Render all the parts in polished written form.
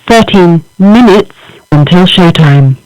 13 minutes until showtime.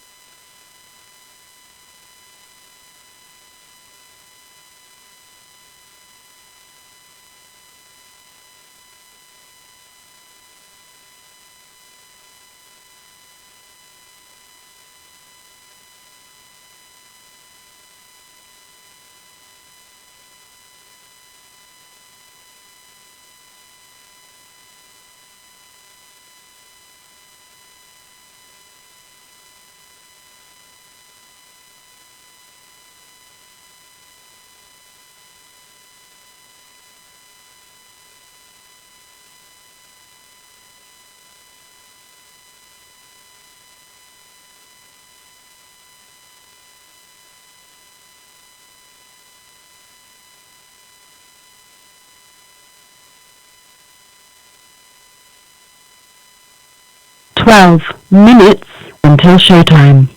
Twelve minutes until showtime.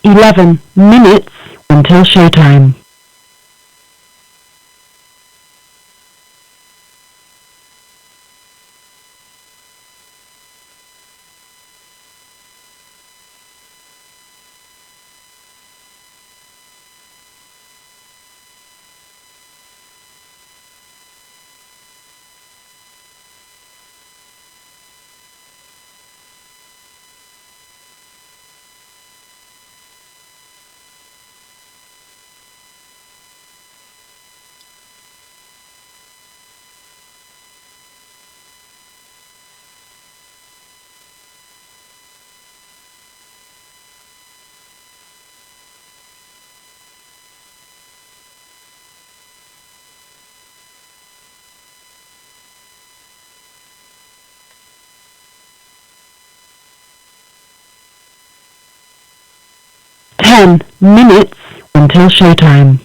Eleven minutes until showtime. Ten minutes until showtime.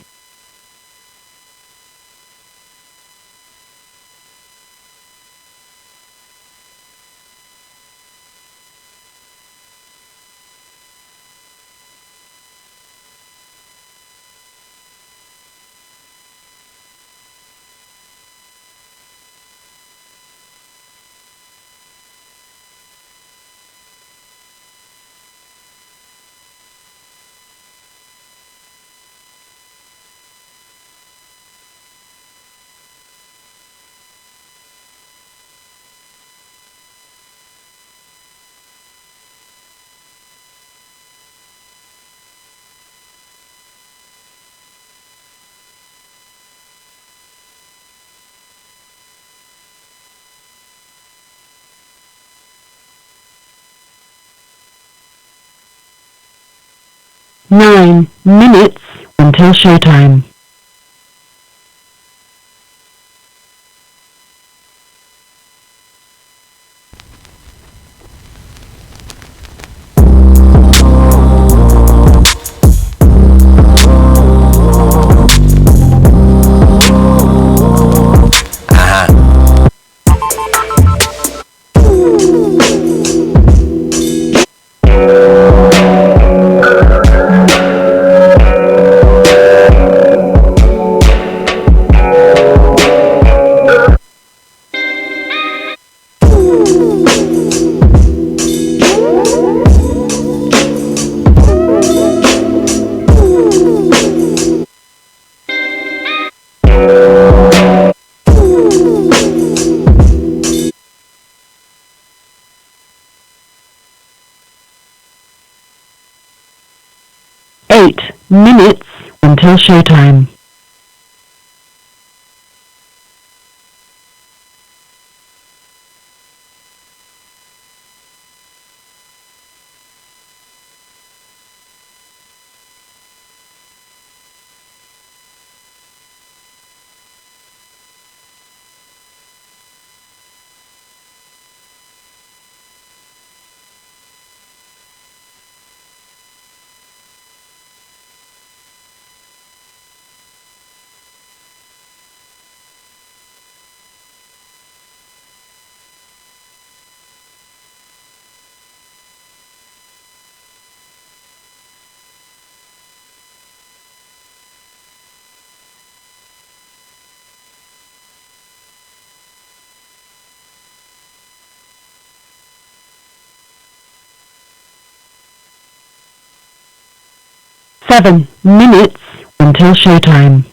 Nine minutes until showtime. 8 minutes until showtime. 7 minutes until showtime.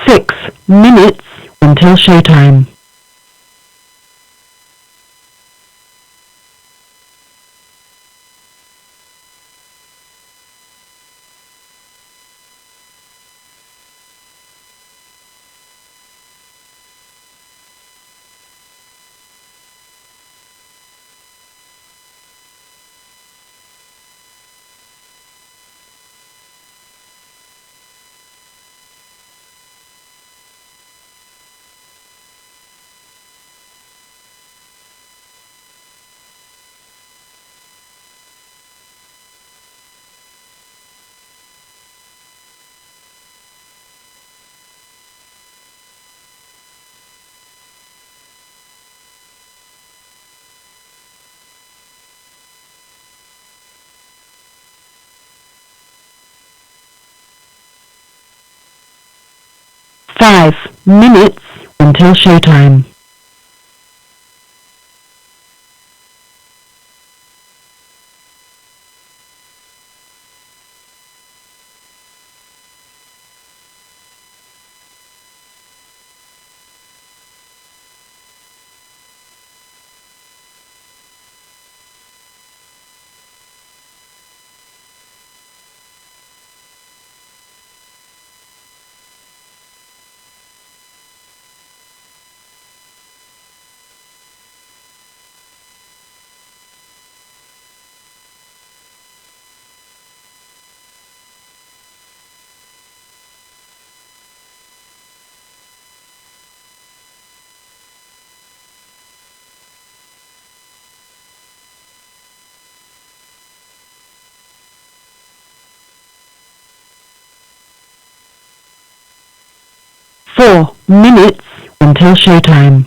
6 minutes until showtime. 5 minutes until showtime. 4 minutes until showtime.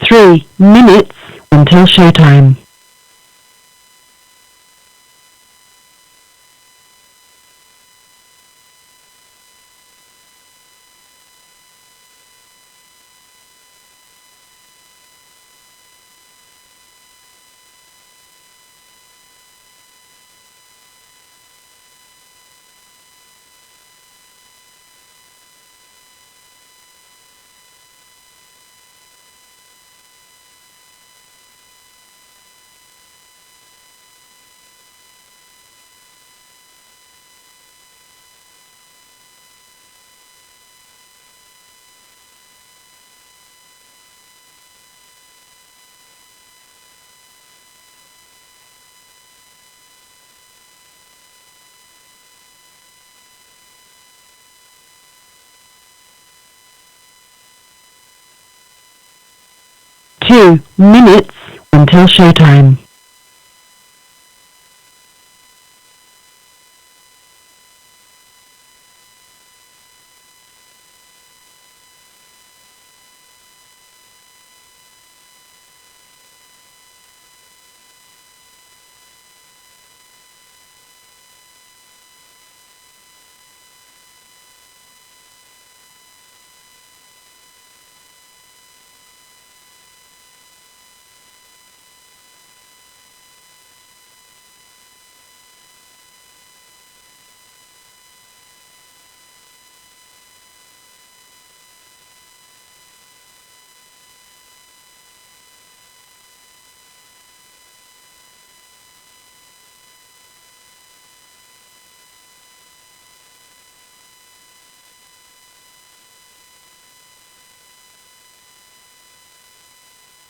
3 minutes until showtime. Two minutes until showtime.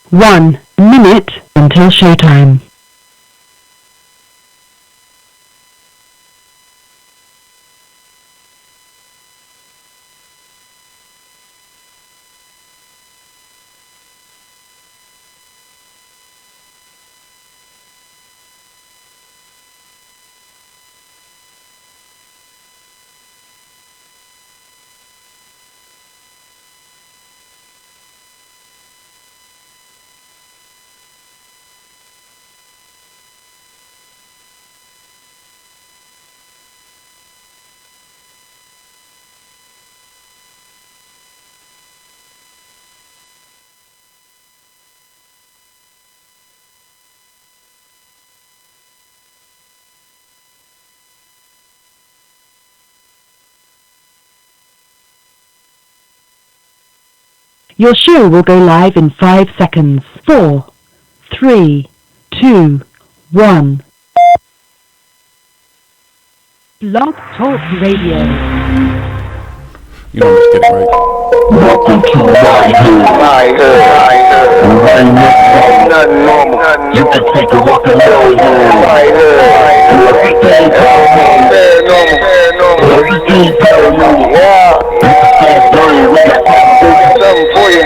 One minute until showtime. Your show will go live in 5 seconds. 4, 3, 2, 1. Blog Talk Radio. You don't just get it right. Welcome to my hood. Ain't nothing normal. You can take a walk alone. Everything paranormal. Everything paranormal. Yeah. Something for you.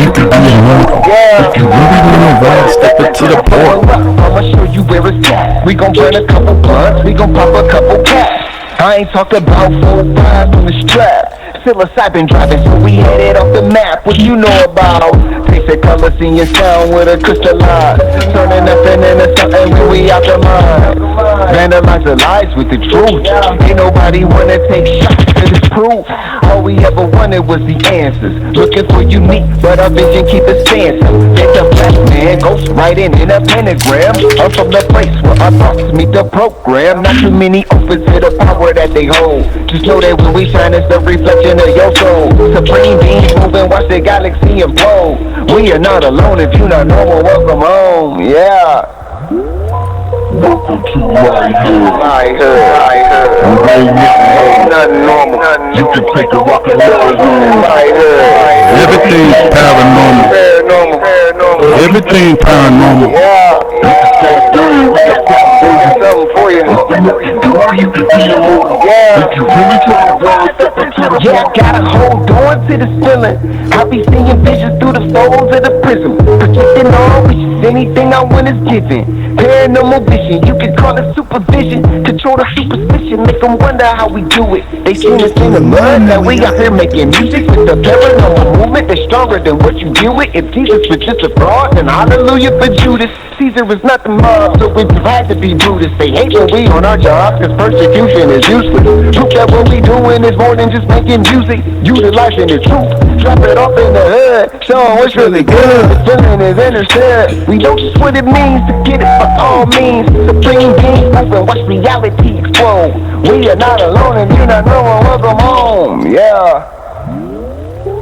You can be alone. Yeah. If you really wanna ride, step into the port. I'ma show you where it's at. We gon' burn a couple blunts. We gon' pop a couple caps. I ain't talking about 4-5 on the strap. Psilocybin driving, so we headed off the map. What you know about? Taste the color, seeing sound with a crystalline. Turning nothing into something when we out the mind. Vandalize the lies with the truth. Ain't nobody wanna take shots to this proof. All we ever wanted was the answers. Looking for unique, but our vision keep us dancing. Get the black man, ghost writing in a pentagram. I'm from the place where our thoughts meet the program. Not too many opens to the power that they hold. Just know that when we shine, it's the reflection of your soul. Supreme beings moving, watch the galaxy implode. We are not alone. If you're not normal, welcome home. Yeah. Welcome to my hood. My hood. Ain't nothing normal. You can take a walk alone. My hood. Everything's paranormal. Paranormal. Everything paranormal. Yeah. Something for you. Yeah. If you really try to roll, step into Yeah, I gotta hold on to this feeling. I be seeing visions through the folds of the prism. Projecting all wishes, anything I want is given. Paranormal vision, you can call it supervision. Control the superstition, make them wonder how we do it. They seen us in the mud, now we out here making music with the paranormal movement that's stronger than what you deal with. If Jesus was just a fraud, then hallelujah for Judas. Caesar is not the mob, so we had to be Buddhists. They hate when we on our jobs, cause persecution is useless. Proof that what we doing is more than just making music. Utilizing the truth, drop it off in the hood, show 'em what's really good. The feeling is understood. We know just what it means to get it by all means. Supreme being moving, watch reality explode. We are not alone and you're not knowing, welcome home, yeah.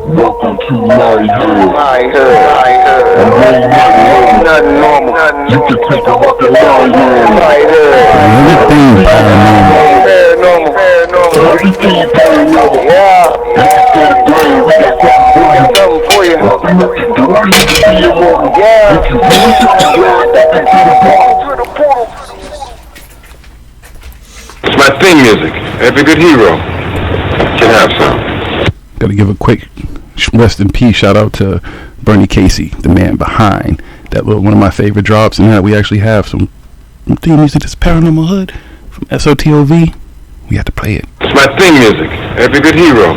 Welcome to my hood. My hood. Nothing normal. You can take a walk in my hood. My hood. Everything paranormal. Paranormal. Everything paranormal. Yeah. We got something for you. It's my theme music. Every good hero can have some. Gotta give a quick rest in peace shout out to Bernie Casey, the man behind that little one of my favorite drops, and now we actually have some theme music that's ParanormalHooD from SOTOV. We have to play it. It's my theme music. Every good hero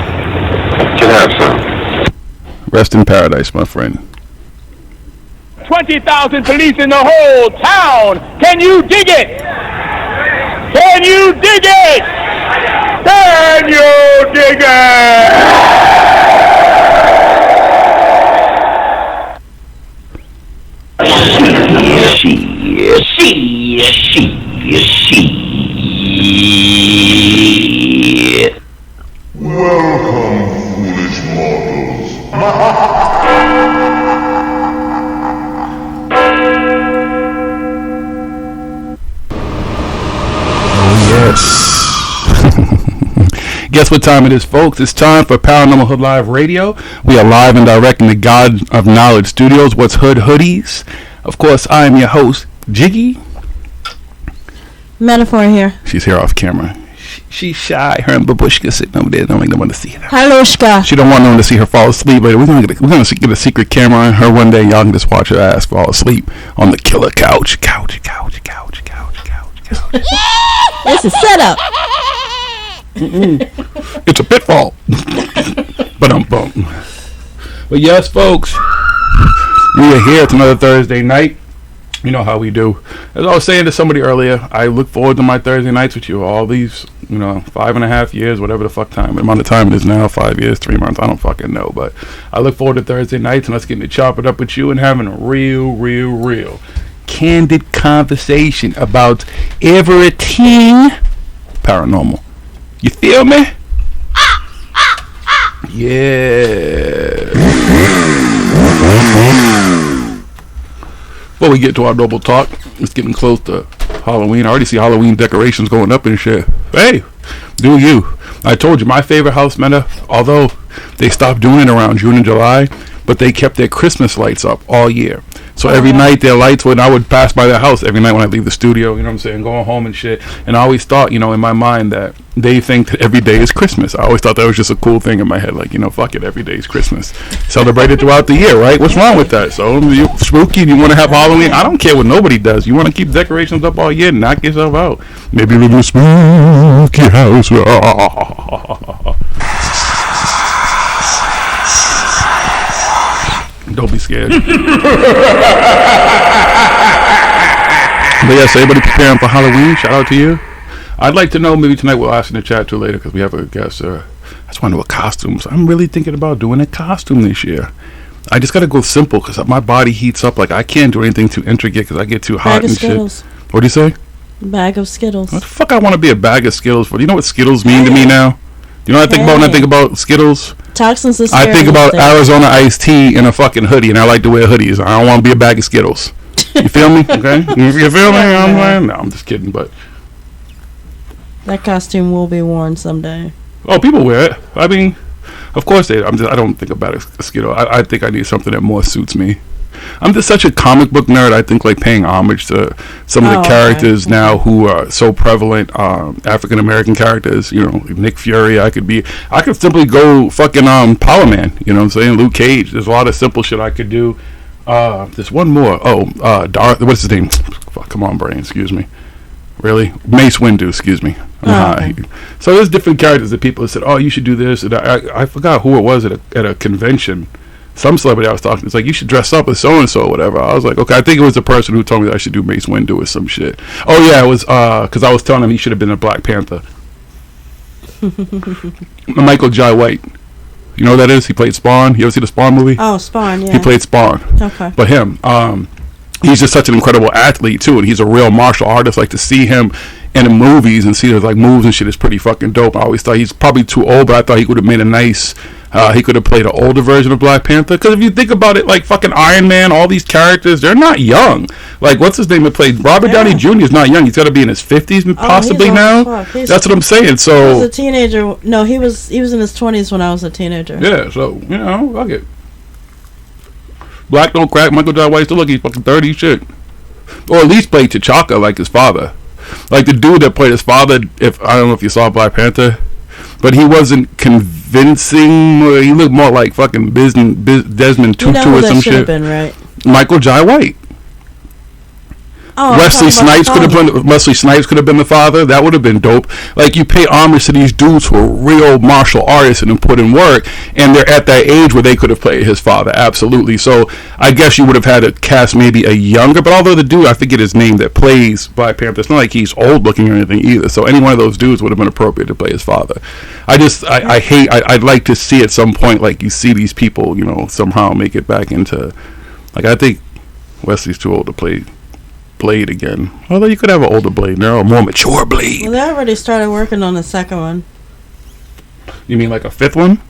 can have some. Rest in paradise, my friend. 20,000 police in the whole town. Can you dig it? Can you dig it? Can you dig it? Welcome, foolish mortals. Guess what time it is, folks? It's time for ParanormalHooD Live Radio. We are live and direct in the God of Knowledge Studios. What's Hood Hoodies? Of course, I am your host, Jiggy. Metaphor here. She's here off camera. She's shy. Her and Babushka sitting over there. Don't make no one to see her. Halushka. She don't want no one to see her fall asleep later. We're gonna get a secret camera on her one day. Y'all can just watch her ass fall asleep on the killer couch. Couch. It's a setup. It's a pitfall. But yes, folks, we are here. It's another Thursday night. You know how we do. As I was saying to somebody earlier, I look forward to my Thursday nights with you. All these, 5.5 years, whatever the fuck time. The amount of time it is now, 5 years, 3 months, I don't fucking know. But I look forward to Thursday nights and us getting to chop it up with you and having a real candid conversation about everything paranormal. You feel me? Yeah. Before we get to our double talk, it's getting close to Halloween. I already see Halloween decorations going up and shit. Hey, do you. I told you, my favorite house, Meta, although they stopped doing it around June and July, but they kept their Christmas lights up all year. So every night their lights I would pass by their house every night when I leave the studio, you know what I'm saying, going home and shit. And I always thought, in my mind that they think that every day is Christmas. I always thought that was just a cool thing in my head. Like, fuck it, every day is Christmas. Celebrate it throughout the year, right? What's wrong with that? So you spooky, you want to have Halloween? I don't care what nobody does. You want to keep decorations up all year, knock yourself out. Maybe live in a spooky house. Don't be scared. But yes, everybody preparing for Halloween. Shout out to you. I'd like to know, maybe tonight we'll ask in the chat too later because we have a guest. I just want to do a costume. So I'm really thinking about doing a costume this year. I just got to go simple because my body heats up. Like, I can't do anything too intricate because I get too hot and Skittles. Shit. What do you say? Bag of Skittles. What the fuck I want to be a bag of Skittles for? Do you know what Skittles mean to me now? Do you know what I think about when I think about Skittles? Toxins is I think about Arizona iced tea in a fucking hoodie, and I like to wear hoodies. I don't want to be a bag of Skittles. You feel me? Okay? You feel me? No, I'm just kidding, but that costume will be worn someday. Oh, people wear it. I mean, of course they. I don't think about a Skittle. I think I need something that more suits me. I'm just such a comic book nerd. I think like paying homage to some of the characters now who are so prevalent, African American characters. You know, Nick Fury. I could simply go fucking Power Man. You know what I'm saying? Luke Cage. There's a lot of simple shit I could do. There's one more. Darth. What's his name? Fuck, come on, brain. Excuse me. Really? Mace Windu. Excuse me. Okay. So there's different characters that people have said, "Oh, you should do this." And I forgot who it was at a convention. Some celebrity I was talking to, it's like, you should dress up as so and so or whatever. I was like, okay, I think it was the person who told me that I should do Mace Windu or some shit. Oh yeah, it was because I was telling him he should have been a Black Panther. Michael Jai White. You know who that is? He played Spawn. You ever see the Spawn movie? Oh, Spawn, yeah. He played Spawn. Okay. But him, he's just such an incredible athlete too, and he's a real martial artist. Like to see him in the movies and see his like moves and shit is pretty fucking dope. I always thought he's probably too old, but I thought he would have made a nice. He could have played an older version of Black Panther. Because if you think about it, like fucking Iron Man, all these characters, they're not young. Like, what's his name that played Robert Downey Jr. is not young. He's got to be in his 50s possibly now. That's what I'm saying. So he was a teenager. No, he was in his 20s when I was a teenager. Yeah, so, you know, fuck it. Black don't crack. Michael Jai White still look, he's fucking 30 shit. Or at least played T'Chaka like his father. Like the dude that played his father, I don't know if you saw Black Panther, but he wasn't convincing. He looked more like fucking Desmond Tutu or some shit. Been, right? Michael Jai White. Oh, Wesley Snipes could have been the father. That would have been dope. Like, you pay homage to these dudes who are real martial artists and put in work, and they're at that age where they could have played his father. Absolutely. So I guess you would have had to cast maybe a younger, but although the dude, I forget his name, that plays Black Panther, it's not like he's old looking or anything either. So any one of those dudes would have been appropriate to play his father. I'd like to see at some point, like, you see these people, you know, somehow make it back into, like, I think Wesley's too old to play Blade again. Although you could have an older Blade now, a more mature Blade. Well, they already started working on the second one. You mean like a fifth one?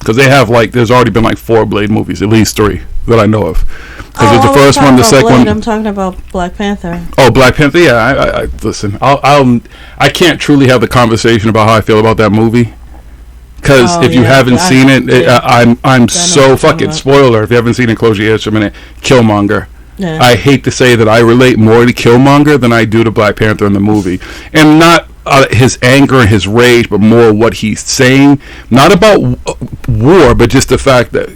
Because they have like, there's already been like 4 Blade movies, at least 3 that I know of. Because there's the first one, the second one. I'm talking about Black Panther. Oh, Black Panther. Yeah, I listen. I can't truly have the conversation about how I feel about that movie. Because if you haven't seen it, I'm so fucking spoiler. If you haven't seen it, close your ears for a minute. Killmonger. Yeah. I hate to say that I relate more to Killmonger than I do to Black Panther in the movie. And not his anger and his rage, but more what he's saying. Not about war, but just the fact that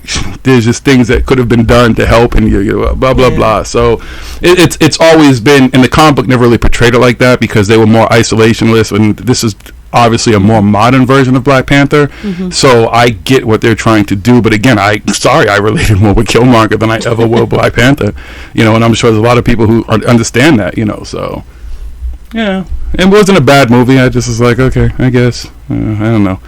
there's just things that could have been done to help and blah, blah, blah. So it's always been, and the comic book never really portrayed it like that because they were more isolationist, and this is obviously a more modern version of Black Panther. So I get what they're trying to do, but again, I related more with Killmonger than I ever will Black Panther, you know, and I'm sure there's a lot of people who understand that, you know. So yeah, it wasn't a bad movie. I just was like, okay, I guess I don't know.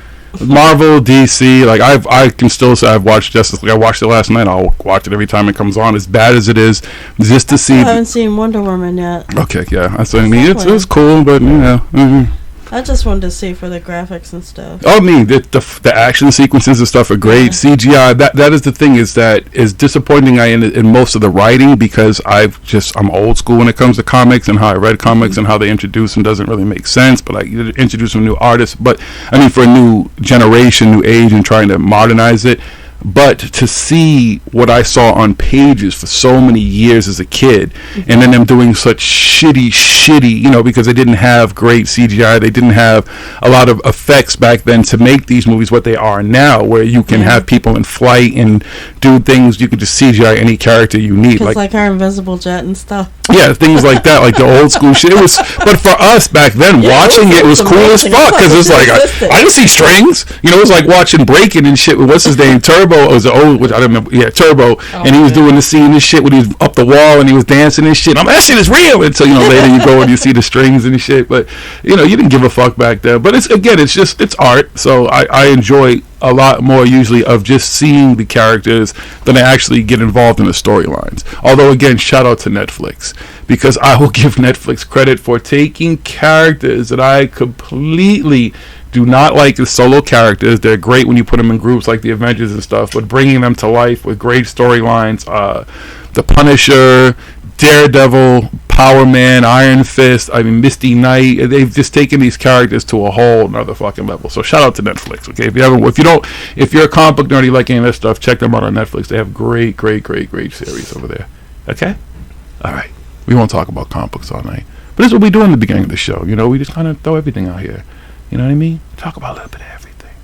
Marvel, DC, like I can still say I've watched Justice League. I watched it last night. I'll watch it every time it comes on, as bad as it is, just to see. I haven't seen Wonder Woman yet. Okay, yeah, that's what I mean. It's cool, but you know. I just wanted to see for the graphics and stuff. Oh, I mean, the action sequences and stuff are great. CGI, that is the thing, is that is disappointing in most of the writing, because I'm old school when it comes to comics and how I read comics and how they introduce them doesn't really make sense. But like, you introduce some new artists, but I mean, for a new generation, new age, and trying to modernize it. But to see what I saw on pages for so many years as a kid, and then them doing such shitty, you know, because they didn't have great CGI, they didn't have a lot of effects back then to make these movies what they are now, where you can have people in flight and do things, you can just CGI any character you need. Like our invisible jet and stuff. Yeah, things like that, like the old school shit. It was, but for us back then, watching it was cool as fuck, because it's like, I didn't see strings. You know, it was like watching Breaking and shit with, what's his name, Turbo. It was the old, which I don't remember. Yeah, Turbo, and he was doing the scene and shit when he was up the wall and he was dancing and shit. That shit is real until, you know, later you go and you see the strings and shit. But you know, you didn't give a fuck back then. But it's art. So I enjoy a lot more usually of just seeing the characters than I actually get involved in the storylines. Although again, shout out to Netflix, because I will give Netflix credit for taking characters that I completely do not like as solo characters. They're great when you put them in groups like the Avengers and stuff, but bringing them to life with great storylines. The Punisher, Daredevil, Power Man, Iron Fist, I mean Misty Knight. They've just taken these characters to a whole another fucking level. So shout out to Netflix. Okay, if you're a comic book nerd, you like any of that stuff, check them out on Netflix. They have great series over there. Okay, all right. We won't talk about comic books all night, but this is what we do in the beginning of the show. You know, we just kind of throw everything out here. You know what I mean? Talk about a little bit of everything.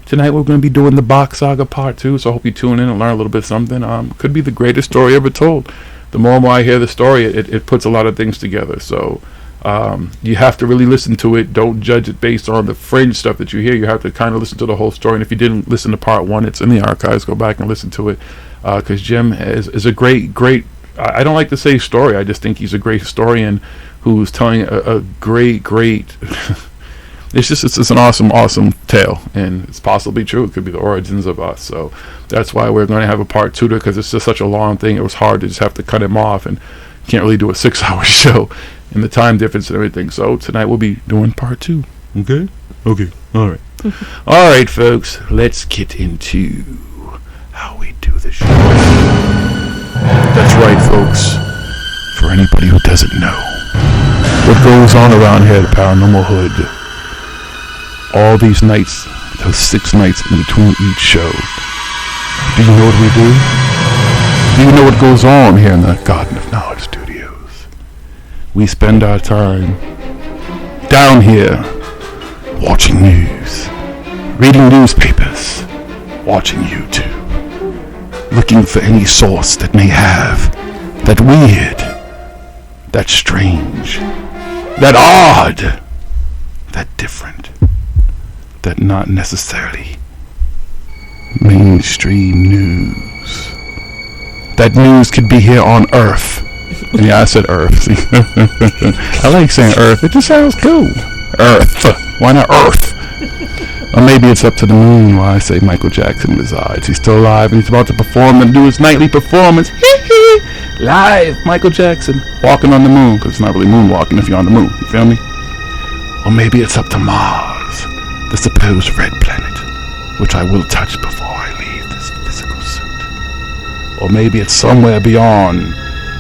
Tonight we're going to be doing the Bock Saga Part 2, so I hope you tune in and learn a little bit something. Could be the greatest story ever told. The more and more I hear the story, it puts a lot of things together. So you have to really listen to it. Don't judge it based on the fringe stuff that you hear. You have to kind of listen to the whole story. And if you didn't listen to Part 1, it's in the archives. Go back and listen to it. Because Jim is a great, I don't like to say story. I just think he's a great historian who's telling a great it's an awesome tale, and it's possibly true. It could be the origins of us. So that's why we're going to have a part 2 to it, because it's just such a long thing. It was hard to just have to cut him off, and can't really do a 6-hour show and the time difference and everything. So tonight we'll be doing part 2. Okay, all right. All right, folks, let's get into how we do the show. That's right, folks. For anybody who doesn't know what goes on around here at Paranormal Hood, all these nights, those 6 nights in between each show, do you know what we do? Do you know what goes on here in the Garden of Knowledge Studios? We spend our time down here watching news, reading newspapers, watching YouTube, looking for any source that may have that weird, that strange, that odd, that different, that not necessarily mainstream news. That news could be here on Earth. And yeah, I said Earth. I like saying Earth. It just sounds cool. Earth. Why not Earth? Or maybe it's up to the moon while I say Michael Jackson resides. He's still alive and he's about to perform and do his nightly performance. Live, Michael Jackson walking on the moon, because it's not really moonwalking if you're on the moon. You feel me? Or maybe it's up to Mars, the supposed red planet, which I will touch before I leave this physical suit. Or maybe it's somewhere beyond,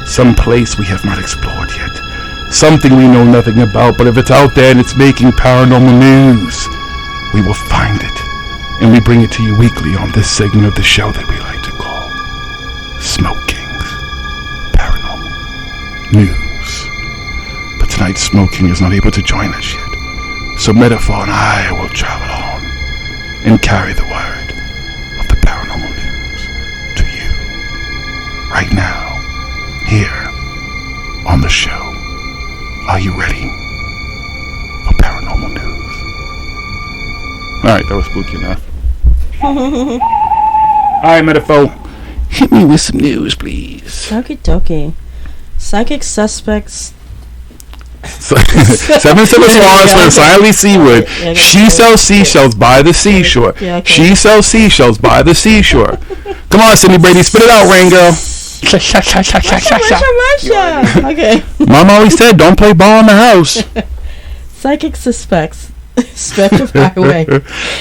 some place we have not explored yet, something we know nothing about, but if it's out there and it's making paranormal news, we will find it, and we bring it to you weekly on this segment of the show that we like to call Smoke Kings Paranormal News. But tonight Smoke King is not able to join us yet, so Metaphor and I will travel on and carry the word of the paranormal news to you right now, here on the show. Are you ready for paranormal news? Alright, that was spooky enough. Alright, Metaphor, hit me with some news, please. Okie dokie. Psychic suspects. 7 swans for the silently seaward. She sells seashells by the seashore. She sells seashells by the seashore. Come on, Cindy Brady, spit it out, rain girl. Okay. Mom always said, don't play ball in the house. Psychic suspects. Stretch of highway.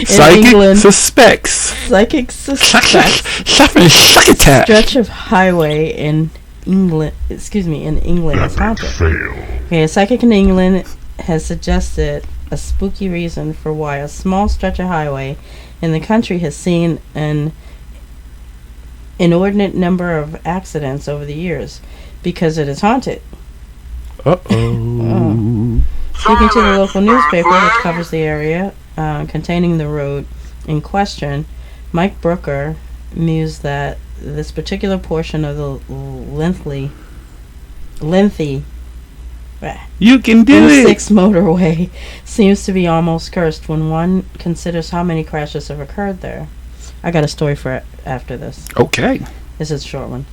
Psychic England. suspects. Psychic suspects. Stretch of highway in England. In England is haunted. Okay, a psychic in England has suggested a spooky reason for why a small stretch of highway in the country has seen an inordinate number of accidents over the years because it is haunted. Uh-oh. Speaking to the local newspaper, which covers the area containing the road in question, Mike Brooker mused that this particular portion of the lengthy You can do it. 6 motorway seems to be almost cursed when one considers how many crashes have occurred there. I got a story for it after this. Okay. This is a short one.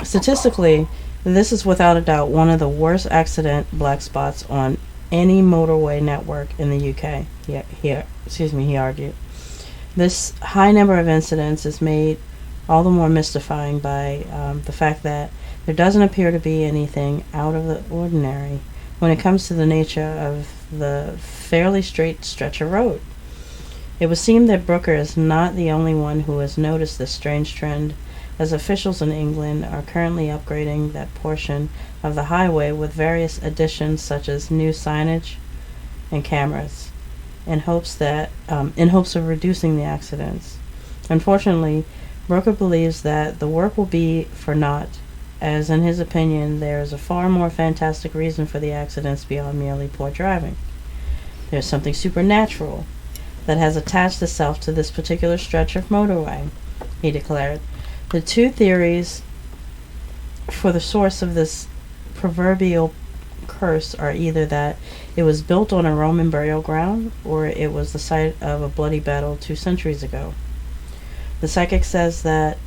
Statistically, this is without a doubt one of the worst accident black spots on any motorway network in the UK. He argued. This high number of incidents is made all the more mystifying by the fact that there doesn't appear to be anything out of the ordinary when it comes to the nature of the fairly straight stretch of road. It would seem that Brooker is not the only one who has noticed this strange trend as officials in England are currently upgrading that portion of the highway with various additions such as new signage and cameras in hopes of reducing the accidents. Unfortunately, Broker believes that the work will be for naught, as in his opinion there is a far more fantastic reason for the accidents beyond merely poor driving. There's something supernatural that has attached itself to this particular stretch of motorway, he declared. The two theories for the source of this proverbial curse are either that it was built on a Roman burial ground, or it was the site of a bloody battle 2 centuries ago. The psychic says that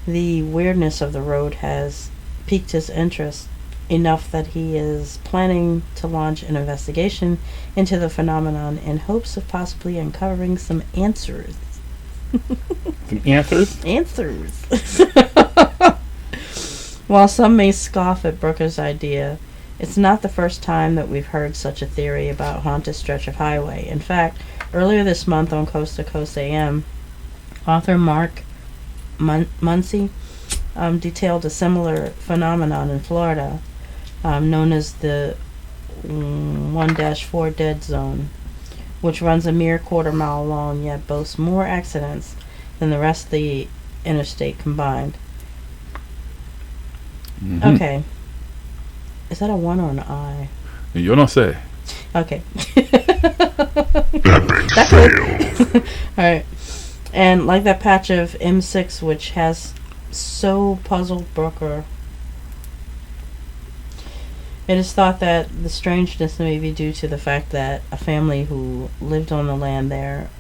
the weirdness of the road has piqued his interest enough that he is planning to launch an investigation into the phenomenon in hopes of possibly uncovering some answers. Some answers? Answers. While some may scoff at Brooker's idea, it's not the first time that we've heard such a theory about a haunted stretch of highway. In fact, earlier this month on Coast to Coast AM, author Mark Muncy detailed a similar phenomenon in Florida, known as the 1-4 dead zone, which runs a mere quarter-mile long, yet boasts more accidents than the rest of the interstate combined. Mm-hmm. Okay. Is that a 1 or an I? Yo no sé. Okay. Epic fail. Alright. And like that patch of M6 which has so puzzled Brooker, it is thought that the strangeness may be due to the fact that a family who lived on the land there,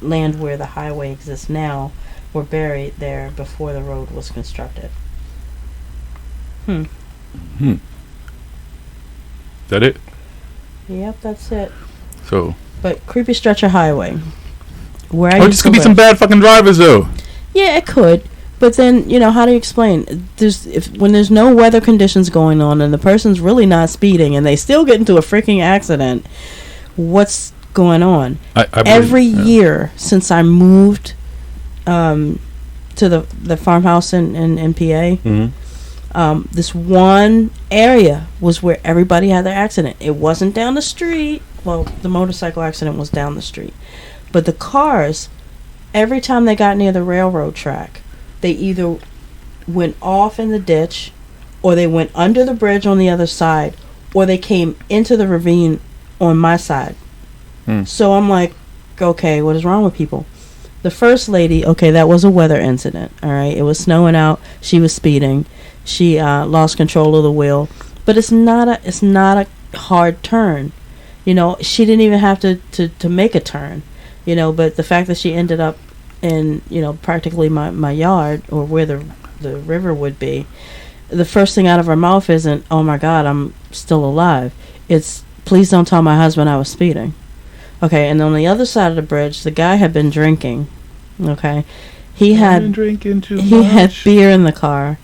land where the highway exists now, were buried there before the road was constructed. That it? Yep, that's it. So. But creepy stretch of highway. Where I Or used just to could be live. some bad fucking drivers though. Yeah, it could. But then, how do you explain? When there's no weather conditions going on and the person's really not speeding and they still get into a freaking accident, what's going on? I Every year since I moved to the farmhouse in PA, this one area was where everybody had their accident. It wasn't down the street. Well, the motorcycle accident was down the street. But the cars, every time they got near the railroad track, they either went off in the ditch, or they went under the bridge on the other side, or they came into the ravine on my side. So I'm like, okay, what is wrong with people? The first lady, okay, that was a weather incident, all right? It was snowing out. She was speeding. She lost control of the wheel. But it's not a hard turn. She didn't even have to make a turn. But the fact that she ended up in, practically my yard, or where the river would be, the first thing out of her mouth isn't, oh my God, I'm still alive. It's, please don't tell my husband I was speeding. Okay, and on the other side of the bridge, the guy had been drinking. Okay, he had beer in the car.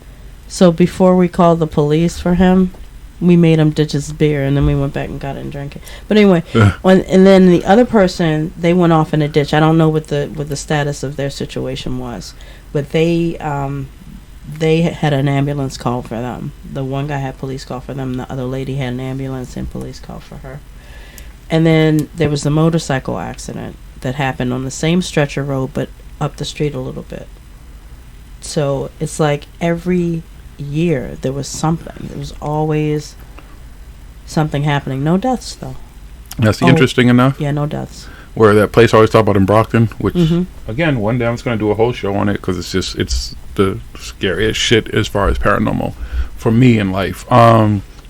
So before we called the police for him, we made him ditch his beer, and then we went back and got it and drank it. But anyway, and then the other person, they went off in a ditch. I don't know what the status of their situation was, but they had an ambulance call for them. The one guy had police call for them. The other lady had an ambulance and police call for her. And then there was the motorcycle accident that happened on the same stretch of road, but up the street a little bit. So it's like every year there was something. There was always something happening. No deaths, though. That's interesting enough. Yeah, no deaths. Where that place I always talk about in Brockton, which, again, one day I'm just going to do a whole show on it, because it's the scariest shit as far as paranormal for me in life,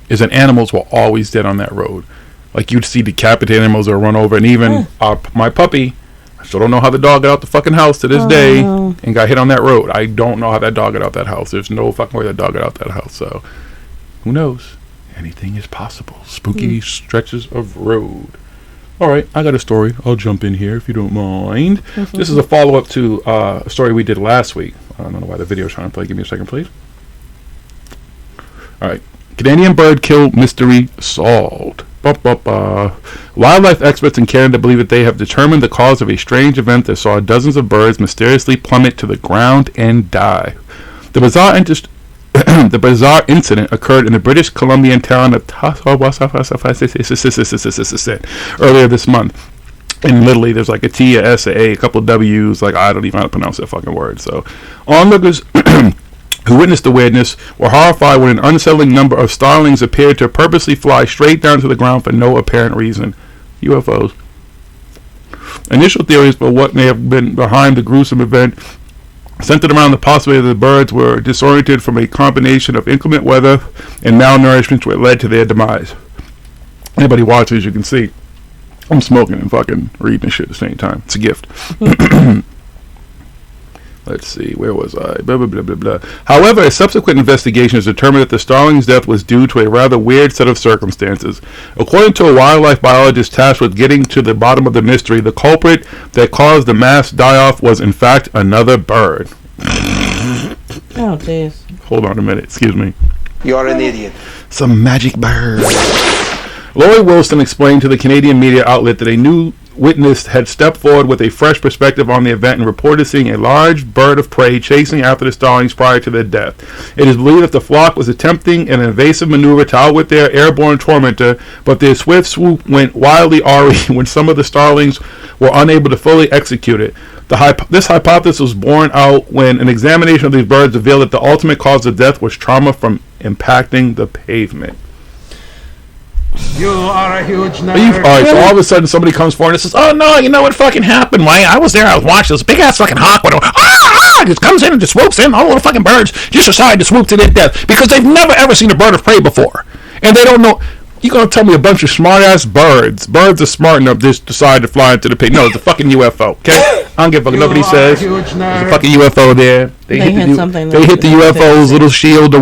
is that animals were always dead on that road. Like, you'd see decapitated animals that run over, and even my puppy, I still don't know how the dog got out the fucking house to this day and got hit on that road. I don't know how that dog got out that house. There's no fucking way that dog got out that house. So, who knows? Anything is possible. Spooky stretches of road. All right, I got a story. I'll jump in here if you don't mind. This is a follow-up to a story we did last week. I don't know why the video's trying to play. Give me a second, please. All right. Canadian bird kill mystery solved. Wildlife experts in Canada believe that they have determined the cause of a strange event that saw dozens of birds mysteriously plummet to the ground and die. The bizarre incident occurred in the British Columbian town of earlier this month. In Italy, there's like a T, a S, a couple of W's. Like, I don't even know how to pronounce that fucking word. So, onlookers who witnessed the weirdness were horrified when an unsettling number of starlings appeared to purposely fly straight down to the ground for no apparent reason. UFOs. Initial theories about what may have been behind the gruesome event centered around the possibility that the birds were disoriented from a combination of inclement weather and malnourishment which led to their demise. Anybody watching, as you can see, I'm smoking and fucking reading this shit at the same time. It's a gift. Let's see, where was I? Blah, blah, blah, blah, blah. However, a subsequent investigation has determined that the starling's death was due to a rather weird set of circumstances. According to a wildlife biologist tasked with getting to the bottom of the mystery, the culprit that caused the mass die-off was in fact another bird. Oh, jeez. Hold on a minute, excuse me. You're an idiot. Some magic bird. Lori Wilson explained to the Canadian media outlet that a new witness had stepped forward with a fresh perspective on the event and reported seeing a large bird of prey chasing after the starlings prior to their death. It is believed that the flock was attempting an evasive maneuver to outwit their airborne tormentor, but their swift swoop went wildly awry when some of the starlings were unable to fully execute it. This hypothesis was borne out when an examination of these birds revealed that the ultimate cause of death was trauma from impacting the pavement. You are a huge nerd. Alright, so all of a sudden somebody comes forward and says, oh no, you know what fucking happened? Why, I was there, I was watching this big ass fucking hawk, just comes in and just swoops in, all the little fucking birds just decide to swoop to their death because they've never ever seen a bird of prey before. And they don't know. You're going to tell me a bunch of smart-ass birds are smart enough to just decide to fly into the pit. No, it's a fucking UFO, okay? I don't give a fuck. Nobody says there's a fucking UFO there. They hit the UFO's little shield or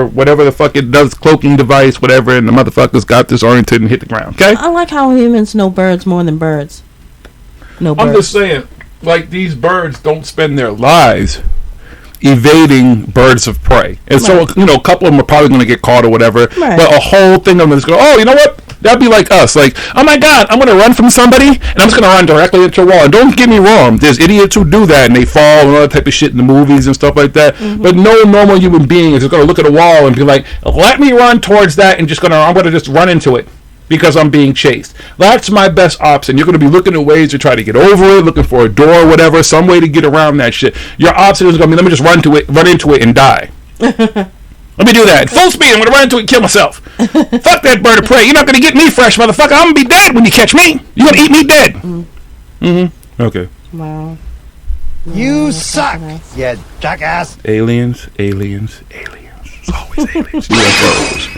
whatever the fuck it does, cloaking device, whatever, and the motherfuckers got disoriented and hit the ground, okay? I like how humans know birds more than birds. I'm just saying, like, these birds don't spend their lives evading birds of prey. And so, you know, a couple of them are probably going to get caught or whatever. Right. But a whole thing of them is going, oh, you know what? That'd be like us. Like, oh my God, I'm going to run from somebody and I'm just going to run directly into a wall. And don't get me wrong, there's idiots who do that and they fall and all that type of shit in the movies and stuff like that. Mm-hmm. But no normal human being is just going to look at a wall and be like, let me run towards that and I'm going to just run into it because I'm being chased. That's my best option. You're going to be looking at ways to try to get over it, looking for a door or whatever, some way to get around that shit. Your option is going to be, let me just run into it and die. Let me do that. Full speed, I'm going to run into it and kill myself. Fuck that bird of prey. You're not going to get me fresh, motherfucker. I'm going to be dead when you catch me. You're going to eat me dead. Mm-hmm. Okay. Wow. You suck, you jackass. Aliens. It's always aliens. UFOs.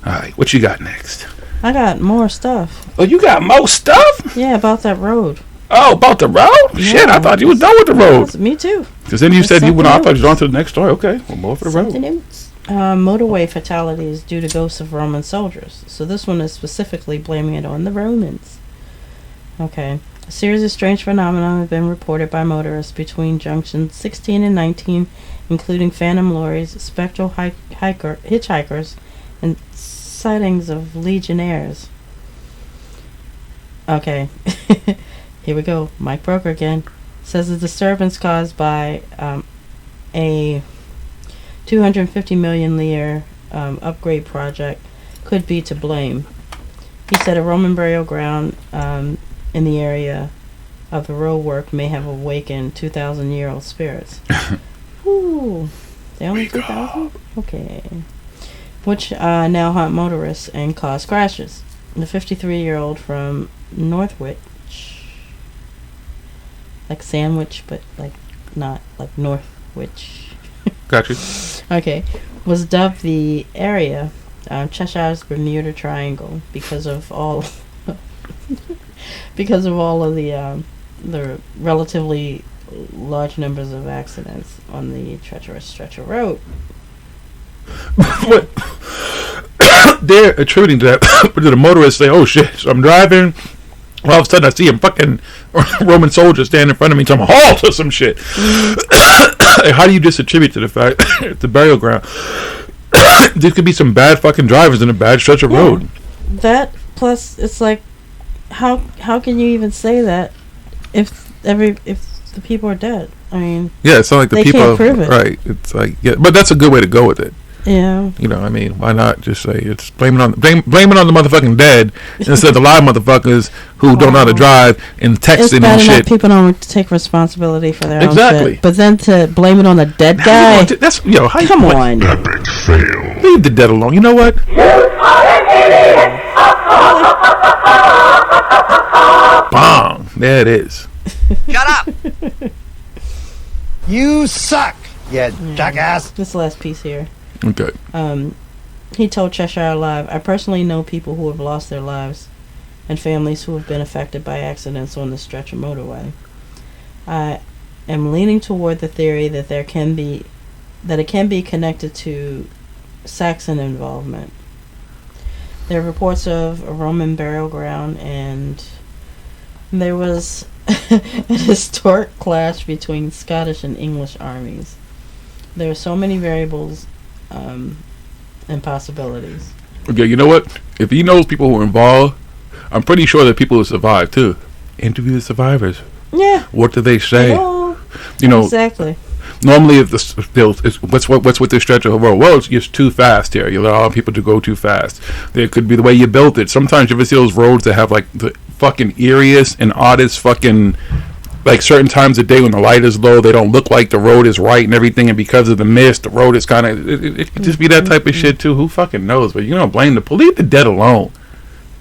All right, what you got next? I got more stuff. Oh, you got more stuff? Yeah, about that road. Oh, about the road? Yeah, shit, I thought you was done with the road. Me too. Because then you said you went off. I thought you was on to the next story. Okay, well, more for the road. Motorway fatalities due to ghosts of Roman soldiers. So this one is specifically blaming it on the Romans. Okay. A series of strange phenomena have been reported by motorists between junctions 16 and 19, including phantom lorries, spectral hitchhikers, and sightings of legionnaires. Okay. Here we go. Mike Broker again. Says the disturbance caused by a 250 million lire upgrade project could be to blame. He said a Roman burial ground in the area of the road work may have awakened 2,000-year-old spirits. Ooh. They only 2,000? Okay. Which now haunt motorists and cause crashes. The 53-year-old from Northwich, like sandwich, but like not like Northwich. Gotcha. Okay, was dubbed the area Cheshire's Bermuda Triangle because of all of the relatively large numbers of accidents on the treacherous stretch of road. What? They're attributing to that to the motorists. Say, "Oh shit!" So I'm driving. All of a sudden, I see a fucking Roman soldier stand in front of me, telling me halt or some shit. How do you just attribute to the fact it's the burial ground? There could be some bad fucking drivers in a bad stretch of road. That plus, it's like, how can you even say that if the people are dead? I mean, yeah, it's not like the they people can't prove it. Right. It's like, yeah, but that's a good way to go with it. Yeah. You know, I mean, why not just say it's blame it on the motherfucking dead instead of the live motherfuckers who don't know how to drive and texting it's and bad enough shit. people don't take responsibility for their own Exactly. shit. But then to blame it on the dead guy, That's come on. Epic fail. Leave the dead alone. You know what? Bong. There it is. Shut up! You suck, you jackass. This last piece here. Okay. He told Cheshire Live, I personally know people who have lost their lives and families who have been affected by accidents on the stretch of motorway. I am leaning toward the theory that it can be connected to Saxon involvement. There are reports of a Roman burial ground, and there was a historic clash between Scottish and English armies. There are so many variables and possibilities. Okay, you know what? If he knows people who are involved, I'm pretty sure that people who survive too. Interview the survivors. Yeah. What do they say? Hello. You know, Exactly. normally if what's with this stretch of the road? Well, it's just too fast here. You allow people to go too fast. It could be the way you built it. Sometimes you ever see those roads that have like the fucking eeriest and oddest fucking, like certain times of day when the light is low, they don't look like the road is right and everything, and because of the mist, the road is kind of, it could just be that type of shit too. Who fucking knows? But you don't blame the police. Leave the dead alone.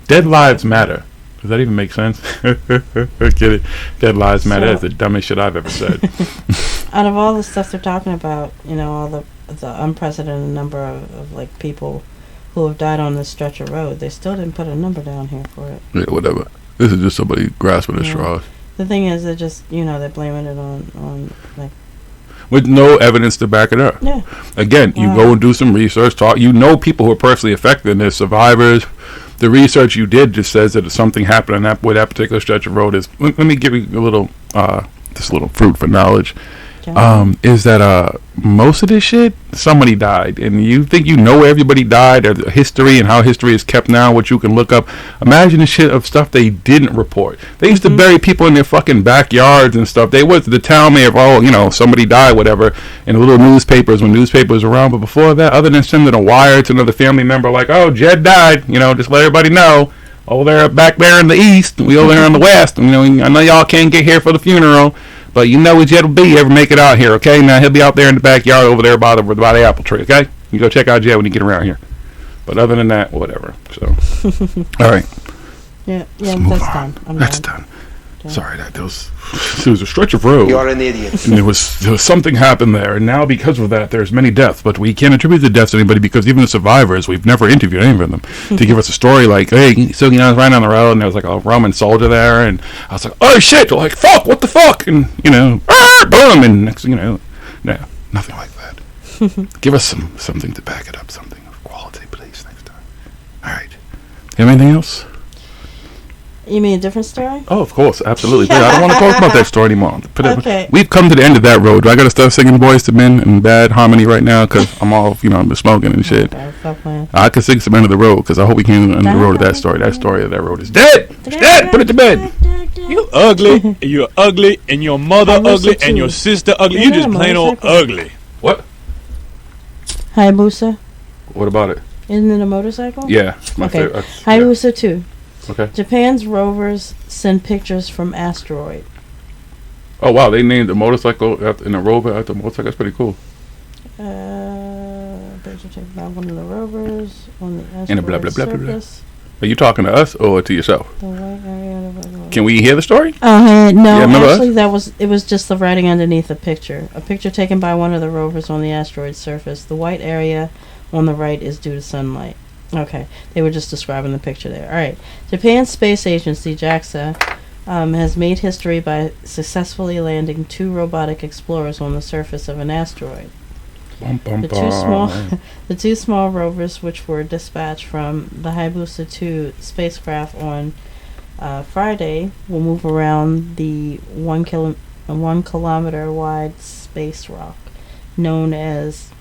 Dead lives matter. Does that even make sense? Get it? Dead lives matter. That's the dumbest shit I've ever said. Out of all the stuff they're talking about, you know, all the unprecedented number of like people who have died on this stretch of road, they still didn't put a number down here for it. Yeah, whatever. This is just somebody grasping at straws. The thing is, they're just, you know, they're blaming it on like, with no evidence to back it up. Yeah. Again, you go and do some research, talk. You know people who are personally affected, and they're survivors. The research you did just says that if something happened on that, where that particular stretch of road is. Let me give you a little, just a little fruit for knowledge. Is that most of this shit, somebody died, and you think you know where everybody died, or the history and how history is kept now, what you can look up. Imagine the shit of stuff they didn't report. They used to bury people in their fucking backyards and stuff. They was the town may have, somebody died, whatever, in the little newspapers when newspapers were around. But before that, other than sending a wire to another family member like, oh, Jed died, just let everybody know. Oh, they're back there in the east, we over there in the west. I know y'all can't get here for the funeral. But you know what Jed will be, ever make it out here, okay? Now, he'll be out there in the backyard over there by the apple tree, okay? You go check out Jed when you get around here. But other than that, whatever. So, all right. Yeah, that's done. That's done. Sorry, there was a stretch of road. You're an idiot. And there was something happened there. And now, because of that, there's many deaths. But we can't attribute the deaths to anybody because even the survivors, we've never interviewed any of them to give us a story like, hey, so, I was riding on the road and there was like a Roman soldier there. And I was like, oh, shit. They're like, fuck, what the fuck? And, boom. And next thing you know, no, nothing like that. Give us something to back it up, something of quality, please, next time. All right. Have anything else? You mean a different story? Oh, of course, absolutely. Yeah, I don't want to talk about that story anymore. Okay. We've come to the end of that road. Do I got to start singing Boys to Men in bad harmony right now? Because I'm all, I'm smoking and shit. I could sing some End of the Road because I hope we can end the road of that story. That story of that road is dead. It's dead. Put it to bed. You ugly, and you're ugly, and your mother ugly, and your sister ugly. You just plain old ugly. What? Hayabusa. What about it? Isn't it a motorcycle? Yeah. My favorite. Hayabusa 2. Okay. Japan's rovers send pictures from asteroid. Oh, wow. They named the motorcycle in a rover after the motorcycle. That's pretty cool. Picture taken by one of the rovers on the asteroid And a blah, blah, blah, blah, blah. surface. Are you talking to us or to yourself? The white area of Can we hear the story? no, Yeah, actually it was just the writing underneath the picture. A picture taken by one of the rovers on the asteroid surface. The white area on the right is due to sunlight. Okay, they were just describing the picture there. All right, Japan's space agency, JAXA, has made history by successfully landing 2 robotic explorers on the surface of an asteroid. The two small rovers, which were dispatched from the Hayabusa 2 spacecraft on Friday, will move around the 1 kilometer wide space rock known as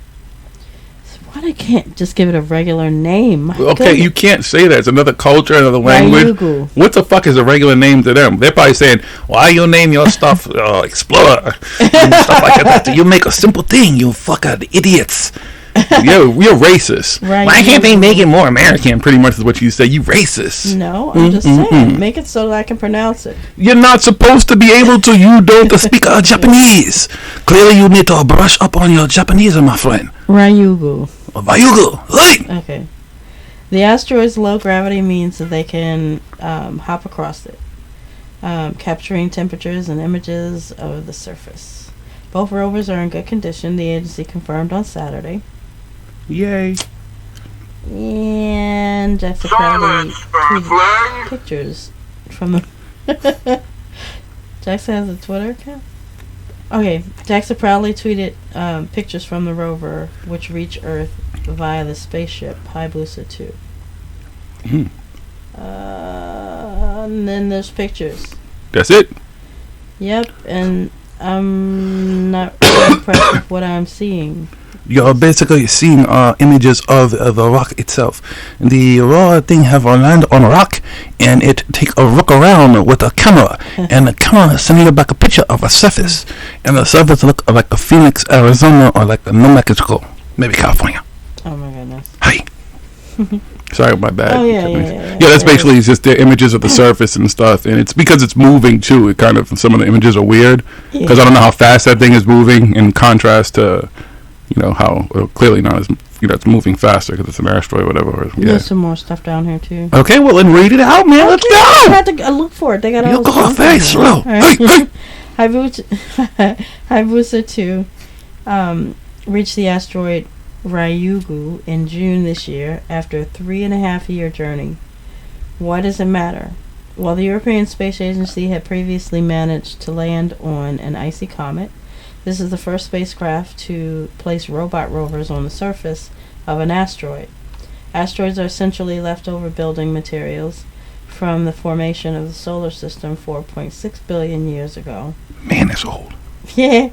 Why they can't just give it a regular name? My Okay, goodness. you can't say that. It's another culture, another language. Ryugu. What the fuck is a regular name to them? They're probably saying, why you name your stuff Explorer? And stuff like that. You make a simple thing, you fucking idiots. You're racist. Right. Why can't they make it more American? Pretty much is what you say. You racist. No, I'm just saying. Make it so that I can pronounce it. You're not supposed to be able to. You don't speak Japanese. Clearly, you need to brush up on your Japanese, my friend. Ryugu. Ryugu. Hey! Okay. The asteroid's low gravity means that they can hop across it, capturing temperatures and images of the surface. Both rovers are in good condition, the agency confirmed on Saturday. Yay. And JAXA proudly tweeted pictures from the... JAXA has a Twitter account? Okay, JAXA proudly tweeted pictures from the rover, which reached Earth via the spaceship Hayabusa 2. And then there's pictures. That's it? Yep, and I'm not really impressed with what I'm seeing. You're basically seeing images of the rock itself. The raw thing have land on a rock, and it take a look around with a camera, and the camera sending you back a picture of a surface, and the surface look like a Phoenix, Arizona, or like a New Mexico, maybe California. Oh my goodness. Hey. Sorry, my bad. Oh, yeah. That's basically just the images of the surface and stuff, and it's because it's moving too. It kind of, some of the images are weird because I don't know how fast that thing is moving in contrast to, how clearly not as it's moving faster because it's an asteroid or whatever. There's some more stuff down here too. Okay, well then read it out, man. Let's go. I had to look for it. They got all You this go junk very in slow. there. Hey. Hayabusa 2 reached the asteroid Ryugu in June this year after a 3.5-year journey. Why does it matter? Well, the European Space Agency had previously managed to land on an icy comet. This is the first spacecraft to place robot rovers on the surface of an asteroid. Asteroids are essentially leftover building materials from the formation of the solar system 4.6 billion years ago. Man, that's old. Yeah.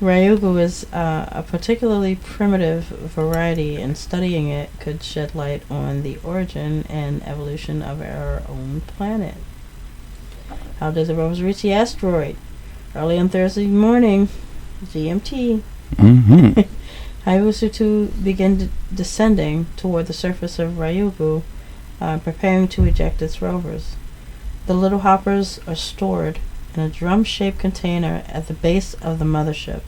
Ryugu is a particularly primitive variety, and studying it could shed light on the origin and evolution of our own planet. How did the rovers reach the asteroid? Early on Thursday morning, GMT. Hayabusa 2 began descending toward the surface of Ryugu, preparing to eject its rovers. The little hoppers are stored in a drum-shaped container at the base of the mothership.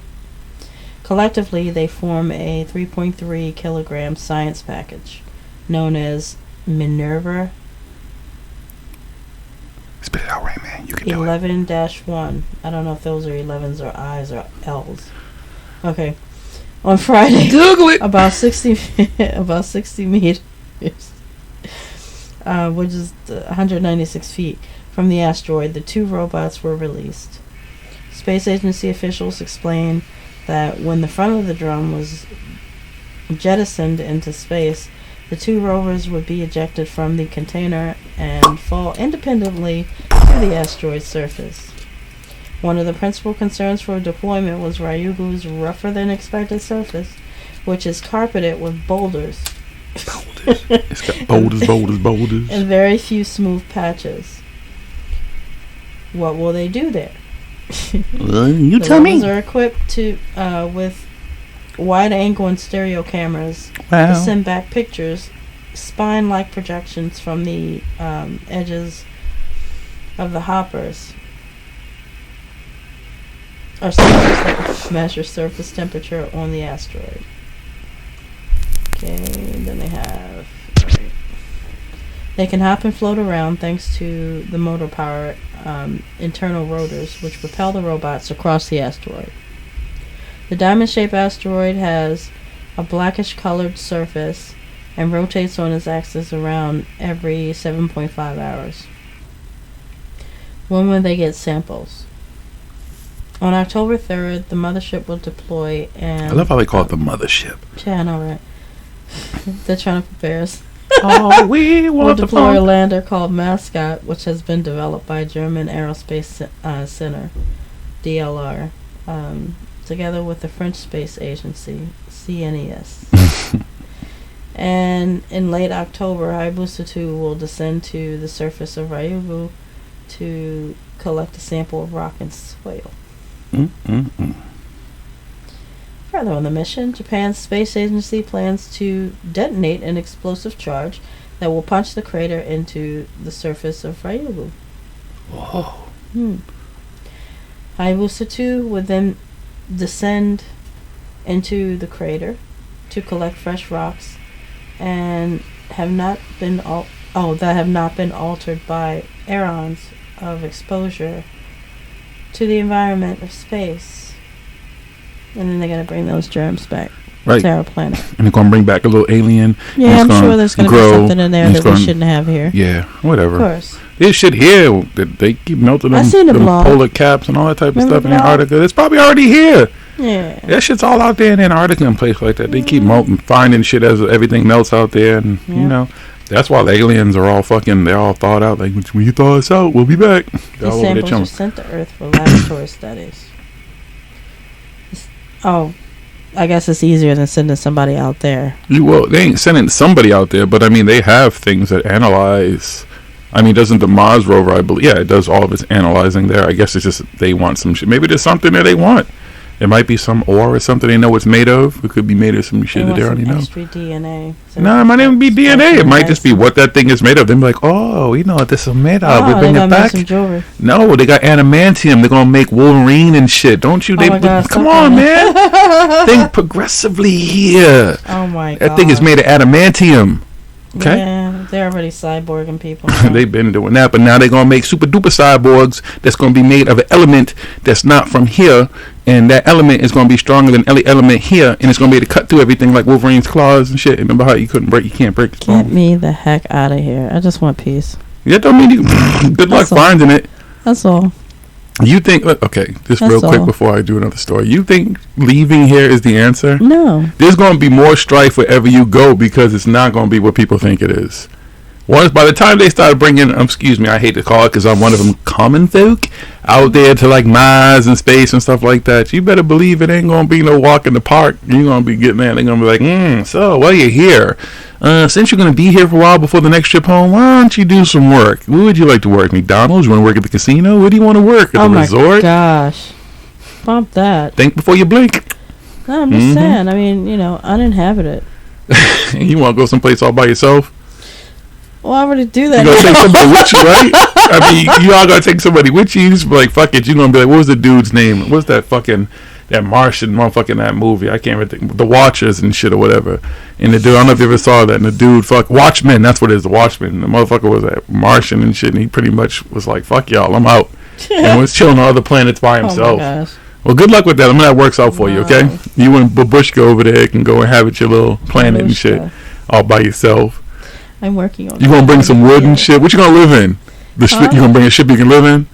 Collectively, they form a 3.3 kilogram science package known as Minerva Spit it out right, man. You can do it. 11-1. I don't know if those are 11s or I's or L's. Okay. On Friday, Google it. about 60 meters, which is 196 feet from the asteroid, the two robots were released. Space agency officials explained that when the front of the drum was jettisoned into space, the two rovers would be ejected from the container and fall independently to the asteroid's surface. One of the principal concerns for deployment was Ryugu's rougher than expected surface, which is carpeted with boulders. It's got boulders. And very few smooth patches. What will they do there? You The tell me. rovers are equipped with wide-angle and stereo cameras to send back pictures, spine-like projections from the edges of the hoppers, or sensors that measure surface temperature on the asteroid. Okay, then they have... Right. They can hop and float around thanks to the motor power internal rotors, which propel the robots across the asteroid. The diamond-shaped asteroid has a blackish-colored surface and rotates on its axis around every 7.5 hours. When will they get samples? On October 3rd, the mothership will deploy and... I love how they call it the mothership. Yeah, I know, right? They're trying to prepare us. Oh, we We'll want the deploy a fun. lander called Mascot, which has been developed by German Aerospace Center, DLR, together with the French Space Agency, CNES. And in late October, Hayabusa 2 will descend to the surface of Ryugu to collect a sample of rock and soil. Further on the mission, Japan's space agency plans to detonate an explosive charge that will punch the crater into the surface of Ryugu. Whoa. Hayabusa 2 would then descend into the crater to collect fresh rocks and have not been altered by eons of exposure to the environment of space. And then they're going to bring those germs back to our planet. And they're going to bring back a little alien. Yeah, I'm sure there's going to be something in there that we shouldn't have here. Yeah, whatever. Of course. There's shit here. They keep melting them polar caps and all that type of stuff in Antarctica. It's probably already here. Yeah. That shit's all out there in Antarctica and places like that. They keep finding shit as everything melts out there. And, you know, that's why the aliens are all they're all thawed out. Like, when you thaw us out, we'll be back. These samples were sent to Earth for laboratory studies. I guess it's easier than sending somebody out there. Well, they ain't sending somebody out there, but I mean, they have things that analyze. I mean, doesn't the Mars rover, I believe, yeah, it does all of its analyzing there. I guess it's just they want some shit. Maybe there's something that they want. It might be some ore or something they know it's made of. It could be made of some shit that they already know. Extra DNA. No, it might even be DNA. It might just be what that thing is made of. They'll be like, oh, we know what this is made of. We bring it back. No, they got adamantium. They're gonna make Wolverine and shit. Don't you? Come on, man. Think progressively here. Oh my god. That thing is made of adamantium. Okay. Yeah, they're already cyborging people. They've been doing that, but now they're gonna make super duper cyborgs that's gonna be made of an element that's not from here, and that element is gonna be stronger than any element here, and it's gonna be able to cut through everything like Wolverine's claws and shit. Remember how you can't break the bone? Get me the heck out of here! I just want peace. Yeah, don't mean you. Good luck finding it. That's all. You think? Okay, just real quick before I do another story. You think leaving here is the answer? No. There's going to be more strife wherever you go because it's not going to be what people think it is. Once by the time they start bringing, excuse me, I hate to call it because I'm one of them, common folk out there to like Mars and space and stuff like that. You better believe it ain't going to be no walk in the park. You're going to be getting there. They're going to be like, so while you're here, since you're going to be here for a while before the next trip home, why don't you do some work? Where would you like to work? McDonald's? You want to work at the casino? Where do you want to work? At the resort? Oh my gosh. Bump that. Think before you blink. No, I'm just saying. I mean, uninhabited. You want to go someplace all by yourself? Well, I already do that. You gonna take somebody with you, right? I mean, you all gotta take somebody with you. You just be like, fuck it. You're gonna be like, what was the dude's name? What's that that Martian motherfucking that movie? I can't remember. The Watchers and shit or whatever. And the dude, I don't know if you ever saw that. And the dude, Watchmen. That's what it is, the Watchmen. The motherfucker was that Martian and shit. And he pretty much was like, fuck y'all, I'm out. And was chilling on other planets by himself. Oh my gosh. Well, good luck with that. I mean, that works out for you, okay? You and Babushka over there can go and have it your little planet and shit all by yourself. I'm working on it. You gonna bring some wood and shit? What you gonna live in? You gonna bring a ship you can live in?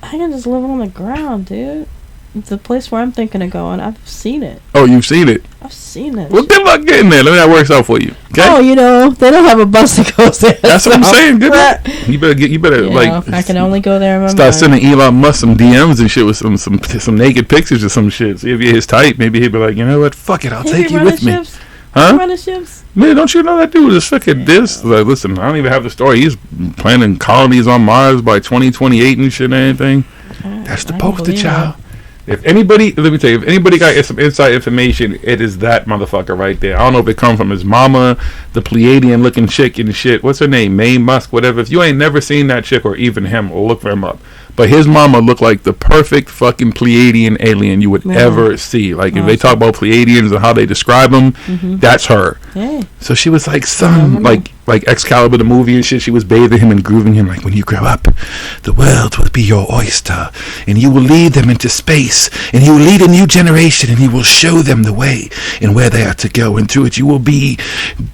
I can just live on the ground, dude. The place where I'm thinking of going, I've seen it. Oh, you've seen it? I've seen it. Well, good luck getting there. Let me know that works out for you. Okay? Oh, they don't have a bus that goes there. That's what I'm saying. Good luck. You better I can only go there in my start sending Elon Musk some DMs and shit with some naked pictures or some shit. See if you're his type. Maybe he'll be like, you know what? Fuck it. I'll take you with me. Huh? Running ships? Man, don't you know that dude is fucking this? Like, listen, I don't even have the story. He's planning colonies on Mars by 2028 and shit and anything. That's the poster child. If anybody, let me tell you, if anybody got some inside information, it is that motherfucker right there. I don't know if it come from his mama, the Pleiadian looking chick and shit. What's her name? Mae Musk, whatever. If you ain't never seen that chick or even him, or look for him up. But his mama looked like the perfect fucking Pleiadian alien you would ever see. Like, if they talk about Pleiadians and how they describe them, that's her. Hey. So she was like, son, like Excalibur the movie and shit, she was bathing him and grooving him like, when you grow up, the world will be your oyster, and you will lead them into space, and you will lead a new generation, and you will show them the way and where they are to go, and through it you will be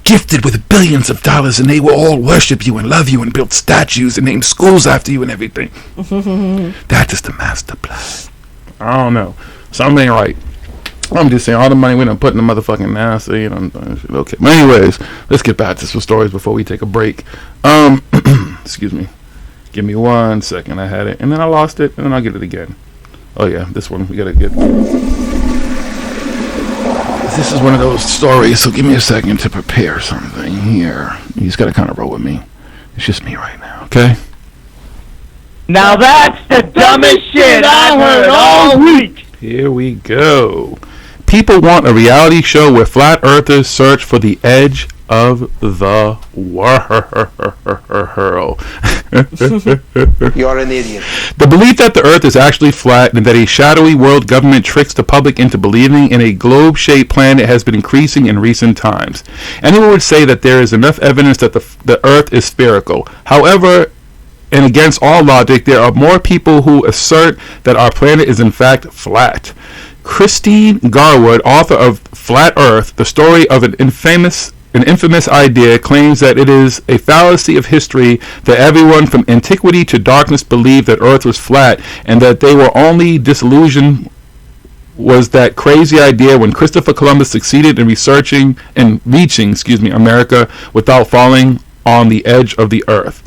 gifted with billions of dollars, and they will all worship you and love you and build statues and name schools after you and everything. That is the master plan. I don't know. Something ain't right. I'm just saying, all the money we done put in the motherfucking NASA, you know. Okay. But anyways, let's get back to some stories before we take a break. Excuse me. Give me 1 second. I had it, and then I lost it, and then I'll get it again. Oh yeah, this one we gotta get. This is one of those stories, so give me a second to prepare something here. You just got to kind of roll with me. It's just me right now, okay? Now that's the dumbest shit I heard all week. Here we go. People want a reality show where flat earthers search for the edge of the world. You're an idiot. The belief that the earth is actually flat and that a shadowy world government tricks the public into believing in a globe-shaped planet has been increasing in recent times. Anyone would say that there is enough evidence that the earth is spherical. However, and against all logic, there are more people who assert that our planet is in fact flat. Christine Garwood, author of Flat Earth, the story of an infamous idea, claims that it is a fallacy of history that everyone from antiquity to darkness believed that Earth was flat, and that they were only disillusioned was that crazy idea when Christopher Columbus succeeded in reaching America without falling on the edge of the Earth.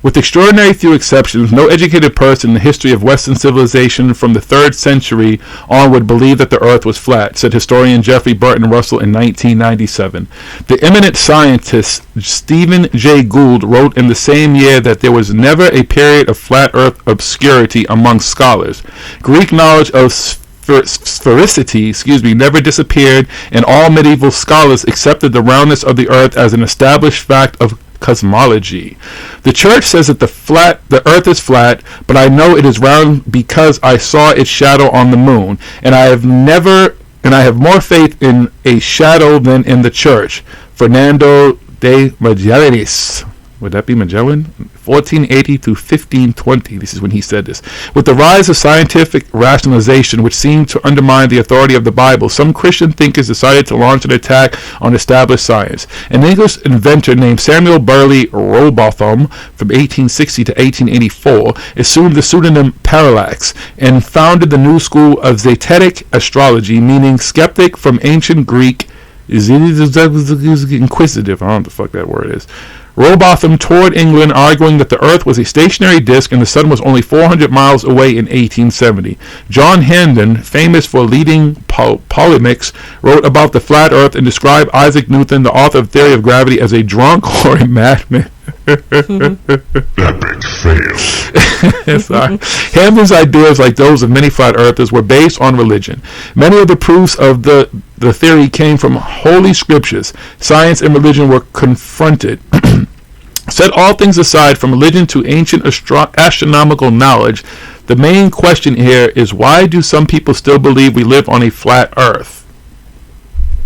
With extraordinary few exceptions, no educated person in the history of Western civilization from the 3rd century on would believe that the Earth was flat, said historian Jeffrey Burton Russell in 1997. The eminent scientist Stephen Jay Gould wrote in the same year that there was never a period of flat Earth obscurity among scholars. Greek knowledge of sphericity, never disappeared, and all medieval scholars accepted the roundness of the Earth as an established fact of cosmology. The church says that the earth is flat, but I know it is round because I saw its shadow on the moon, and I have more faith in a shadow than in the church. Fernando de Magallanes. Would that be Magellan? 1480 to 1520. This is when he said this. With the rise of scientific rationalization, which seemed to undermine the authority of the Bible, some Christian thinkers decided to launch an attack on established science. An English inventor named Samuel Burley Rowbotham, from 1860 to 1884, assumed the pseudonym Parallax and founded the new school of Zetetic astrology, meaning skeptic from ancient Greek. Inquisitive, I don't know what the fuck that word is. Rowbotham toured England arguing that the Earth was a stationary disk and the Sun was only 400 miles away in 1870. John Hampden, famous for leading polemics, wrote about the flat Earth and described Isaac Newton, the author of Theory of Gravity, as a drunk or a madman. Epic fail. Sorry. Hampden's ideas, like those of many flat earthers, were based on religion. Many of the proofs of the theory came from holy scriptures. Science and religion were confronted. Set all things aside, from religion to ancient astronomical knowledge, the main question here is, why do some people still believe we live on a flat earth?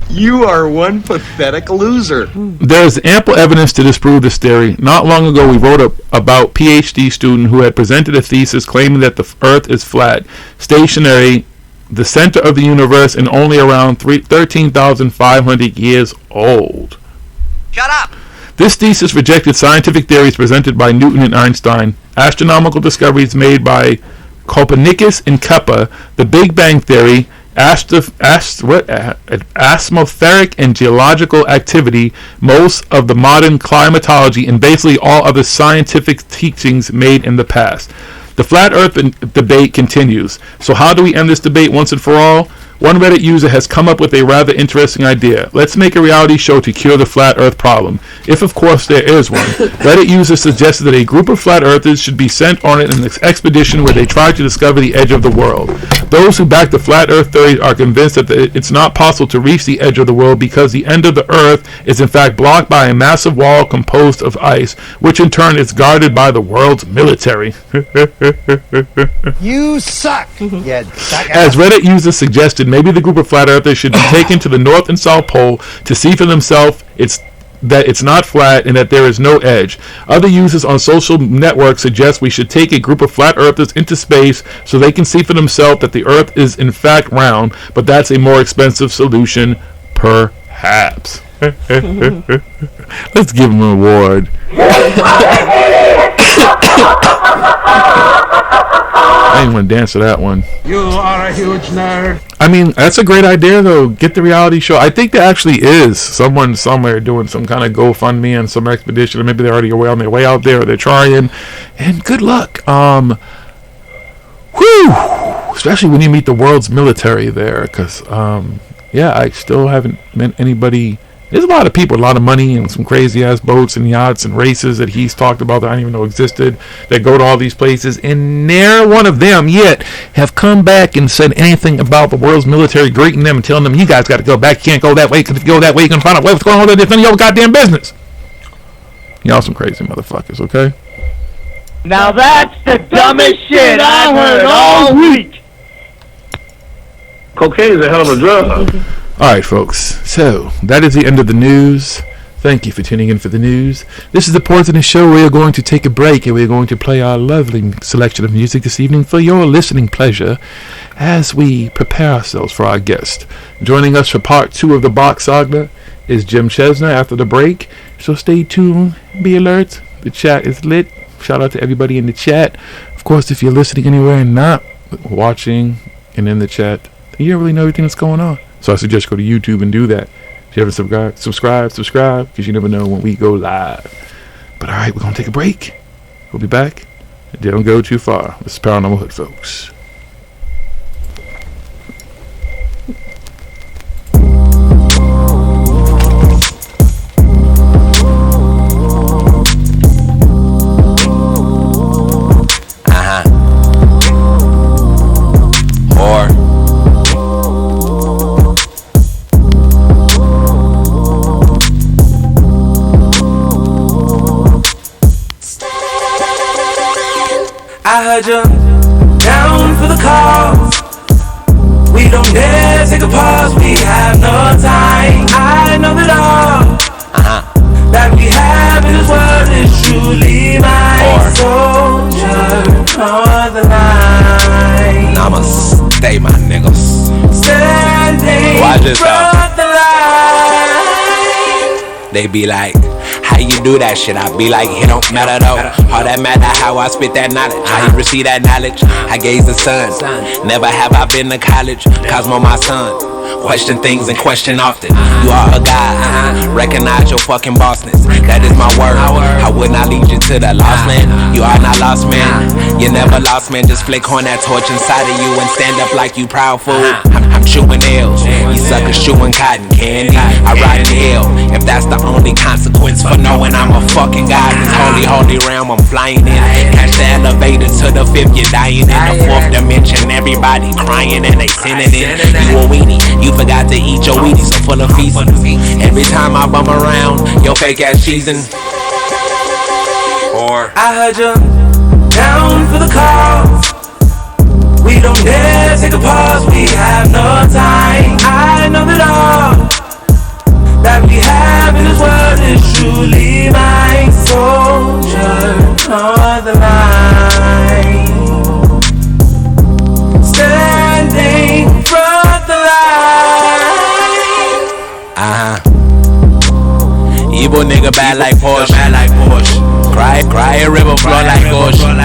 You are one pathetic loser. There is ample evidence to disprove this theory. Not long ago, we wrote about PhD student who had presented a thesis claiming that the Earth is flat, stationary, the center of the universe, and only around 13,500 years old. Shut up! This thesis rejected scientific theories presented by Newton and Einstein, astronomical discoveries made by Copernicus and Kepler, the Big Bang Theory, atmospheric and geological activity, most of the modern climatology, and basically all other scientific teachings made in the past. The flat earth debate continues. So how do we end this debate once and for all? One Reddit user has come up with a rather interesting idea. Let's make a reality show to cure the flat earth problem. If, of course, there is one. Reddit user suggested that a group of flat earthers should be sent on an expedition where they try to discover the edge of the world. Those who back the flat earth theory are convinced that it's not possible to reach the edge of the world because the end of the earth is in fact blocked by a massive wall composed of ice, which in turn is guarded by the world's military. You suck, you jackass. As Reddit users suggested, maybe the group of flat earthers should be taken to the North and South Pole to see for themselves that it's not flat and that there is no edge. Other users on social networks suggest we should take a group of flat earthers into space so they can see for themselves that the earth is in fact round, but that's a more expensive solution, perhaps. Let's give him an award. I didn't want to dance to that one. You are a huge nerd. I mean, that's a great idea, though. Get the reality show. I think there actually is someone somewhere doing some kind of GoFundMe and some expedition, or maybe they're already on their way out there, or they're trying. And good luck. Whew! Especially when you meet the world's military there, because yeah, I still haven't met anybody. There's a lot of people, a lot of money, and some crazy ass boats and yachts and races that he's talked about that I didn't even know existed, that go to all these places, and ne'er one of them yet have come back and said anything about the world's military greeting them and telling them, you guys got to go back, you can't go that way, because if you go that way, you're going to find out what's going on with it. It's none of your goddamn business. Y'all some crazy motherfuckers, okay? Now that's the dumbest shit I heard all week. Cocaine is a hell of a drug. Alright, folks, so that is the end of the news. Thank you for tuning in for the news. This is the part of the show where we are going to take a break and we're going to play our lovely selection of music this evening for your listening pleasure as we prepare ourselves for our guest. Joining us for part 2 of the Bock SaGa is Jim Chesnar after the break, so stay tuned, be alert, the chat is lit. Shout out to everybody in the chat. Of course, if you're listening anywhere and not watching and in the chat, you don't really know everything that's going on. So I suggest go to YouTube and do that. If you haven't subscribe, because you never know when we go live. But alright, we're going to take a break. We'll be back. Don't go too far. This is ParanormalHooD, folks. I heard you down for the cause. We don't dare take a pause. We have no time. I know that all that we have in this world is truly my soldier on the line. Namaste, my niggas. Standing front the line. They be like, how you do that shit? I be like, it don't matter though. All that matter how I spit that knowledge. How you receive that knowledge? I gaze the sun. Never have I been to college. Cosmo my son. Question things and question often. You are a god. Recognize your fucking bossness. That is my word. I would not lead you to the lost land. You are not lost, man. You never lost, man. Just flick on that torch inside of you and stand up like you proud fool. I'm chewing L's. You suckers chewing cotton candy. I ride in hell. If that's the only consequence for knowing I'm a fucking god. This holy realm I'm flying in. Catch the elevator to the 5th. You're dying in the 4th dimension. Everybody crying and they sinning it. You a weenie. You forgot to eat your Wheaties so full of feces. Every time I bum around your fake ass cheesing. Or I heard you down for the cause. We don't dare take a pause. We have no time. I know that all that we have in this world is truly my soldier on the line. Standing front the line. Evil nigga bad like Porsche. Cry a river flow like ocean.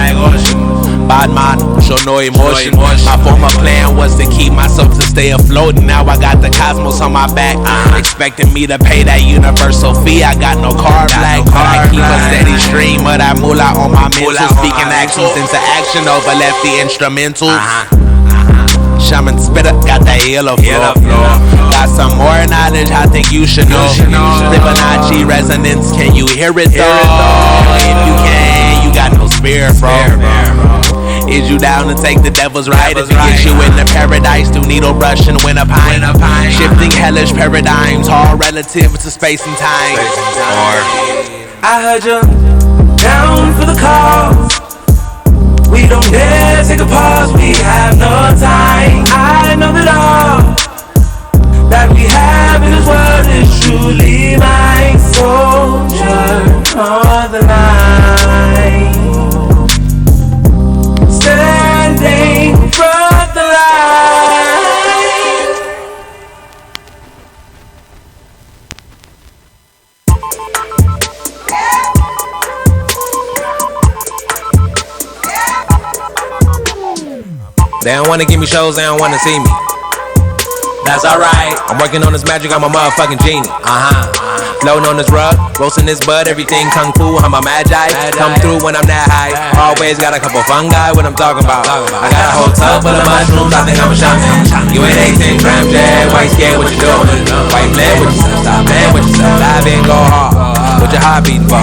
Bad man, show no emotion. My former plan was to keep myself to stay afloat. Now I got the cosmos on my back. Expecting me to pay that universal fee. I got no car black. I keep a steady stream of that moolah on my mental. Speaking actions into action over left the instrumentals. Shaman spitter, got that yellow floor. Got some more knowledge, I think you should know. Fibonacci resonance, can you hear it though? If you can, you got no spirit, bro. Is you down to take the devil's ride? If it gets you into paradise, do needle brush and win a pint. Shifting hellish paradigms, all relative to space and time. I heard you down for the cause. We don't dare take a pause. We have no time. I know that all that we have in this world is truly my soldier on the line. Standing front the line. They don't wanna give me shows, they don't wanna see me. that's alright. I'm working on this magic, I'm a motherfucking genie. Floating on this rug, roasting this bud, everything kung fu, I'm a magi. Come through when I'm that high. Always got a couple fungi, what I'm talking about. I got a whole tub full of mushrooms, I think I'm a shaman. You ain't 18 grams, yeah, why you scared what you doing? Why you playing with yourself, stop playing with yourself. Dive in, go hard, what your heart beating for?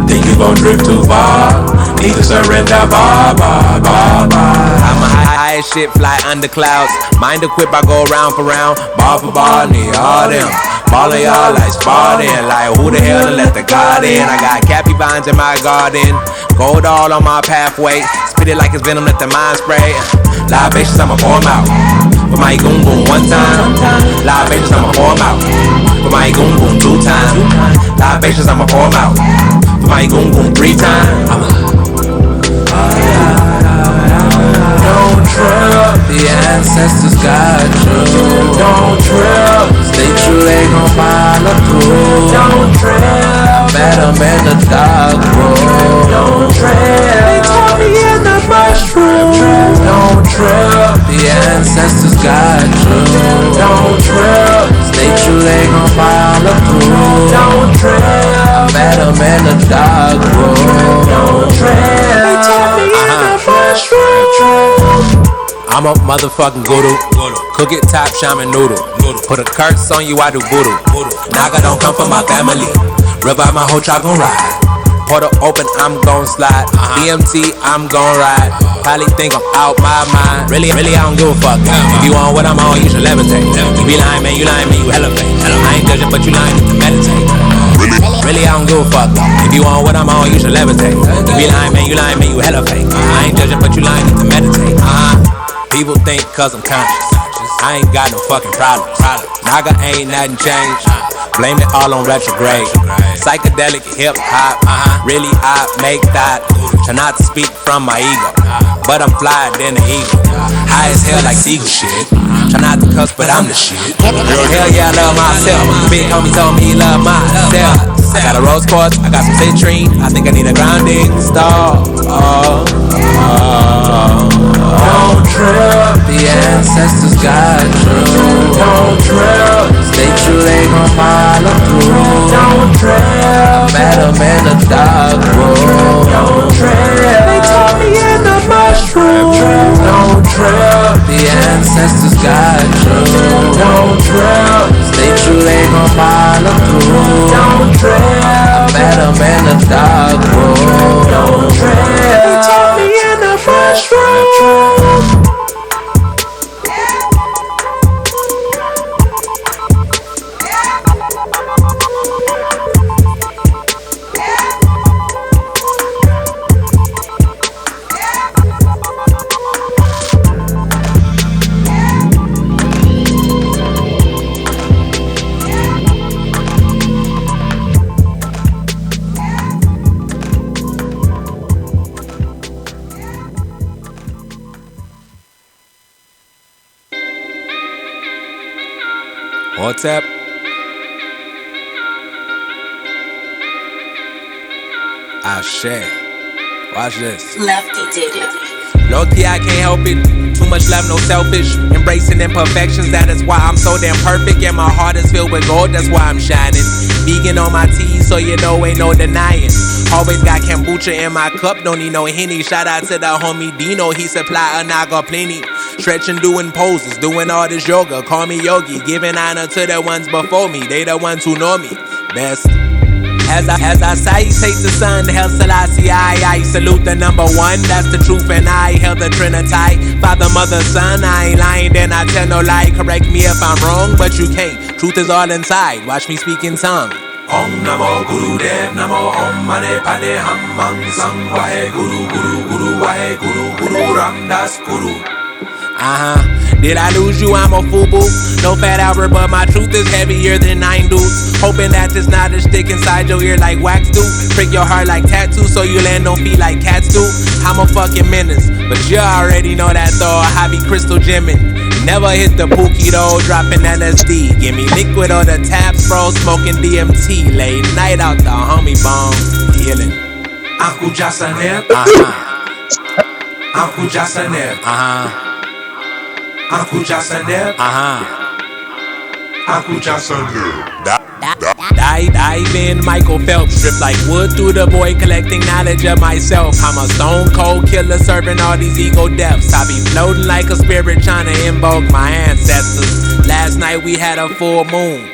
Think you gon' drift too far? Need to surrender, bar. I'm a high as shit, fly under clouds. Mind equipped, I go round for round. Ball for ball, need all them. Ball of y'all like Spartan. Like who the hell to let the God in? I got cappy vines in my garden. Gold all on my pathway. Spit it like it's venom, let the mind spray. Libations, I'ma pour 'em out. With my goon goon one time. Libations, I'ma pour 'em out. With my goon goon 2 times. Libations, I'ma pour 'em out. With my goon goon 3 times. Don't trip, the ancestors got you. Don't trip, stay true, they gon' follow through. Don't trip, met 'em in the dark room. Don't trip, they taught me in the mushroom. Don't trip, the ancestors got you. Don't trip, stay true, they gon' follow through. Don't trip, met 'em in the dark room. Don't trip, they taught me in the mushroom. I'm a motherfucking guru. Cook it top, shaman noodle. Put a curse on you, I do voodoo. Naga don't come from my family. Rub out my whole chop gon' ride. Portal open, I'm gon' slide. BMT, I'm gon' ride. Probably think I'm out my mind. Really, I don't give a fuck. If you on what I'm on, you should levitate. You be lying, man, you hella fake. I ain't judging, but you lying to meditate. Really, I don't give a fuck. If you on what I'm on, you should levitate. You be lying, man, you hella fake. I ain't judging, but you lying to meditate. People think cause I'm conscious, I ain't got no fucking problems. Naga ain't nothing changed. Blame it all on retrograde. Psychedelic hip hop, really I make that. Try not to speak from my ego, but I'm flyer than the eagle. High as hell like seagull shit. Try not to cuss, but I'm the shit. Hell yeah, I love myself. Big homie told me he love myself. I got a rose quartz, I got some citrine. I think I need a grounding star. Don't trip, the ancestors got you. Don't trip, stay true, they gon' follow through. Don't trip, met 'em in the dark room. Don't trip, they taught me in the mushroom. Don't trip, the ancestors got you. Don't trip, stay true, they gon' follow through. Don't trip, met 'em in the dark room. Don't trip, they taught me in the mushroom. What's up? Ashe. Watch this. Lefty did it. Low key, I can't help it. Too much love, no selfish. Embracing imperfections, that is why I'm so damn perfect. And my heart is filled with gold, that's why I'm shining. Vegan on my teeth, so you know ain't no denying. Always got kombucha in my cup, don't need no Henny. Shout out to the homie Dino, he supply a naga plenty. Stretching, doing poses, doing all this yoga. Call me Yogi, giving honor to the ones before me. They the ones who know me best. As I salutate the sun, Hail Selassie, I salute the number one. That's the truth, and I hail the Trinity. Father, mother, son, I ain't lying, then I tell no lie. Correct me if I'm wrong, but you can't. Truth is all inside. Watch me speak in tongue. Om Namo Guru Dev Namo Om Mane Pade Ham Mang Sang Wahe Guru Guru Guru Wahe Guru Guru Ram Das Guru. Did I lose you? I'm a FUBU. No fat Albert, but my truth is heavier than 9 dudes. Hoping that this knot is stick inside your ear like wax do. Prick your heart like tattoo so you land on feet like cats do. I'm a fucking menace, but you already know that though. I be crystal gemming. Never hit the pookie though, dropping LSD. Give me liquid or the taps, bro. Smoking DMT. Late night out the homie bomb. Healing. Uncle Jasaner. Uncle Jasaner. Uncle Jasaner. I escucha sonido. Dive in, Michael Phelps, strip like wood through the void, collecting knowledge of myself. I'm a stone cold killer, serving all these ego deaths. I be floating like a spirit, trying to invoke my ancestors. Last night we had a full moon.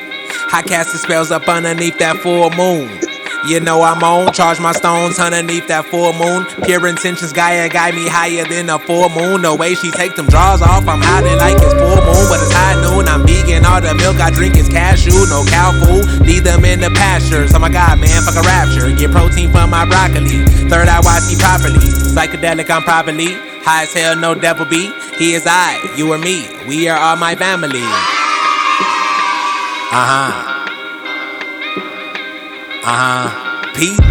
I cast the spells up underneath that full moon. You know I'm on, charge my stones underneath that full moon. Pure intentions, Gaia guide me higher than a full moon. The way she take them draws off, I'm hiding like it's full moon. But it's high noon, I'm vegan, all the milk I drink is cashew. No cow food, leave them in the pastures. Oh my God, man, fuck a rapture. Get protein from my broccoli. Third eye, I see properly. Psychedelic, I'm properly. High as hell, no devil be. He is I, you or me. We are all my family.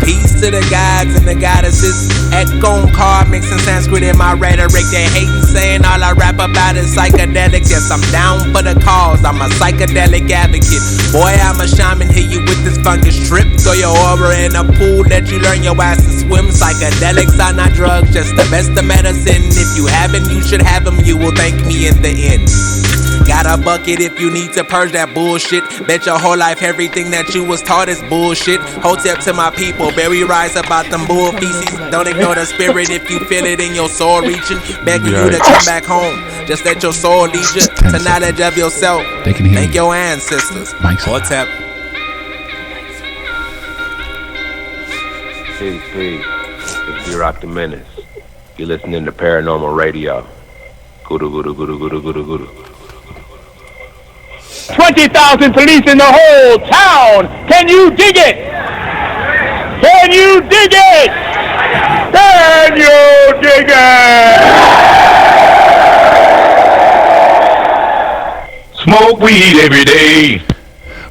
Peace to the gods and the goddesses. Echo card mixing Sanskrit in my rhetoric. They hating saying all I rap about is psychedelics. Yes, I'm down for the cause. I'm a psychedelic advocate. Boy, I'm a shaman. Hit you with this fungus trip. Throw your aura in a pool. Let you learn your ass to swim. Psychedelics are not drugs, just the best of medicine. If you haven't, you should have them. You will thank me in the end. Got a bucket if you need to purge that bullshit. Bet your whole life everything that you was taught is bullshit. Hotep to my people, berry rise about them bull feces. Don't ignore the spirit if you feel it in your soul reaching. Begging you to come back home. Just let your soul lead you to knowledge of yourself. Thank your ancestors. Hotep. Peace. It's D-Rock the Menace. You're listening to Paranormal Radio. Guru. 20,000 police in the whole town. Can you dig it? Can you dig it? Can you dig it? Smoke weed every day.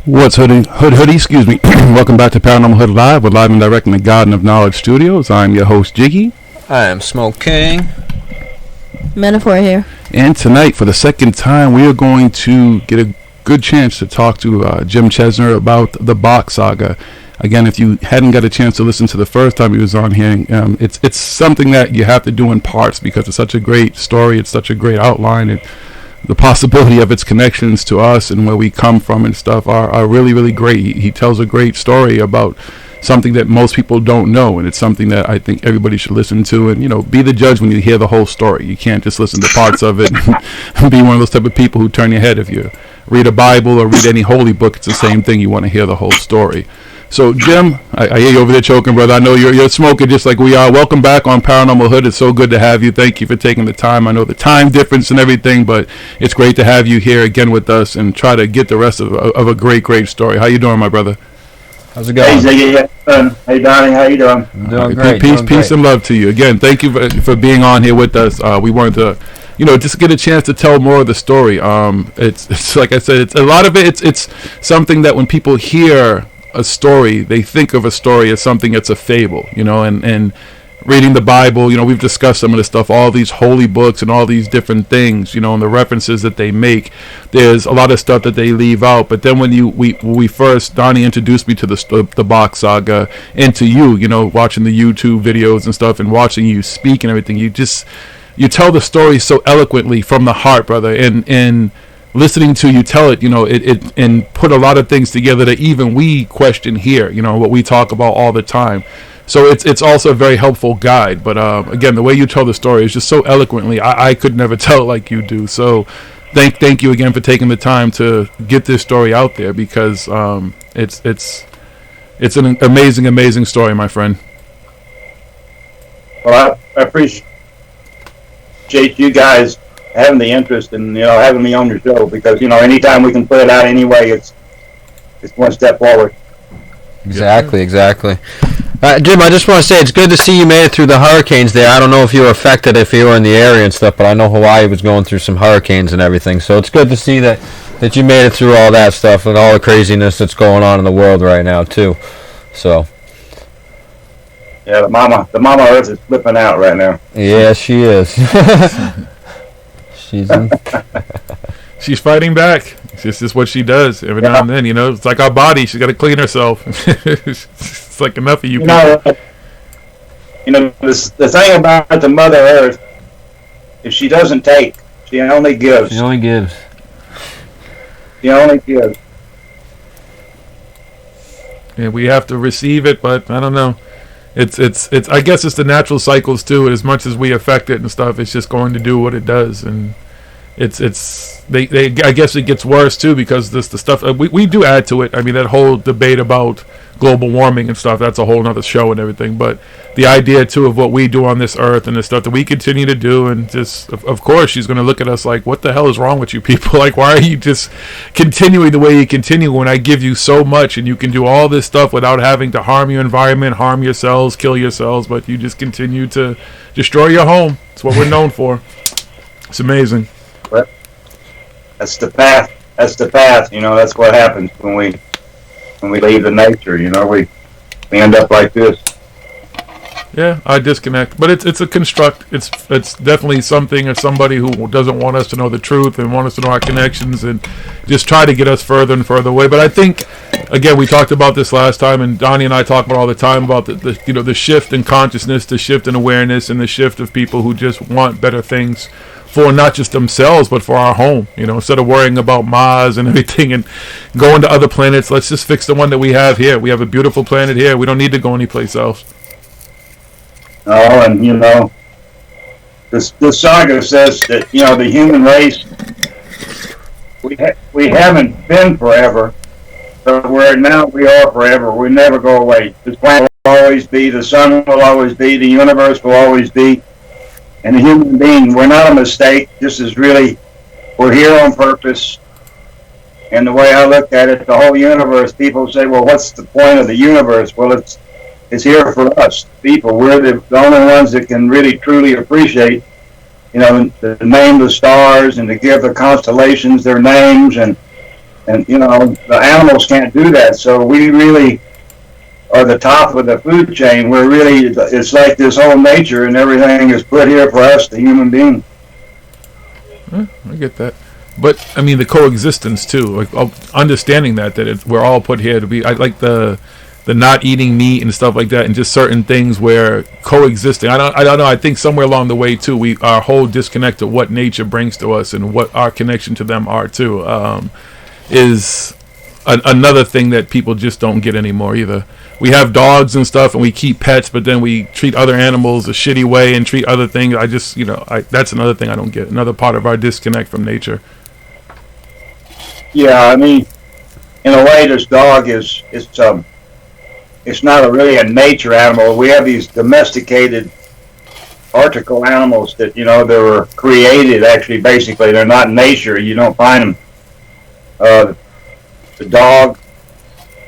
What's hoodie, excuse me. Welcome back to Paranormal Hood Live. We're live and direct in the Garden of Knowledge Studios. I'm your host, Jiggy. I am Smoke King. Metaphor here. And tonight, for the second time, we are going to get a good chance to talk to Jim Chesnar about the Bock saga. Again, if you hadn't got a chance to listen to the first time he was on here, it's something that you have to do in parts because it's such a great story, it's such a great outline, and the possibility of its connections to us and where we come from and stuff are really, really great. He tells a great story about something that most people don't know, and it's something that I think everybody should listen to and, be the judge when you hear the whole story. You can't just listen to parts of it and be one of those type of people who turn your head if you read a Bible or read any holy book. It's the same thing. You want to hear the whole story. So, Jim, I hear you over there choking, brother. I know you're smoking just like we are. Welcome back on Paranormal Hood. It's so good to have you. Thank you for taking the time. I know the time difference and everything, but it's great to have you here again with us and try to get the rest of a great, great story. How you doing, my brother? How's it going? Hey, Ziggy. Hey, Donnie. How you doing? I'm doing great. Peace and love to you. Again, thank you for being on here with us. We wanted to just get a chance to tell more of the story. It's like I said, it's a lot of it. It's something that when people hear a story, they think of a story as something that's a fable, and reading the Bible, we've discussed some of this stuff, all these holy books and all these different things, and the references that they make. There's a lot of stuff that they leave out. But then when we first, Donnie introduced me to the Bock saga, and to you, watching the YouTube videos and stuff and watching you speak and everything, you tell the story so eloquently from the heart, brother, and listening to you tell it, it and put a lot of things together that even we question here, what we talk about all the time. So it's also a very helpful guide. But again, the way you tell the story is just so eloquently. I could never tell it like you do. So thank you again for taking the time to get this story out there, because it's an amazing story, my friend. Well, I appreciate you guys having the interest and having me on your show, because anytime we can put it out anyway, it's one step forward. Exactly. Jim, I just want to say it's good to see you made it through the hurricanes there. I don't know if you were affected if you were in the area and stuff, but I know Hawaii was going through some hurricanes and everything. So it's good to see that you made it through all that stuff and all the craziness that's going on in the world right now too. So. Yeah, the mama Earth is flipping out right now. Yeah, she is. She's fighting back. It's just what she does every now and then. It's like our body. She's got to clean herself. It's like enough of you people. The thing about the Mother Earth, if she doesn't take, she only gives. She only gives. The only gift. And we have to receive it, but I don't know. It's. I guess it's the natural cycles too. As much as we affect it and stuff, it's just going to do what it does, and I guess it gets worse too because the stuff we do add to it. I mean, that whole debate about global warming and stuff, that's a whole nother show and everything. But the idea too of what we do on this earth and the stuff that we continue to do, and just of course she's going to look at us like, what the hell is wrong with you people? Like, why are you just continuing the way you continue when I give you so much and you can do all this stuff without having to harm your environment, harm yourselves, kill yourselves, but you just continue to destroy your home. It's what we're known for. It's amazing. But that's the path. That's the path. You know, that's what happens when we leave the nature. You know, we end up like this. Yeah, I disconnect, but it's a construct. It's definitely something or somebody who doesn't want us to know the truth and want us to know our connections and just try to get us further and further away. But I think, again, we talked about this last time, and Donnie and I talk about all the time about the shift in consciousness, the shift in awareness, and the shift of people who just want better things for not just themselves but for our home. You know, instead of worrying about Mars and everything and going to other planets, let's just fix the one that we have here. We have a beautiful planet here. We don't need to go anyplace else. Oh, and you know, the SaGa says that, you know, the human race, we haven't been forever, but we are forever. We never go away. This planet will always be, the sun will always be, the universe will always be, and the human being, we're not a mistake. This is really, we're here on purpose. And the way I look at it, the whole universe, people say, well, what's the point of the universe? Well, it's here for us, people. We're the only ones that can really, truly appreciate, you know, to name the stars and to give the constellations their names. And you know, the animals can't do that. So we really are the top of the food chain. We're really, it's like this whole nature and everything is put here for us, the human being. I get that. But, I mean, the coexistence, too. Like, understanding that we're all put here to be... I like the not eating meat and stuff like that, and just certain things where coexisting. I don't know. I think somewhere along the way too, our whole disconnect of what nature brings to us and what our connection to them are too, is another thing that people just don't get anymore either. We have dogs and stuff, and we keep pets, but then we treat other animals a shitty way and treat other things. That's another thing I don't get. Another part of our disconnect from nature. Yeah, I mean, in a way, this dog it's not really a nature animal. We have these domesticated article animals that, you know, they were created, actually, basically. They're not nature. You don't find them. The dog,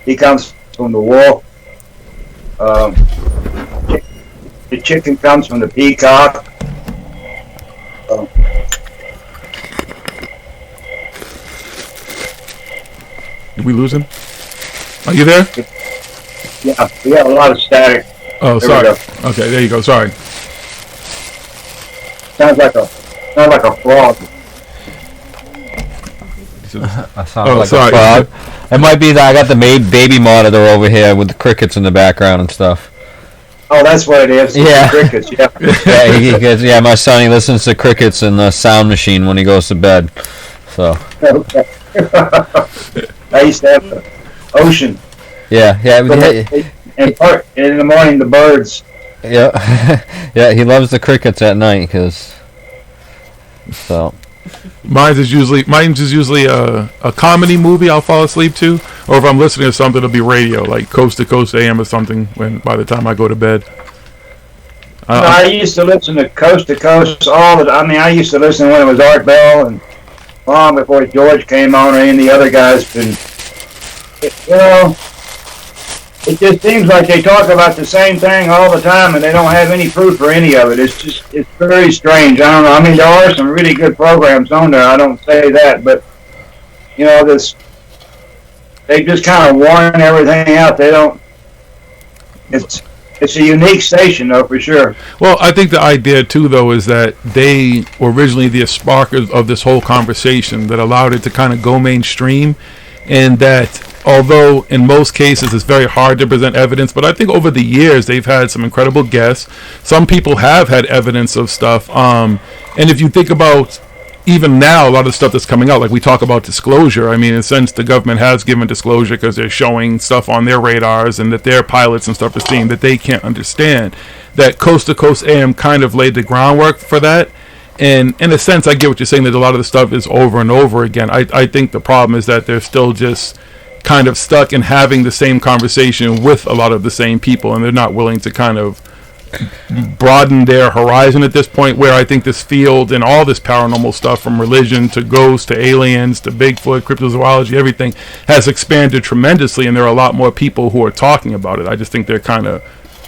he comes from the wolf. The chicken comes from the peacock. Did we lose him? Are you there? Yeah, we have a lot of static. Oh, sorry. Okay, there you go. Sorry. Sounds like a frog. A frog. It might be that I got the baby monitor over here with the crickets in the background and stuff. Oh, that's what it is. Yeah. Crickets. Yeah. Yeah, my son, he listens to crickets in the sound machine when he goes to bed. So. Okay. I used to have the ocean. Yeah. And in the morning, the birds. Yeah, yeah. He loves the crickets at night so. Mine's is usually a comedy movie I'll fall asleep to, or if I'm listening to something, it'll be radio, like Coast to Coast AM or something. By the time I go to bed. I used to listen to Coast I used to listen when it was Art Bell and long before George came on or any of the other guys. And you know, it just seems like they talk about the same thing all the time, and they don't have any proof for any of it. It's very strange. I don't know. I mean, there are some really good programs on there. I don't say that, but you know, they just kind of warn everything out. They don't. It's a unique station, though, for sure. Well, I think the idea, too, though, is that they were originally the spark of this whole conversation that allowed it to kind of go mainstream, and that although in most cases it's very hard to present evidence, but I think over the years they've had some incredible guests. Some people have had evidence of stuff. And if you think about even now, a lot of the stuff that's coming out, like we talk about disclosure, I mean, in a sense, the government has given disclosure because they're showing stuff on their radars and that their pilots and stuff are seeing that they can't understand. That Coast to Coast AM kind of laid the groundwork for that. And in a sense, I get what you're saying, that a lot of the stuff is over and over again. I think the problem is that they're still just kind of stuck in having the same conversation with a lot of the same people, and they're not willing to kind of broaden their horizon at this point, where I think this field and all this paranormal stuff, from religion to ghosts to aliens to Bigfoot, cryptozoology, everything has expanded tremendously, and there are a lot more people who are talking about it. I just think they're kind of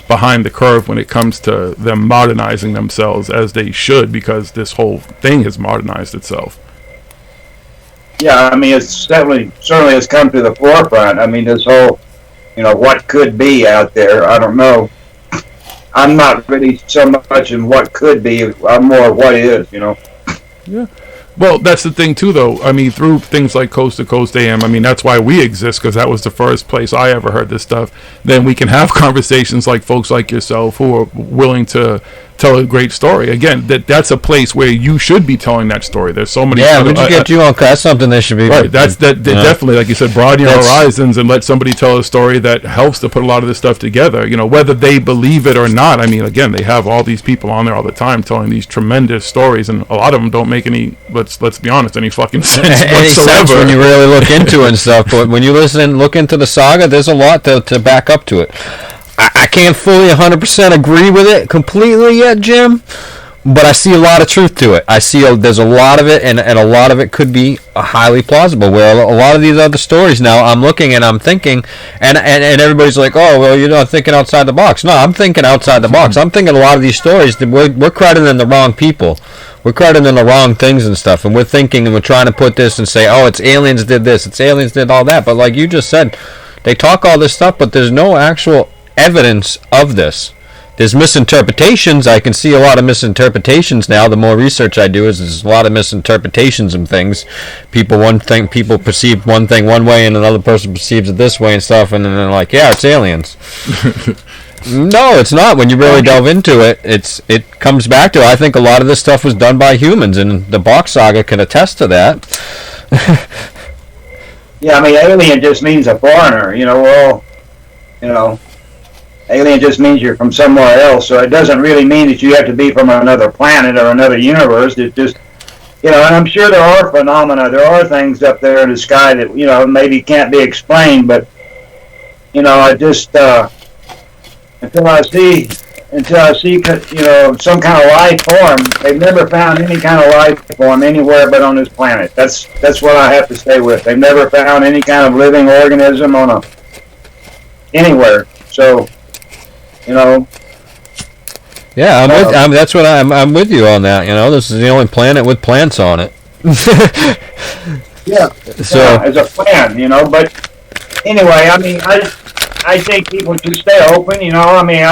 behind the curve when it comes to them modernizing themselves as they should, because this whole thing has modernized itself. Yeah, I mean, it's certainly has come to the forefront. I mean, this whole, what could be out there, I don't know. I'm not really so much in what could be. I'm more what is, Yeah. Well, that's the thing, too, though. I mean, through things like Coast to Coast AM, I mean, that's why we exist, because that was the first place I ever heard this stuff. Then we can have conversations like folks like yourself who are willing to tell a great story. Again, that's a place where you should be telling that story. There's so many. Yeah, we should get you on. That's something they should be. Right. Definitely, like you said, broaden your horizons and let somebody tell a story that helps to put a lot of this stuff together. Whether they believe it or not. I mean, again, they have all these people on there all the time telling these tremendous stories, and a lot of them don't make any. Let's be honest, any fucking sense any whatsoever. Sense when you really look into it and stuff. But when you look into the saga, there's a lot to back up to it. I can't fully 100% agree with it completely yet, Jim, but I see a lot of truth to it. I see there's a lot of it, and a lot of it could be highly plausible, where a lot of these other stories now I'm looking and I'm thinking, and everybody's like, oh, well, you're not thinking outside the box. No, I'm thinking outside the box. I'm thinking a lot of these stories, that we're crediting the wrong people. We're crediting the wrong things and stuff, and we're thinking and we're trying to put this and say, oh, it's aliens did this, it's aliens did all that, but like you just said, they talk all this stuff, but there's no actual evidence of this. There's misinterpretations. I can see a lot of misinterpretations now. The more research I do, there's a lot of misinterpretations and things. People perceive one thing one way, and another person perceives it this way and stuff, and then they're like, yeah, it's aliens. No, it's not. When you really delve into it, it comes back to, I think a lot of this stuff was done by humans, and the Bock saga can attest to that. Yeah, I mean, alien just means a foreigner. Alien just means you're from somewhere else, so it doesn't really mean that you have to be from another planet or another universe. It just, and I'm sure there are phenomena, there are things up there in the sky that, maybe can't be explained, but, I just, until I see, some kind of life form, they've never found any kind of life form anywhere but on this planet. That's what I have to stay with. They've never found any kind of living organism anywhere. So, yeah, that's what I'm with you on that. This is the only planet with plants on it. Yeah. So as a plan, but anyway, I mean, I think people should stay open. I mean,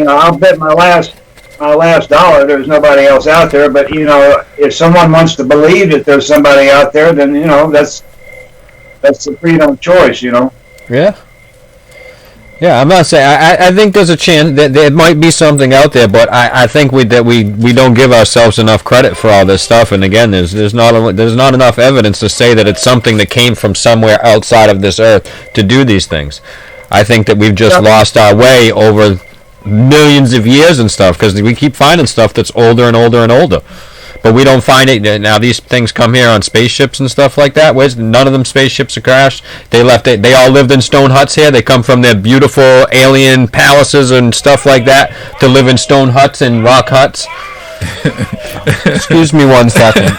I'll bet my last dollar there's nobody else out there. But if someone wants to believe that there's somebody out there, then that's the freedom of choice. Yeah. Yeah, I'm not saying. I think there's a chance that there might be something out there, but I think we don't give ourselves enough credit for all this stuff. And again, there's not enough evidence to say that it's something that came from somewhere outside of this earth to do these things. I think that we've just lost our way over millions of years and stuff, because we keep finding stuff that's older and older and older. But we don't find it. Now these things come here on spaceships and stuff like that. None of them spaceships are crashed. They all lived in stone huts here. They come from their beautiful alien palaces and stuff like that to live in stone huts and rock huts. Excuse me 1 second.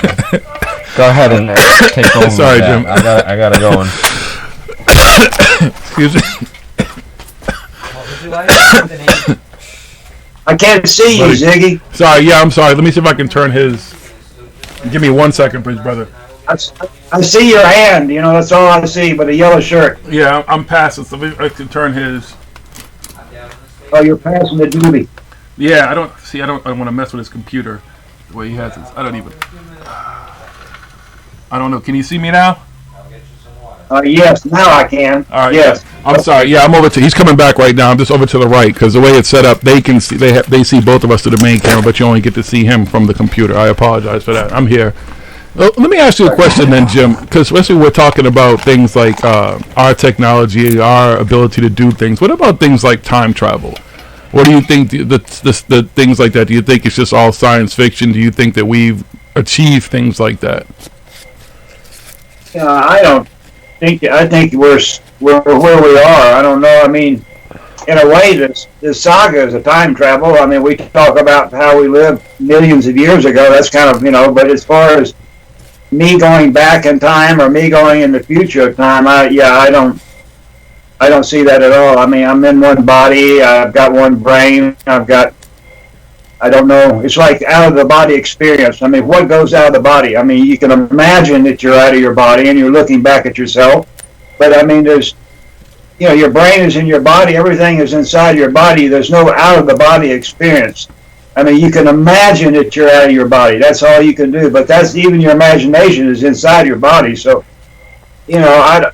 Go ahead and take over. Sorry, Jim. I gotta go and. Excuse me. What would you like? I can't see you, Ziggy. Sorry, yeah, I'm sorry. Let me see if I can turn his. Give me 1 second, please, brother. I see your hand. That's all I see, but a yellow shirt. Yeah, I'm past it, so I can turn his. Oh, you're passing the doobie. Yeah, I don't want to mess with his computer the way he has his. I don't know. Can you see me now? Yes, now I can. All right. Yes. I'm sorry. Yeah, I'm over to. He's coming back right now. I'm just over to the right because the way it's set up, they can see. They see both of us to the main camera, but you only get to see him from the computer. I apologize for that. I'm here. Well, let me ask you a question then, Jim, because especially we're talking about things like our technology, our ability to do things. What about things like time travel? What do you think? The things like that. Do you think it's just all science fiction? Do you think that we've achieved things like that? I don't think. I think we're where we are. I don't know. I mean, in a way, this SaGa is a time travel. I mean, we talk about how we lived millions of years ago. That's kind of, But as far as me going back in time or me going in the future of time, I don't see that at all. I mean, I'm in one body. I've got one brain. I don't know. It's like out of the body experience. I mean, what goes out of the body? I mean, you can imagine that you're out of your body and you're looking back at yourself. But I mean, there's, your brain is in your body. Everything is inside your body. There's no out of the body experience. I mean, you can imagine that you're out of your body. That's all you can do. But that's even your imagination is inside your body. So, yeah.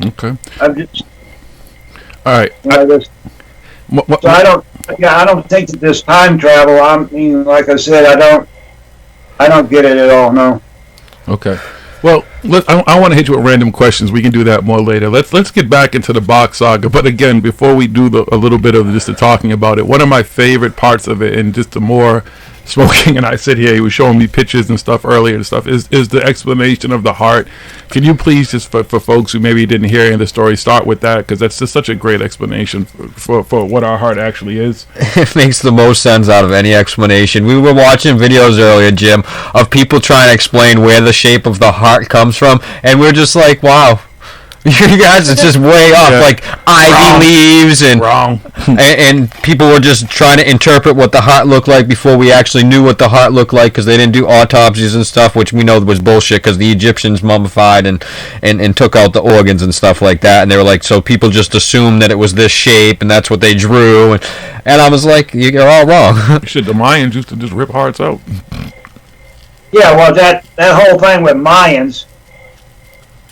Okay. I'm just. All right. So I don't think that this time travel. I mean, like I said, I don't get it at all. No. Okay. Well, I want to hit you with random questions. We can do that more later. Let's get back into the Bock saga. But again, before we do a little bit of just the talking about it, one of my favorite parts of it, and just the more smoking, and I sit here, he was showing me pictures and stuff earlier and stuff, is the explanation of the heart. Can you please, just for folks who maybe didn't hear any of the story, start with that? Because that's just such a great explanation for what our heart actually is. It makes the most sense out of any explanation. We were watching videos earlier, Jim, of people trying to explain where the shape of the heart comes from, and we're just like, wow. You guys, it's just way off, like ivy leaves and wrong. and people were just trying to interpret what the heart looked like before we actually knew what the heart looked like, because they didn't do autopsies and stuff, which we know was bullshit because the Egyptians mummified and took out the organs and stuff like that, and they were like, so people just assumed that it was this shape and that's what they drew, and I was like, you're all wrong. Shit, the Mayans used to just rip hearts out. Yeah, well, that whole thing with Mayans.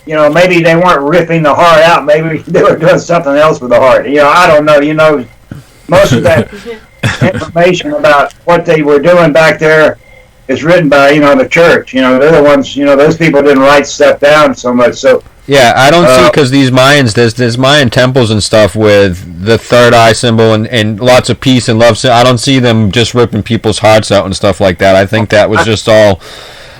Maybe they weren't ripping the heart out. Maybe they were doing something else with the heart. I don't know. Most of that information about what they were doing back there is written by, the church. They're the ones, those people didn't write stuff down so much. So yeah, I don't see, because these Mayans, there's Mayan temples and stuff with the third eye symbol and lots of peace and love. So I don't see them just ripping people's hearts out and stuff like that. I think that was just all,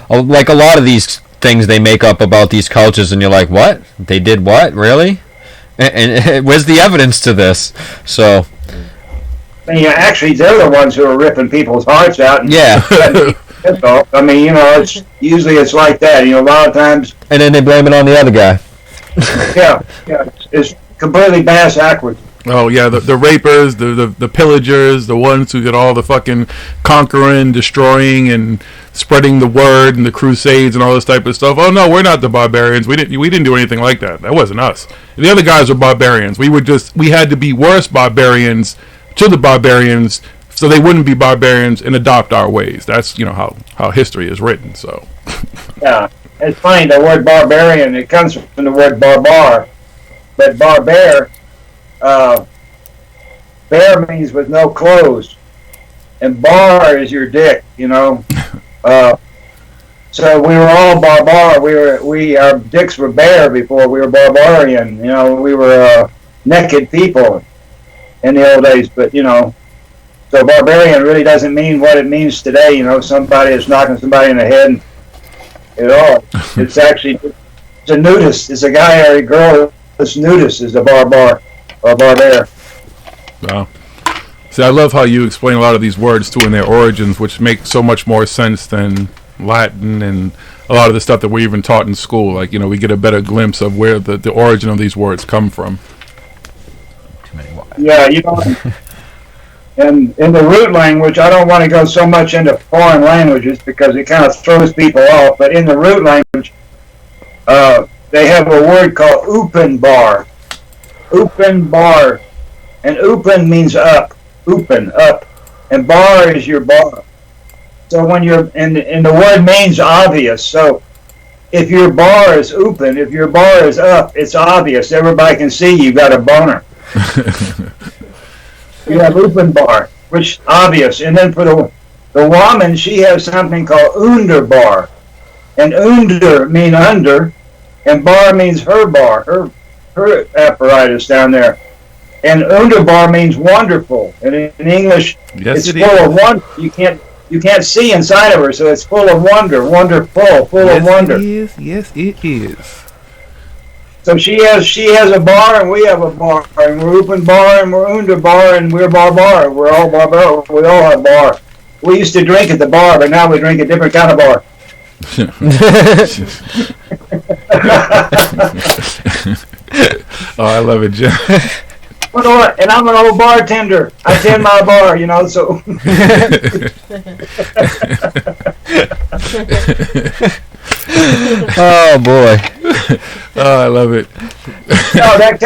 like a lot of these things they make up about these cultures, and you're like, what? They did what? Really? And where's the evidence to this? So, actually, they're the ones who are ripping people's hearts out. Yeah. I mean, it's usually like that. A lot of times. And then they blame it on the other guy. yeah, it's completely backwards. Oh yeah, the rapers, the pillagers, the ones who did all the fucking conquering, destroying, and spreading the word, and the crusades and all this type of stuff. Oh no, we're not the barbarians. We didn't do anything like that. That wasn't us. The other guys were barbarians. We had to be worse barbarians to the barbarians, so they wouldn't be barbarians and adopt our ways. That's how history is written. So yeah, it's funny, the word barbarian, it comes from the word barbar, but barbar. Bear means with no clothes, and bar is your dick, so we were all barbar. Our dicks were bare before we were barbarian. We were naked people in the old days. But so barbarian really doesn't mean what it means today. Somebody is knocking somebody in the head at all. It's actually a nudist. It's a guy or a girl that's nudist is a barbar. Or barbar. Wow. See, I love how you explain a lot of these words too in their origins, which make so much more sense than Latin and a lot of the stuff that we're even taught in school. Like, we get a better glimpse of where the origin of these words come from. Yeah, and in the root language, I don't want to go so much into foreign languages because it kind of throws people off, but in the root language, they have a word called upenbar. Upen bar, and upen means up, upen up, and bar is your bar. So when you're and the word means obvious. So if your bar is open, if your bar is up, it's obvious. Everybody can see you got a boner. You have open bar, which obvious. And then for the woman, she has something called underbar. And under mean under, and bar means her bar, her apparatus down there. And underbar means wonderful. And in English, it's full of wonder. You can't see inside of her, so it's full of wonder, wonderful, full of wonder. Yes, it is. So she has a bar, and we have a bar, and we're open bar, and we're under bar, and we're bar. We're all bar. We all have bar. We used to drink at the bar, but now we drink a different kind of bar. Oh, I love it, Jim. And I'm an old bartender. I tend my bar, so. Oh boy. Oh, I love it. No, that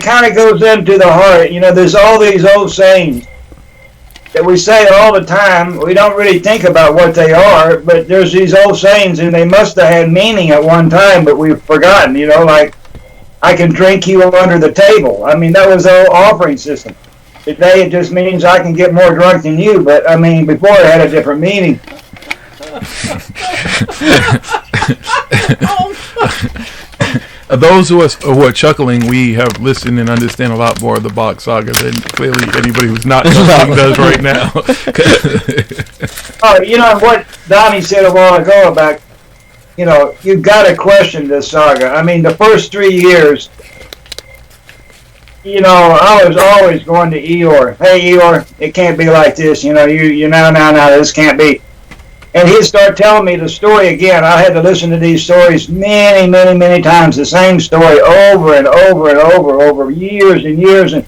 kind of goes into the heart. There's all these old sayings that we say all the time. We don't really think about what they are, but there's these old sayings, and they must have had meaning at one time, but we've forgotten. Like, I can drink you under the table. I mean, that was the old offering system. Today it just means I can get more drunk than you, but I mean, before it had a different meaning. Those who are chuckling, we have listened and understand a lot more of the Bock saga than clearly anybody who's not chuckling does right now. Oh, what Donnie said a while ago about, you've got to question this saga. I mean, the first 3 years, I was always going to Eeyore. Hey, Eeyore, it can't be like this. Now, this can't be. And he'd start telling me the story again. I had to listen to these stories many, many, many times, the same story over and over and over years and years. And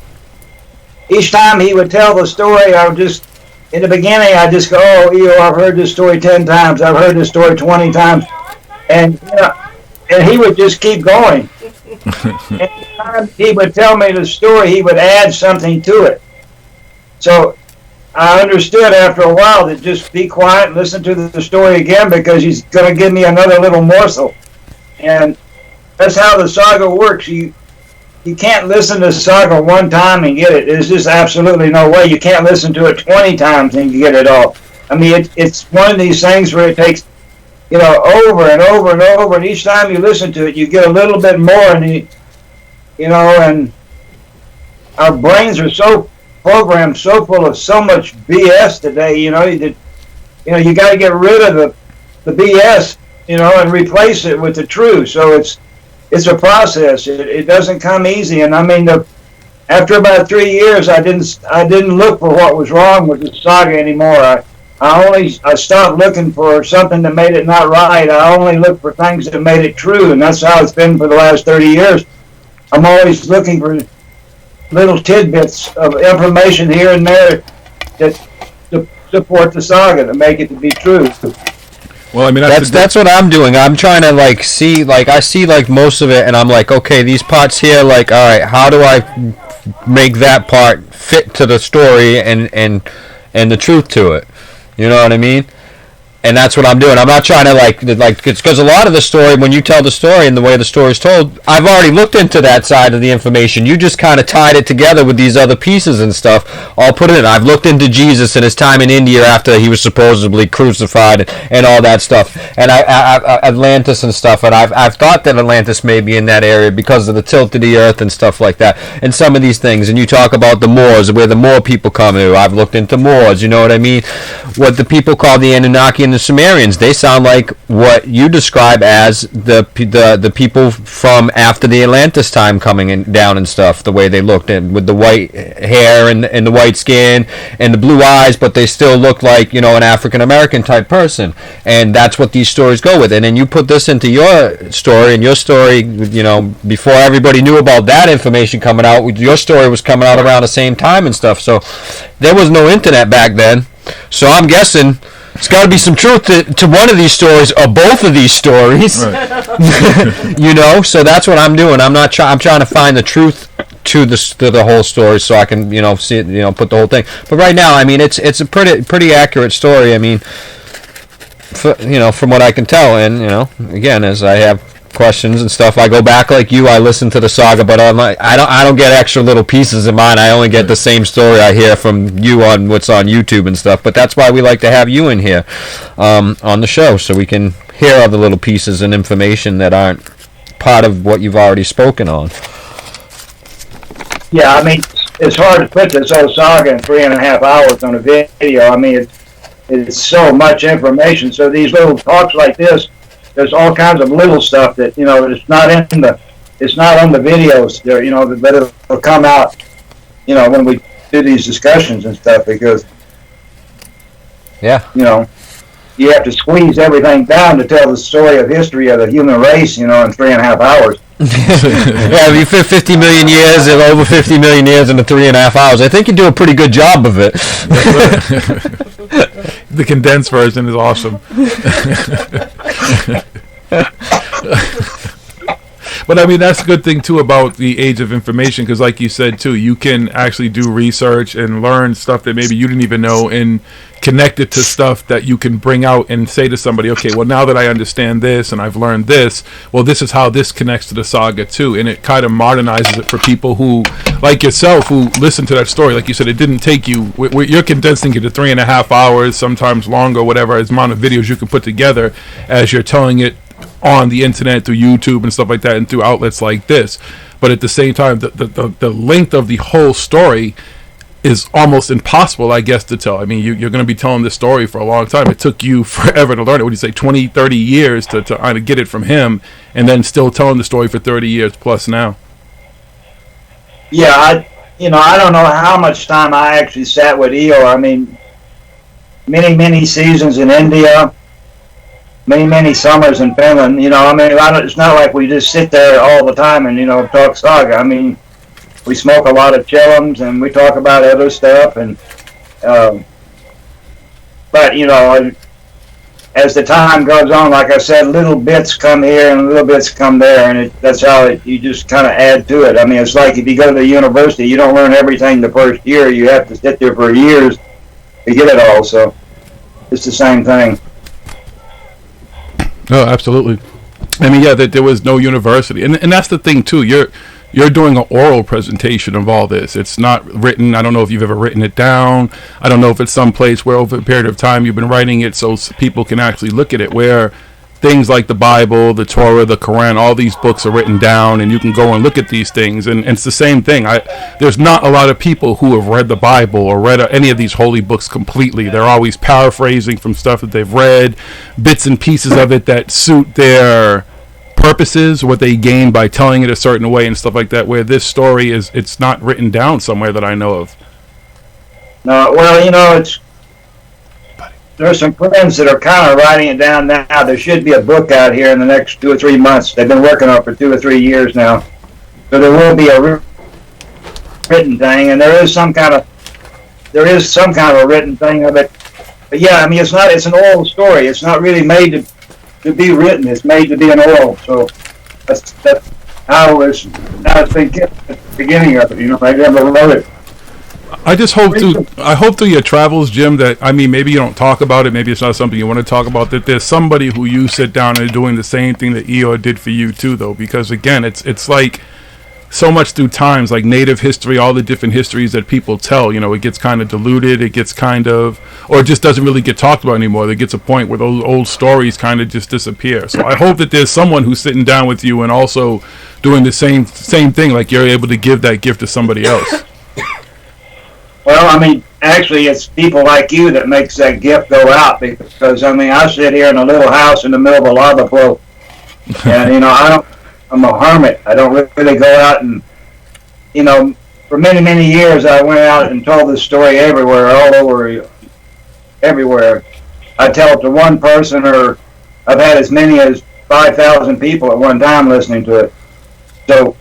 each time he would tell the story, in the beginning, I just go, oh, Eeyore, I've heard this story 10 times. I've heard this story 20 times. And, and he would just keep going. And each time he would tell me the story, he would add something to it. So I understood after a while that just be quiet and listen to the story again, because he's going to give me another little morsel. And that's how the saga works. You can't listen to the saga one time and get it. There's just absolutely no way. You can't listen to it 20 times and get it all. I mean, it's one of these things where it takes, over and over and over, and each time you listen to it, you get a little bit more, and and our brains are so programmed, so full of so much BS today. You got to get rid of the BS, and replace it with the truth. So it's a process. It doesn't come easy. And I mean, after about 3 years, I didn't look for what was wrong with the saga anymore. I stopped looking for something that made it not right. I only looked for things that made it true, and that's how it's been for the last 30 years. I'm always looking for little tidbits of information here and there that support the saga, to make it to be true. Well, I mean, that's what I'm doing. I'm trying to I see most of it, and I'm like, okay, these parts here, all right, how do I make that part fit to the story and the truth to it? You know what I mean? And that's what I'm doing. I'm not trying to because a lot of the story, when you tell the story and the way the story is told, I've already looked into that side of the information. You just kind of tied it together with these other pieces and stuff. I'll put it in. I've looked into Jesus and his time in India after he was supposedly crucified and all that stuff, and Atlantis and stuff. And I've thought that Atlantis may be in that area because of the tilt of the earth and stuff like that, and some of these things. And you talk about the Moors, where the Moor people come to. I've looked into Moors. You know what I mean? What the people call the Anunnaki and the Sumerians, they sound like what you describe as the people from after the Atlantis time coming down and stuff, the way they looked, and with the white hair and the white skin and the blue eyes, but they still look like an African American type person. And that's what these stories go with. And then you put this into your story, and your story, before everybody knew about that information coming out, your story was coming out around the same time and stuff. So there was no internet back then. So I'm guessing it's got to be some truth to one of these stories or both of these stories. Right. So that's what I'm doing. I'm trying to find the truth to the whole story, so I can see it, put the whole thing. But right now, I mean, it's a pretty accurate story. I mean, from what I can tell, and again, as I have questions and stuff, I go back like you. I listen to the SaGa, but I don't get extra little pieces in mine. I only get the same story I hear from you on what's on YouTube and stuff. But that's why we like to have you in here on the show, so we can hear other little pieces and information that aren't part of what you've already spoken on. Yeah, I mean, it's hard to put this whole SaGa in 3.5 hours on a video. I mean, it's so much information. So these little talks like this, there's all kinds of little stuff that it's not on the videos there, but it'll come out, when we do these discussions and stuff, because you have to squeeze everything down to tell the story of history of the human race, in 3.5 hours. Yeah, if you fit 50 million years, over 50 million years into 3.5 hours, I think you do a pretty good job of it. The condensed version is awesome. But I mean, that's a good thing too about the age of information, because like you said too, you can actually do research and learn stuff that maybe you didn't even know, and connect it to stuff that you can bring out and say to somebody, okay, well, now that I understand this and I've learned this, well, this is how this connects to the SaGa too. And it kind of modernizes it for people who, like yourself, who listen to that story. Like you said, it didn't take you, you're condensing it to 3.5 hours, sometimes longer, whatever amount of videos you can put together as you're telling it on the internet through YouTube and stuff like that, and through outlets like this. But at the same time, the length of the whole story is almost impossible, I guess, to tell. I mean, you're going to be telling this story for a long time. It took you forever to learn it. What do you say, 20, 30 years to kind of get it from him, and then still telling the story for 30 years plus now. Yeah, I don't know how much time I actually sat with Eeyore. I mean, many seasons in India, many summers in Finland. I mean, it's not like we just sit there all the time and talk SaGa. I mean, we smoke a lot of chillums and we talk about other stuff, and but as the time goes on, like I said, little bits come here and little bits come there, and that's how you just kind of add to it. I mean, it's like if you go to the university, you don't learn everything the first year. You have to sit there for years to get it all. So it's the same thing. No, absolutely. I mean, yeah, that there was no university, and that's the thing too. You're doing an oral presentation of all this. It's not written. I don't know if you've ever written it down. I don't know if it's someplace where over a period of time you've been writing it so people can actually look at it, where things like the Bible, the Torah, the Quran, all these books are written down, and you can go and look at these things. And it's the same thing. There's not a lot of people who have read the Bible or read any of these holy books completely. They're always paraphrasing from stuff that they've read, bits and pieces of it that suit their purposes, what they gain by telling it a certain way and stuff like that, where this story it's not written down somewhere that I know of. No, well, there's some friends that are kind of writing it down now. There should be a book out here in the next 2 or 3 months. They've been working on it for 2 or 3 years now, so there will be a written thing, and there is some kind of a written thing of it. But yeah, I mean, it's an oral story. It's not really made to be written. It's made to be an oral. So that's how it's been kept at the beginning of it. I never wrote it. I hope through your travels, Jim, that, I mean, maybe you don't talk about it, maybe it's not something you want to talk about, that there's somebody who you sit down and doing the same thing that Eeyore did for you too, though, because again, it's like so much through times, like Native history, all the different histories that people tell, it gets kind of diluted, it gets or it just doesn't really get talked about anymore. There gets a point where those old stories kind of just disappear. So I hope that there's someone who's sitting down with you and also doing the same thing, like you're able to give that gift to somebody else. Well, I mean, actually, it's people like you that makes that gift go out, because, I mean, I sit here in a little house in the middle of a lava flow, and, I'm a hermit. I don't really go out and, for many years, I went out and told this story everywhere, all over, everywhere. I tell it to one person, or I've had as many as 5,000 people at one time listening to it. So,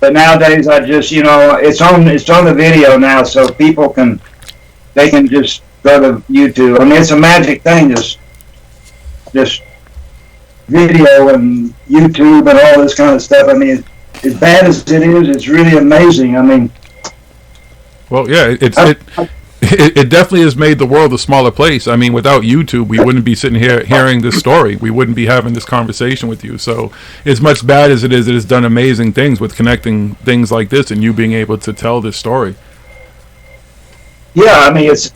but nowadays I just, it's on the video now, so people can just go to YouTube. I mean, it's a magic thing, just video and YouTube and all this kind of stuff. I mean, as bad as it is, it's really amazing. I mean, well, yeah, it definitely has made the world a smaller place. I mean, without YouTube, we wouldn't be sitting here hearing this story. We wouldn't be having this conversation with you. So, as much bad as it is, it has done amazing things with connecting things like this and you being able to tell this story. Yeah, I mean, it's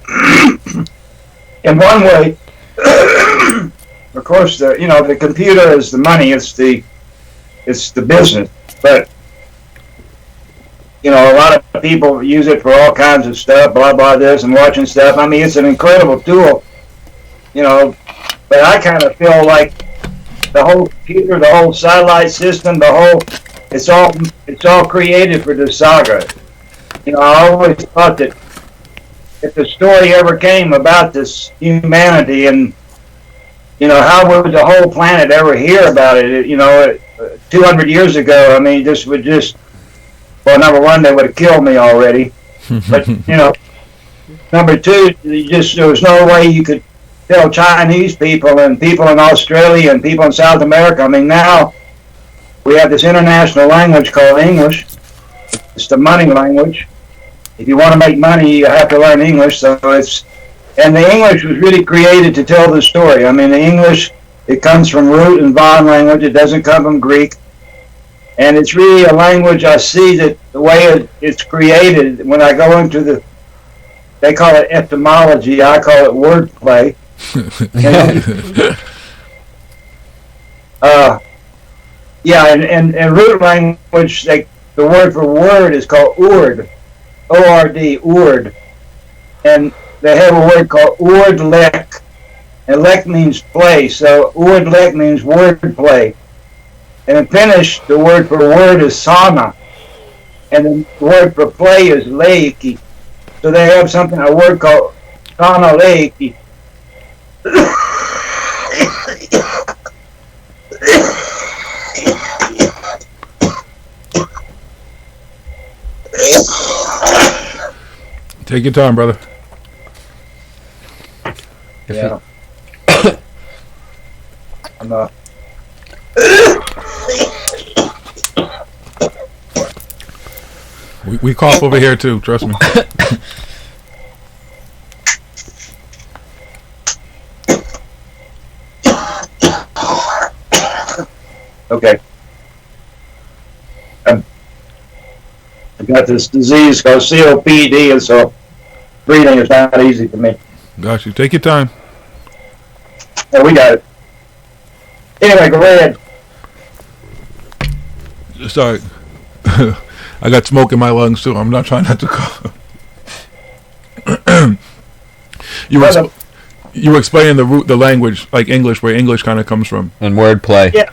in one way. Of course, the computer is the money. It's the business, but. A lot of people use it for all kinds of stuff, blah, blah, this, and watching stuff. I mean, it's an incredible tool, but I kind of feel like the whole computer, the whole satellite system, it's all created for the SaGa. I always thought that if the story ever came about this humanity and, how would the whole planet ever hear about it? 200 years ago, I mean, this would just... Well, number one, they would have killed me already. But, number two, there was no way you could tell Chinese people and people in Australia and people in South America. I mean, now we have this international language called English. It's the money language. If you want to make money, you have to learn English. And the English was really created to tell the story. I mean, the English, it comes from root and bond language. It doesn't come from Greek. And it's really a language I see that the way it's created, when I go into they call it etymology, I call it wordplay. And root language, the word for word is called Urd, O-R-D, Urd. And they have a word called Urd lek, and lek means play, so Urd lek means wordplay. And in Finnish, the word for word is sana, and the word for play is leikki. So they have a word called sana leikki. Take your time, brother. Yeah. I'm We cough over here too, trust me. Okay. I got this disease called COPD, and so breathing is not easy for me. Got you. Take your time. Yeah, we got it. Anyway, go ahead. Sorry. I got smoke in my lungs too. I'm not trying not to cough. You were explaining the language, like English, where English kind of comes from. And wordplay. Yeah.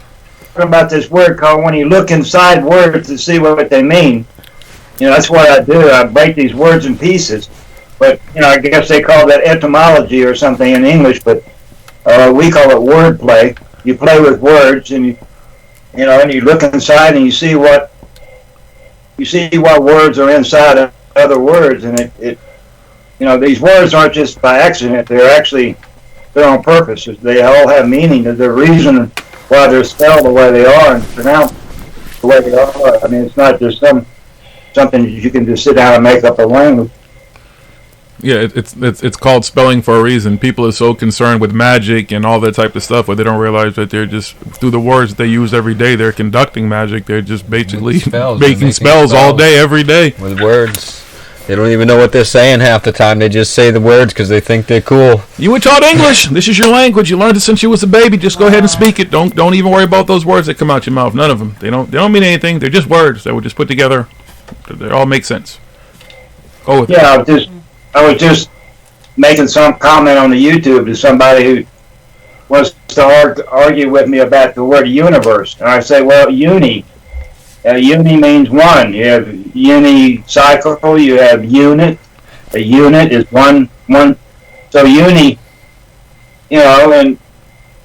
Talking about this word called when you look inside words to see what they mean. That's what I do. I break these words in pieces. But, I guess they call that etymology or something in English, but we call it wordplay. You play with words, and and you look inside and you see what words are inside of other words, and these words aren't just by accident. They're on purpose. They all have meaning. There's a reason why they're spelled the way they are and pronounced the way they are. I mean, it's not just something you can just sit down and make up a language. Yeah, it's called spelling for a reason. People are so concerned with magic and all that type of stuff, where they don't realize that they're just, through the words they use every day, they're conducting magic. They're just basically making spells all day, every day. With words. They don't even know what they're saying half the time. They just say the words because they think they're cool. You were taught English. This is your language. You learned it since you was a baby. Just go ahead and speak it. Don't even worry about those words that come out your mouth. None of them. They don't mean anything. They're just words that were just put together. They all make sense. Go with it. I was just making some comment on the YouTube to somebody who wants to argue with me about the word universe. And I say, well, uni means one. You have unicycle, you have unit. A unit is one. So uni, and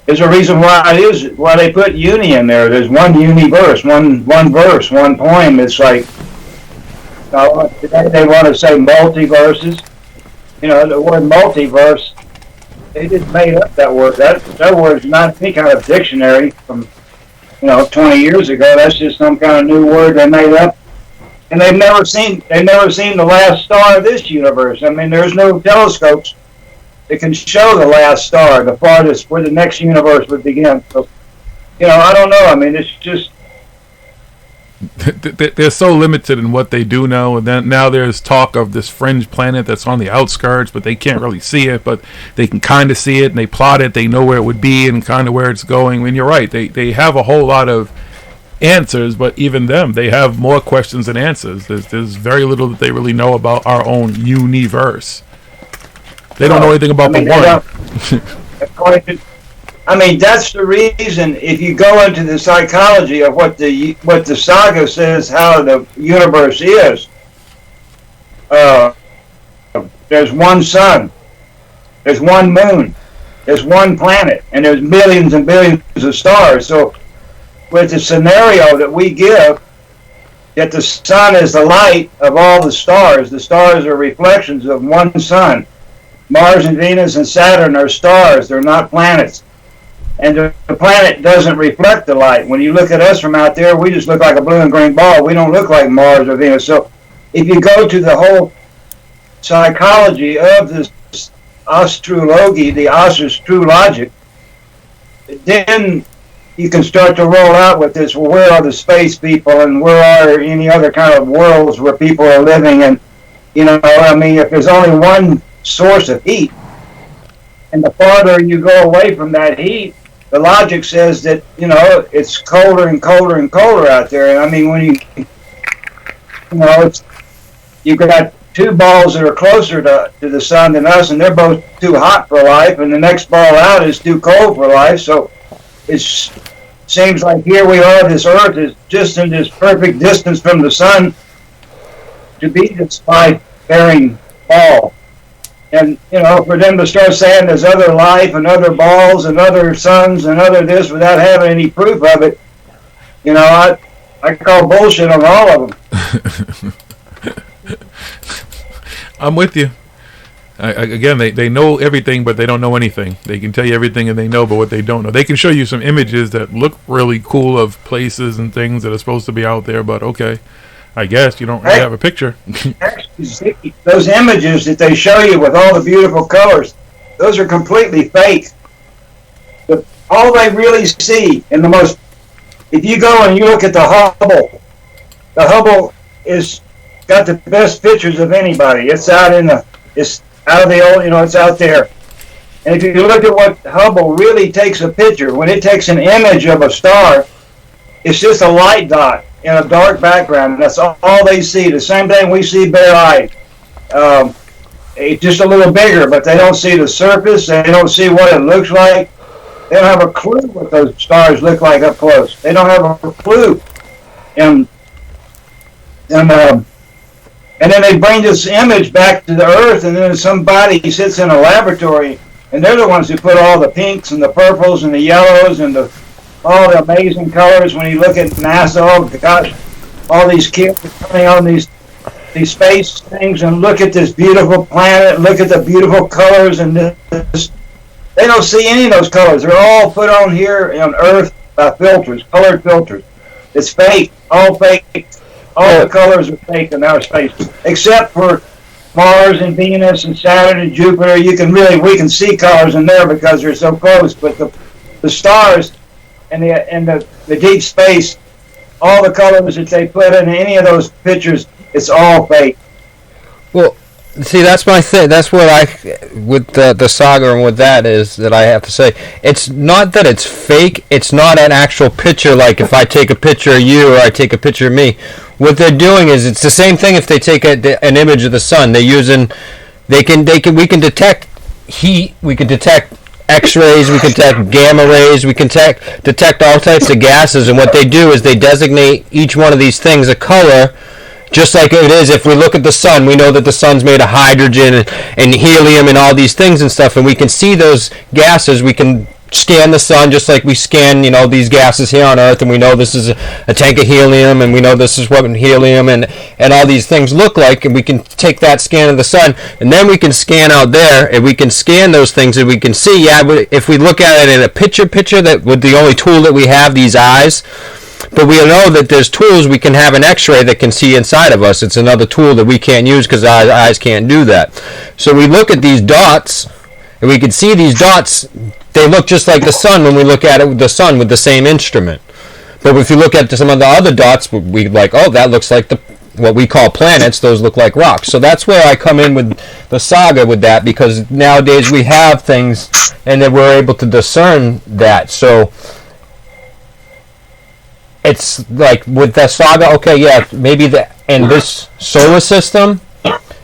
there's a reason why they put uni in there. There's one universe, one verse, one poem. It's like, today they want to say multiverses. The word multiverse, they just made up that word. That word's not any kind of dictionary from 20 years ago. That's just some kind of new word they made up. and they've never seen the last star of this universe. I mean, there's no telescopes that can show the last star, the farthest where the next universe would begin. So, I don't know. I mean, it's just they're so limited in what they do know, and then now there's talk of this fringe planet that's on the outskirts, but they can't really see it, but they can kind of see it, and they plot it, they know where it would be and kind of where it's going. I mean, you're right, they have a whole lot of answers, but even them, they have more questions than answers. There's very little that they really know about our own universe. They don't know anything about the one. I mean, that's the reason. If you go into the psychology of what the SaGa says, how the universe is, there's one sun, there's one moon, there's one planet, and there's millions and billions of stars. So, with the scenario that we give, that the sun is the light of all the stars are reflections of one sun. Mars and Venus and Saturn are stars; they're not planets. And the planet doesn't reflect the light. When you look at us from out there, we just look like a blue and green ball. We don't look like Mars or Venus. So if you go to the whole psychology of this astrology, the Asher's true logic, then you can start to roll out with this, well, where are the space people and where are any other kind of worlds where people are living? And, I mean, if there's only one source of heat, and the farther you go away from that heat, the logic says that, it's colder and colder and colder out there. And I mean, when you've got two balls that are closer to the sun than us, and they're both too hot for life, and the next ball out is too cold for life. So it seems like here we are, this Earth is just in this perfect distance from the sun to be this life-bearing ball. And, for them to start saying there's other life and other balls and other suns and other this without having any proof of it, I call bullshit on all of them. I'm with you. Again, they know everything, but they don't know anything. They can tell you everything and they know, but what they don't know. They can show you some images that look really cool of places and things that are supposed to be out there, but okay. I guess you don't really have a picture. Actually, those images that they show you with all the beautiful colors, those are completely fake. But all they really see, and if you go and you look at the Hubble is got the best pictures of anybody. It's out of the old, it's out there. And if you look at what Hubble really takes a picture, when it takes an image of a star, it's just a light dot in a dark background. That's all they see. The same thing we see bare-eyed. It's just a little bigger, but they don't see the surface. They don't see what it looks like. They don't have a clue what those stars look like up close. They don't have a clue. And then they bring this image back to the Earth, and then somebody sits in a laboratory, and they're the ones who put all the pinks and the purples and the yellows and all the amazing colors. When you look at NASA, oh gosh, all these kids are coming on these space things and look at this beautiful planet, look at the beautiful colors, and this. They don't see any of those colors. They're all put on here on Earth by filters, colored filters. It's fake, all fake. All the colors are fake in outer space, except for Mars and Venus and Saturn and Jupiter. We can see colors in there because they're so close. But the stars and the deep space, all the colors that they put in any of those pictures, it's all fake. Well, see, that's my thing. That's what with the SaGa and with that is that I have to say. It's not that it's fake. It's not an actual picture. Like if I take a picture of you or I take a picture of me, what they're doing is it's the same thing. If they take an image of the sun, we can detect heat. We can detect X-rays, we can detect gamma rays, we can detect all types of gases, and what they do is they designate each one of these things a color, just like it is if we look at the sun. We know that the sun's made of hydrogen and helium and all these things and stuff, and we can see those gases. We can scan the sun just like we scan, these gases here on Earth, and we know this is a tank of helium, and we know this is what helium and all these things look like, and we can take that scan of the sun, and then we can scan out there, and we can scan those things, and we can see, if we look at it in a picture that with the only tool that we have, these eyes, But we know that there's tools. We can have an X-ray that can see inside of us. It's another tool that we can't use because our eyes can't do that. So we look at these dots, and we can see these dots. They look just like the sun when we look at it with the sun with the same instrument. But if you look at some of the other dots, we like, oh, that looks like what we call planets. Those look like rocks. So that's where I come in with the SaGa with that, because nowadays we have things and then we're able to discern that. So it's like with the SaGa, okay, yeah, maybe in this solar system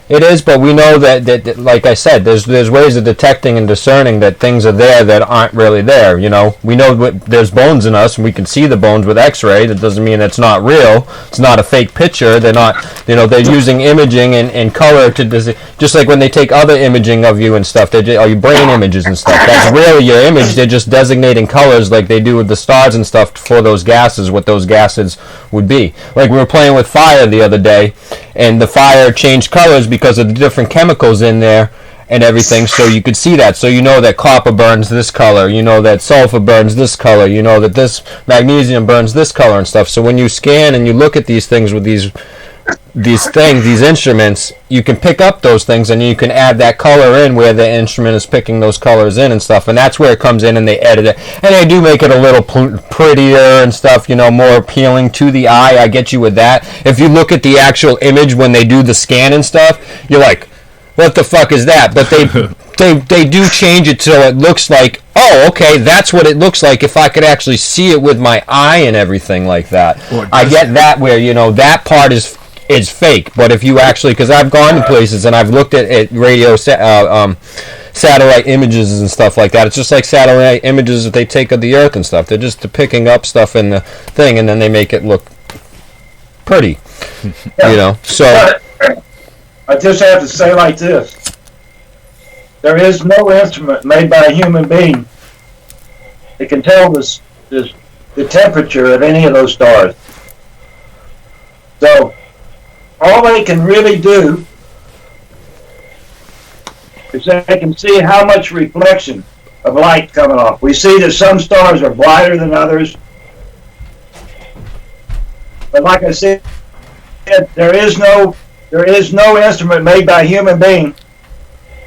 it is, but we know that like I said, there's ways of detecting and discerning that things are there that aren't really there. You know, we know there's bones in us, and we can see the bones with X-ray. That doesn't mean it's not real. It's not a fake picture. They're not, they're using imaging and color to just like when they take other imaging of you and stuff. They just, your brain images and stuff. That's really your image. They're just designating colors like they do with the stars and stuff for those gases. What those gases would be. Like we were playing with fire the other day, and the fire changed colors because of the different chemicals in there and everything, so you could see that. So you know that copper burns this color, you know that sulfur burns this color, you know that this magnesium burns this color and stuff. So when you scan and you look at these things with these instruments, you can pick up those things and you can add that color in where the instrument is picking those colors in and stuff, and that's where it comes in, and they edit it and they do make it a little prettier and stuff, more appealing to the eye. I get you with that. If you look at the actual image when they do the scan and stuff, you're like, what the fuck is that? But they do change it so it looks like, oh, okay, that's what it looks like if I could actually see it with my eye and everything like that. I get that where, that part is fake. But if you actually, because I've gone to places and I've looked at radio satellite images and stuff like that. It's just like satellite images that they take of the Earth and stuff. They're just picking up stuff in the thing, and then they make it look pretty. So I just have to say like this. There is no instrument made by a human being that can tell us the temperature of any of those stars. So all they can really do is they can see how much reflection of light coming off. We see that some stars are brighter than others. But like I said, there is no instrument made by a human being.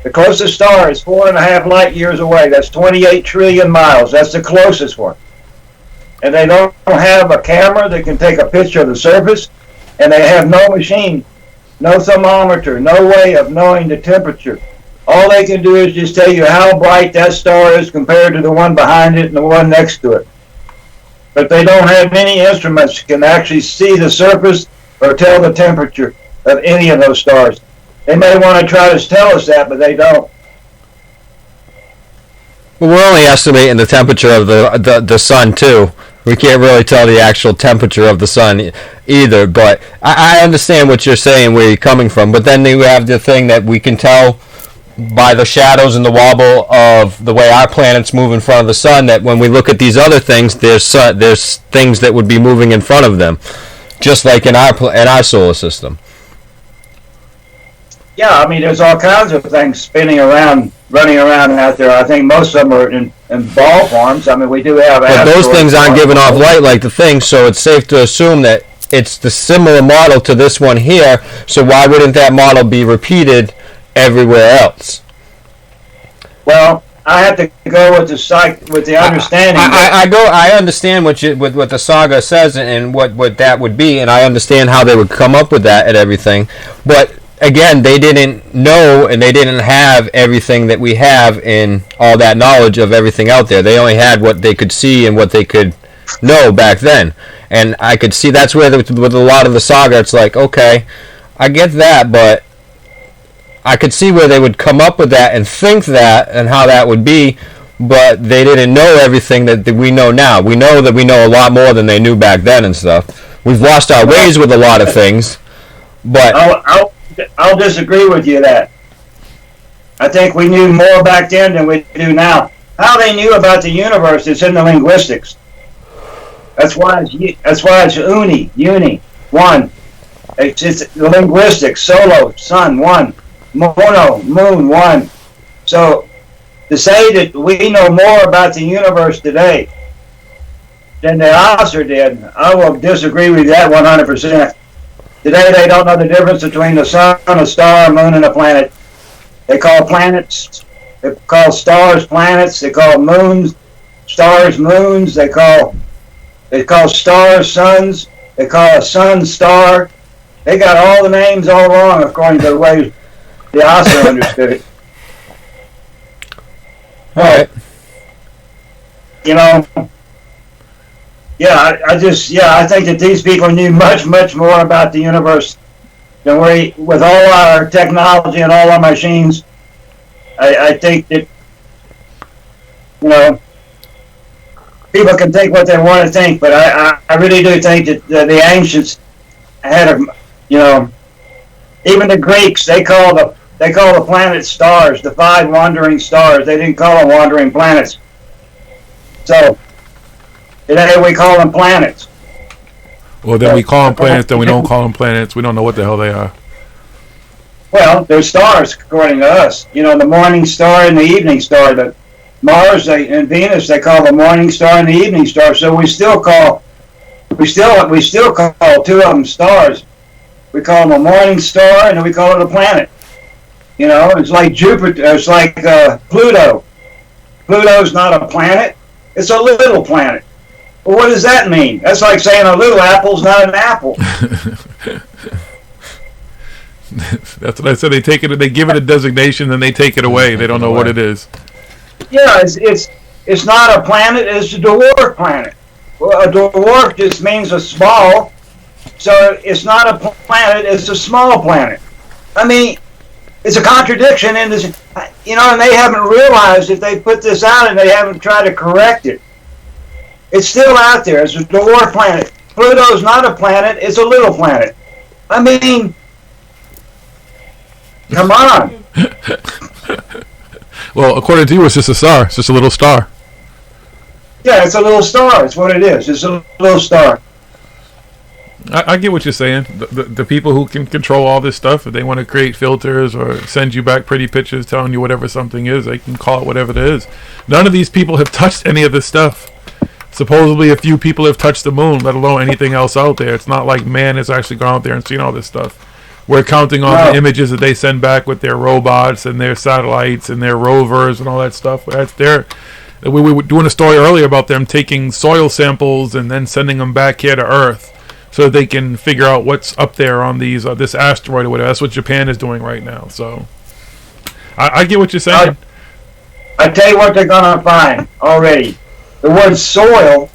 The closest star is 4.5 light years away. That's 28 trillion miles. That's the closest one. And they don't have a camera that can take a picture of the surface, and they have no machine, no thermometer, no way of knowing the temperature. All they can do is just tell you how bright that star is compared to the one behind it and the one next to it. But they don't have any instruments that can actually see the surface or tell the temperature of any of those stars. They may want to try to tell us that, but they don't. Well, we're only estimating the temperature of the sun, too. We can't really tell the actual temperature of the sun either, but I understand what you're saying, where you're coming from. But then you have the thing that we can tell by the shadows and the wobble of the way our planets move in front of the sun, that when we look at these other things, there's things that would be moving in front of them, just like in our solar system. Yeah, I mean, there's all kinds of things spinning around, running around out there. I think most of them are in ball forms. I mean, we do have. But those things aren't giving off light like the thing, so it's safe to assume that it's the similar model to this one here. So why wouldn't that model be repeated everywhere else? Well, I have to go with the understanding. I understand what the SaGa says and what that would be, and I understand how they would come up with that and everything, but. Again, they didn't know and they didn't have everything that we have in all that knowledge of everything out there. They only had what they could see and what they could know back then. And I could see that's where with a lot of the SaGa, it's like, okay, I get that, but I could see where they would come up with that and think that and how that would be, but they didn't know everything that we know now. We know that we know a lot more than they knew back then and stuff. We've lost our ways with a lot of things, but... I'll disagree with you that. I think we knew more back then than we do now. How they knew about the universe is in the linguistics. That's why it's uni, one. It's the linguistics, solo, sun, one. Mono, moon, one. So to say that we know more about the universe today than the Osser did. I will disagree with that 100%. Today they don't know the difference between the sun, a star, a moon, and a planet. They call planets, they call stars planets, they call moons, stars moons, they call stars suns, they call a sun star. They got all the names all wrong according to the way the Osser understood it. All right. You know, yeah, I think that these people knew much, much more about the universe than we, with all our technology and all our machines. I think that, you know, people can think what they want to think, but I really do think that the ancients had you know, even the Greeks, they call the planets stars, the 5 wandering stars. They didn't call them wandering planets. So today we call them planets. Well, then we call them planets, then we don't call them planets. We don't know what the hell they are. Well, they're stars according to us. You know, the morning star and the evening star. The Mars and Venus, they call the morning star and the evening star. So we still call two of them stars. We call them a morning star, and then we call it a planet. You know, it's like Jupiter. It's like Pluto. Pluto's not a planet. It's a little planet. Well, what does that mean? That's like saying a little apple's not an apple. That's what I said. They give it a designation, then they take it away. They don't know what it is. Yeah, it's not a planet. It's a dwarf planet. Well, a dwarf just means a small. So it's not a planet. It's a small planet. I mean, it's a contradiction in this. You know, and they haven't realized if they put this out and they haven't tried to correct it. It's still out there. It's a dwarf planet. Pluto's not a planet. It's a little planet. I mean, come on. Well, according to you, it's just a star. It's just a little star. Yeah, it's a little star. It's what it is. It's a little star. I get what you're saying. The people who can control all this stuff, if they want to create filters or send you back pretty pictures telling you whatever something is, they can call it whatever it is. None of these people have touched any of this stuff. Supposedly a few people have touched the moon, let alone anything else out there. It's not like man has actually gone out there and seen all this stuff. We're counting on the images that they send back with their robots and their satellites and their rovers and all that stuff. We were doing a story earlier about them taking soil samples and then sending them back here to Earth so that they can figure out what's up there on these this asteroid or whatever. That's what Japan is doing right now. So I get what you're saying. I tell you what they're going to find already. The word soil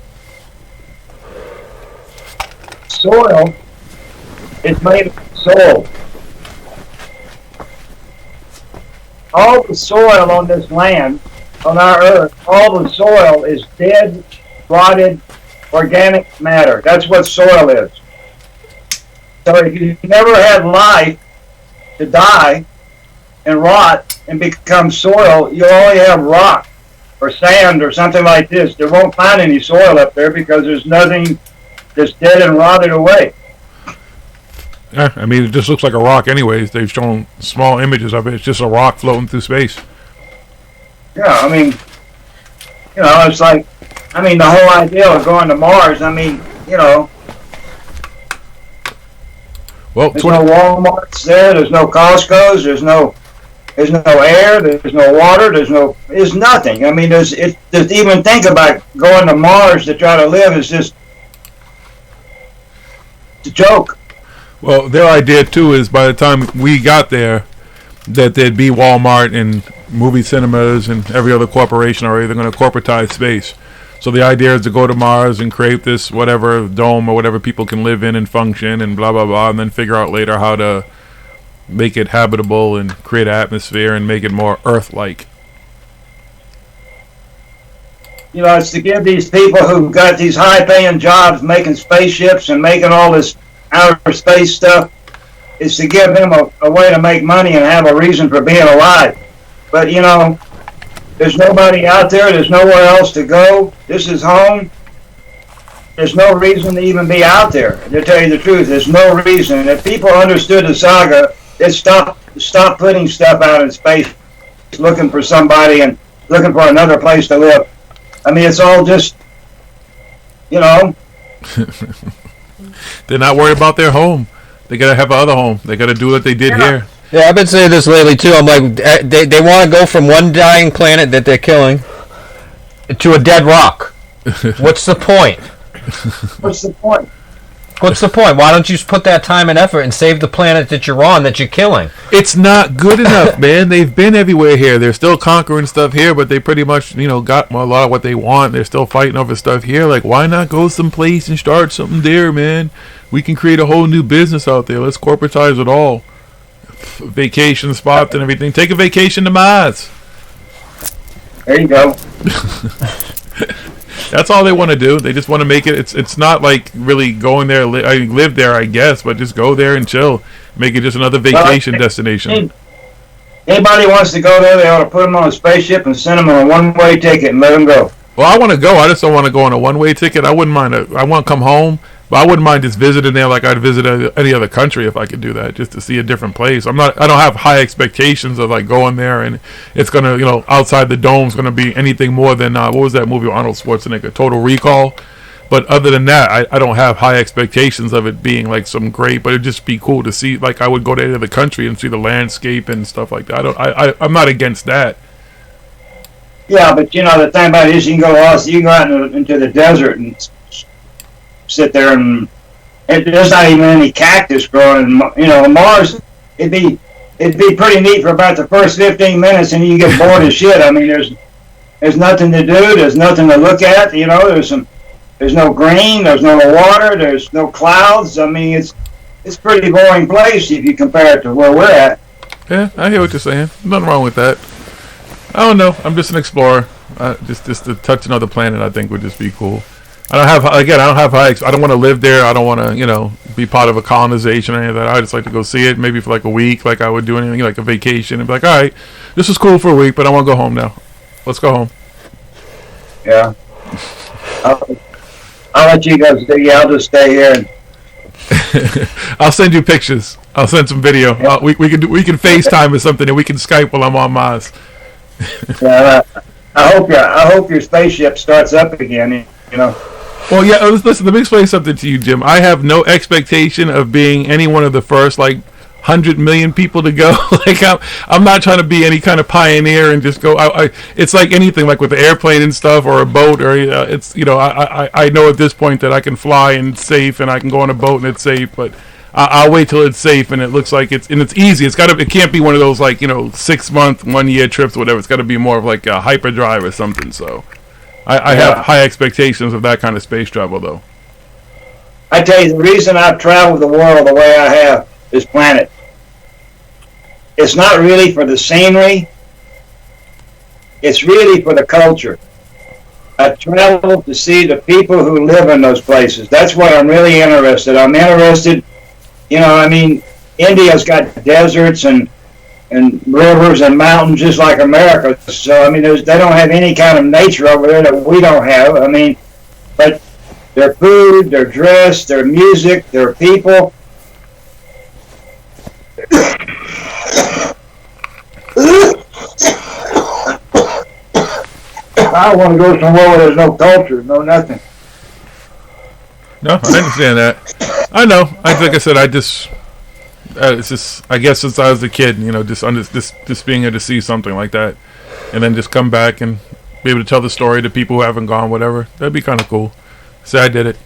is made of soul. All the soil on this land, on our earth, all the soil is dead, rotted, organic matter. That's what soil is. So if you never had life to die and rot and become soil, you only have rock or sand or something like this. They won't find any soil up there because there's nothing that's dead and rotted away. Yeah, I mean, it just looks like a rock anyways. They've shown small images of it. It's just a rock floating through space. Yeah, I mean, you know, it's like, I mean, the whole idea of going to Mars, I mean, you know, well, there's no Walmarts there, there's no Costco's, there's no air, there's no water, there's nothing. I mean, just even think about going to Mars to try to live is just a joke. Well, their idea too is by the time we got there, that there'd be Walmart and movie cinemas and every other corporation are either going to corporatize space. So the idea is to go to Mars and create this whatever dome or whatever people can live in and function and blah blah blah, and then figure out later how to make it habitable and create an atmosphere and make it more Earth-like. You know, it's to give these people who've got these high-paying jobs making spaceships and making all this outer space stuff, is to give them a way to make money and have a reason for being alive. But, you know, there's nobody out there. There's nowhere else to go. This is home. There's no reason to even be out there. To tell you the truth, there's no reason. If people understood the SaGa, they'd stop putting stuff out in space, looking for somebody and looking for another place to live. I mean, it's all just you know. They're not worried about their home. They gotta have another home. They gotta do what they did here. Yeah, I've been saying this lately too. I'm like, they want to go from one dying planet that they're killing to a dead rock. What's the point? What's the point? What's the point? Why don't you just put that time and effort and save the planet that you're on, that you're killing? It's not good enough, man. They've been everywhere here. They're still conquering stuff here, but they pretty much, got a lot of what they want. They're still fighting over stuff here. Like, why not go someplace and start something there, man? We can create a whole new business out there. Let's corporatize it all. Vacation spots and everything. Take a vacation to Mars. There you go. That's all they want to do. They just want to make it. It's not like really going there. I live there, I guess, but just go there and chill. Make it just another vacation destination. Anybody wants to go there, they ought to put them on a spaceship and send them on a one-way ticket and let them go. Well, I want to go. I just don't want to go on a one-way ticket. I wouldn't mind. I want to come home, but I wouldn't mind just visiting there like I'd visit any other country if I could do that, just to see a different place. I don't have high expectations of like going there and it's gonna, outside the dome's gonna be anything more than what was that movie with Arnold Schwarzenegger, Total Recall. But other than that, I don't have high expectations of it being like some great. But it'd just be cool to see. Like I would go to any other country and see the landscape and stuff like that. I'm not against that. Yeah, but the thing about it is you can go out into the desert and sit there and there's not even any cactus growing. Mars, it'd be pretty neat for about the first 15 minutes, and you get bored as shit. I mean, there's nothing to do. There's nothing to look at. There's no green. There's no water. There's no clouds. I mean, it's a pretty boring place if you compare it to where we're at. Yeah, I hear what you're saying. Nothing wrong with that. I don't know. I'm just an explorer. Just to touch another planet, I think would just be cool. I don't have high. I don't want to live there. I don't want to, be part of a colonization or any of that. I just like to go see it, maybe for like a week, like I would do anything like a vacation, and be like, all right, this is cool for a week, but I want to go home now. Let's go home. Yeah. I'll let you guys do. Yeah, I'll just stay here. I'll send you pictures. I'll send some video. Yeah. We can FaceTime or something, and we can Skype while I'm on Mars. Yeah, I hope your spaceship starts up again. Well, yeah. Listen, let me explain something to you, Jim. I have no expectation of being any one of the first 100 million people to go. I'm not trying to be any kind of pioneer and just go. It's like anything, like with the airplane and stuff, or a boat, or it's I know at this point that I can fly and it's safe, and I can go on a boat and it's safe, but I'll wait till it's safe and it looks like it's easy. It can't be one of those 6 month, 1 year trips, or whatever. It's got to be more of like a hyperdrive or something. So I have high expectations of that kind of space travel, though. I tell you, the reason I've traveled the world the way I have, this planet, it's not really for the scenery. It's really for the culture. I travel to see the people who live in those places. That's what I'm really interested. I'm interested, India's got deserts and rivers and mountains just like America. So, they don't have any kind of nature over there that we don't have. But their food, their dress, their music, their people. I want to go somewhere where there's no culture, no nothing. No, I understand that. I know. Like I said, it's just. I guess since I was a kid, just being able to see something like that, and then just come back and be able to tell the story to people who haven't gone, whatever. That'd be kind of cool. Say I did it.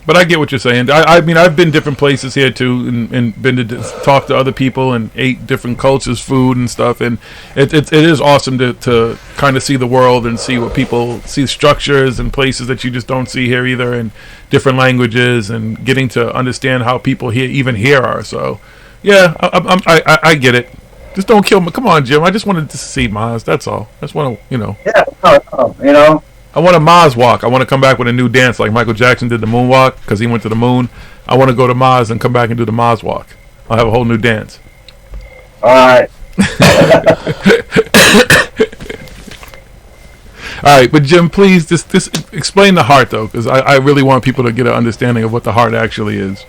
But I get what you're saying. I've been different places here too, and been to talk to other people and ate different cultures, food and stuff. And it is awesome to kind of see the world and see what people see, structures and places that you just don't see here either, and different languages, and getting to understand how people here are. So, yeah, I get it. Just don't kill me. Come on, Jim. I just wanted to see Mars. That's all. I just want to, Yeah, I want a Mars walk. I want to come back with a new dance like Michael Jackson did the moonwalk because he went to the moon. I want to go to Mars and come back and do the Mars walk. I'll have a whole new dance. All right. All right, but Jim, please just explain the heart though, because I really want people to get an understanding of what the heart actually is.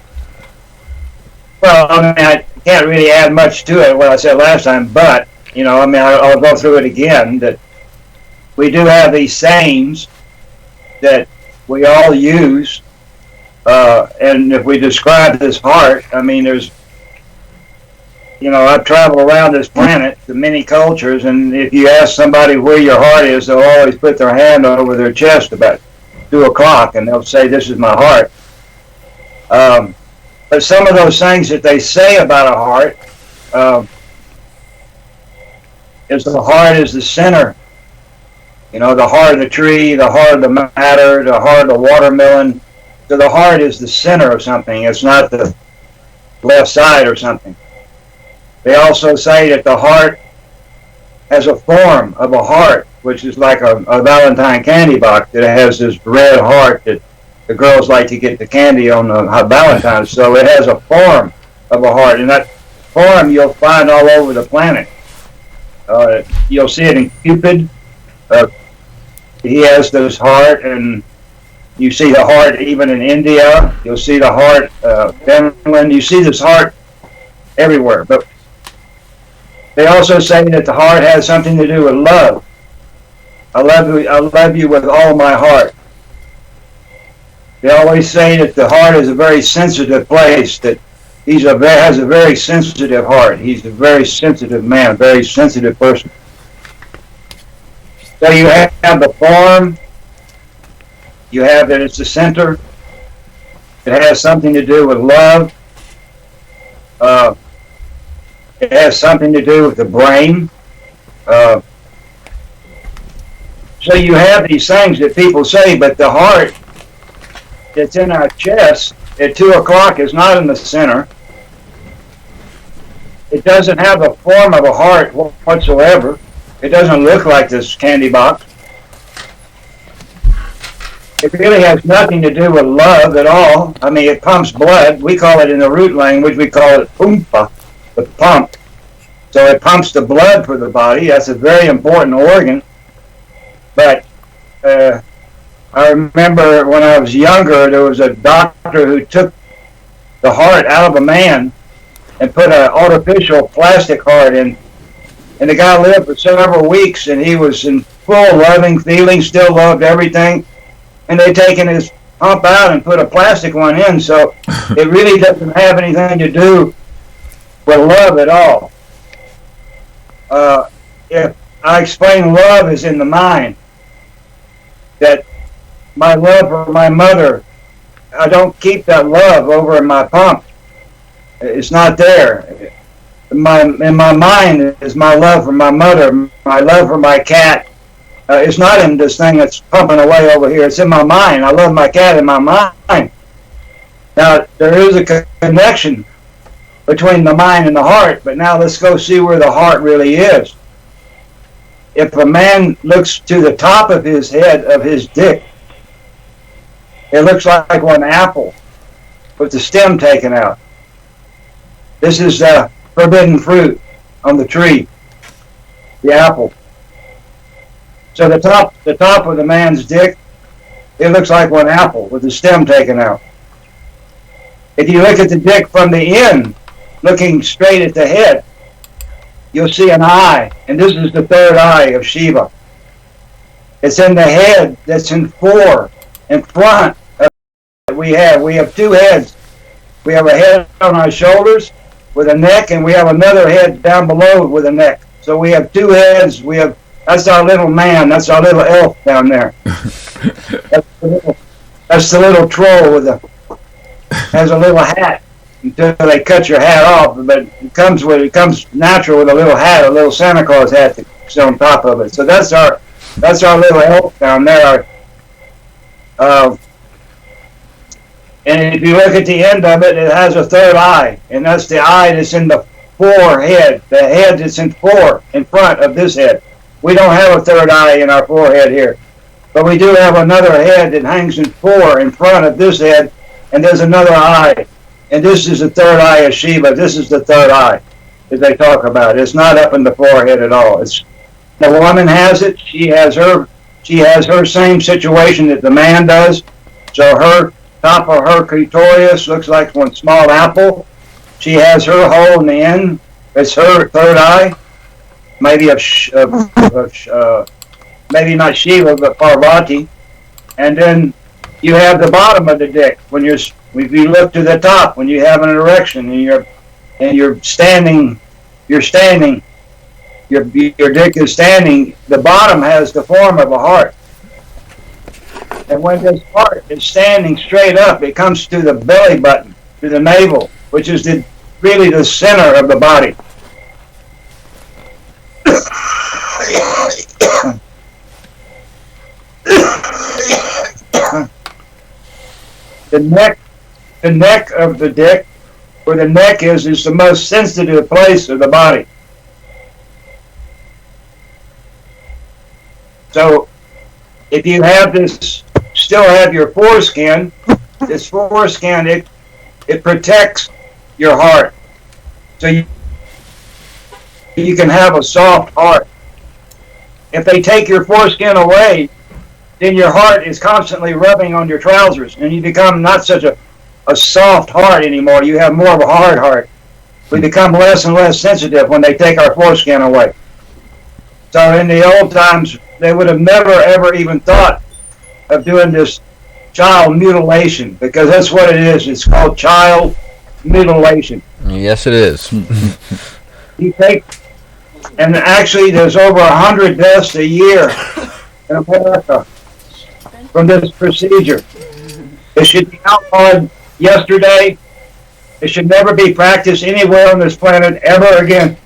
Well, I can't really add much to it what I said last time, but I'll go through it again. That we do have these sayings that we all use. And if we describe this heart, I mean, there's, I've traveled around this planet to many cultures, and if you ask somebody where your heart is, they'll always put their hand over their chest about 2 o'clock, and they'll say, "This is my heart." But some of those things that they say about a heart is the heart is the center. The heart of the tree, the heart of the matter, the heart of the watermelon. So the heart is the center of something. It's not the left side or something. They also say that the heart has a form of a heart, which is like a Valentine candy box that has this red heart that the girls like to get the candy on the Valentine's. So it has a form of a heart, and that form you'll find all over the planet. You'll see it in Cupid. He has this heart, and you see the heart even in India. You'll see the heart Finland. You see this heart everywhere. But they also say that the heart has something to do with love. I love you with all my heart. They always say that the heart is a very sensitive place, that has a very sensitive heart. He's a very sensitive man, a very sensitive person. So you have the form, you have that it's the center, it has something to do with love, it has something to do with the brain. So you have these things that people say, but the heart that's in our chest at 2 o'clock is not in the center. It doesn't have the form of a heart whatsoever. It doesn't look like this candy box. It really has nothing to do with love at all. I mean, it pumps blood. We call it in the root language, we call it pumpa, the pump. So it pumps the blood for the body. That's a very important organ. But I remember when I was younger, there was a doctor who took the heart out of a man and put an artificial plastic heart in. And the guy lived for several weeks, and he was in full loving feeling, still loved everything. And they'd taken his pump out and put a plastic one in, so it really doesn't have anything to do with love at all. If I explain love is in the mind, that my love for my mother, I don't keep that love over in my pump. It's not there. In my mind is my love for my mother, my love for my cat. It's not in this thing that's pumping away over here. It's in my mind. I love my cat in my mind. Now, there is a connection between the mind and the heart, but now let's go see where the heart really is. If a man looks to the top of his head, of his dick, it looks like one apple with the stem taken out. This is the forbidden fruit on the tree, the apple. So the top of the man's dick, it looks like one apple with the stem taken out. If you look at the dick from the end, looking straight at the head, you'll see an eye, and this is the third eye of Shiva. It's in the head that's in 4 in front of we have 2 heads. We have a head on our shoulders with a neck, and we have another head down below with a neck. So we have 2 heads. That's our little man. That's our little elf down there. That's the little troll has a little hat until they cut your hat off. But it comes natural with a little hat, a little Santa Claus hat that's on top of it. So that's our little elf down there. And if you look at the end of it, it has a third eye, and that's the eye that's in the forehead. The head that's in 4 in front of this head. We don't have a third eye in our forehead here, but we do have another head that hangs in 4 in front of this head, and there's another eye, and this is the third eye of Shiva. This is the third eye that they talk about. It's not up in the forehead at all. The woman has it. She has her same situation that the man does. So her top of her clitoris looks like one small apple. She has her hole in the end. It's her third eye. Maybe maybe not Shiva, but Parvati. And then you have the bottom of the dick when if you look to the top when you have an erection and you're standing, your dick is standing. The bottom has the form of a heart, and when this heart is standing straight up, it comes to the belly button, to the navel, which is really the center of the body. The neck of the dick, where the neck is the most sensitive place of the body. So, if you have still have your foreskin, this foreskin, it protects your heart. So you can have a soft heart. If they take your foreskin away, then your heart is constantly rubbing on your trousers, and you become not such a soft heart anymore. You have more of a hard heart. We become less and less sensitive when they take our foreskin away. So in the old times, they would have never, ever even thought of doing this child mutilation, because that's what it is. It's called child mutilation. Yes, it is. You take, and actually there's over 100 deaths a year in America from this procedure. It should be outlawed yesterday. It should never be practiced anywhere on this planet ever again.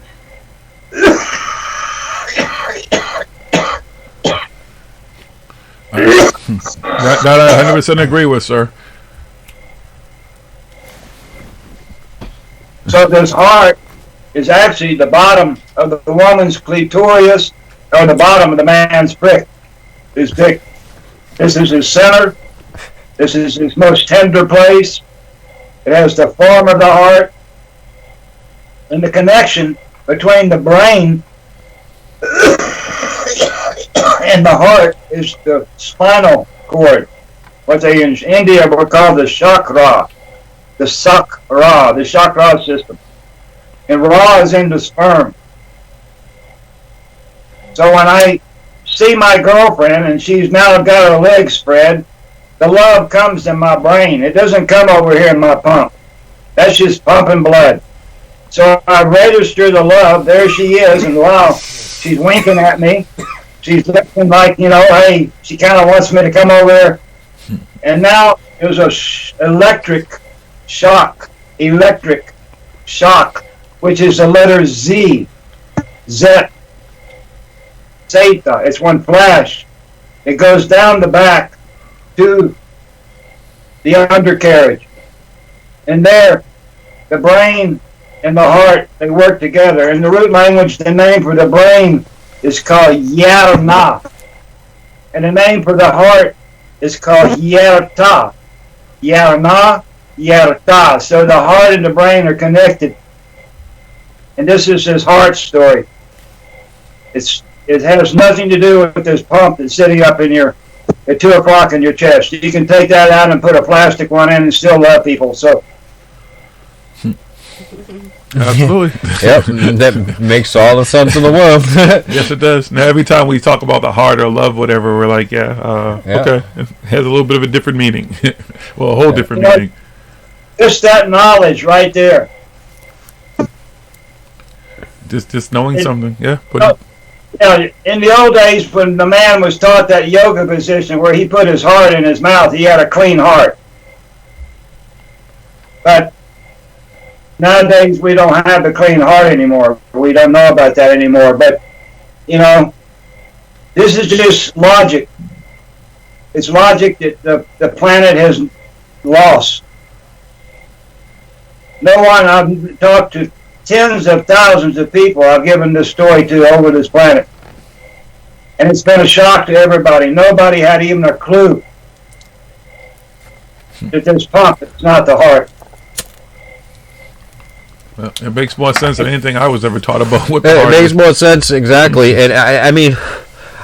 That I 100% agree with, sir. So this heart is actually the bottom of the woman's clitoris, or the bottom of the man's prick. His dick. This is his center. This is his most tender place. It has the form of the heart, and the connection between the brain and the heart is the spinal cord, what they in India would call the chakra system. And Ra is in the sperm. So when I see my girlfriend and she's now got her legs spread, the love comes in my brain. It doesn't come over here in my pump. That's just pumping blood. So I register the love. There she is, and wow, she's winking at me. She's looking like, hey, she kind of wants me to come over there. And now there's a electric shock, which is the letter Z. Zeta. It's one flash. It goes down the back to the undercarriage. And there, the brain and the heart, they work together. In the root language, the name for the brain is called Yarna. And the name for the heart is called Yarta. Yarna, Yarta. So the heart and the brain are connected. And this is his heart story. It has nothing to do with this pump that's sitting up in at 2 o'clock in your chest. You can take that out and put a plastic one in and still love people. So. Absolutely. Yep, that makes all the sense in the world. Yes, it does. Now, every time we talk about the heart or love, whatever, we're like, okay, it has a little bit of a different meaning. Well, a whole different meaning. Just that knowledge right there. Just knowing something, yeah. In the old days, when the man was taught that yoga position where he put his heart in his mouth, he had a clean heart. But nowadays, we don't have the clean heart anymore. We don't know about that anymore. But, this is just logic. It's logic that the planet has lost. No one, I've talked to tens of thousands of people I've given this story to over this planet. And it's been a shock to everybody. Nobody had even a clue that this pump is not the heart. Well, it makes more sense than anything I was ever taught about what it makes more sense, exactly. And I mean,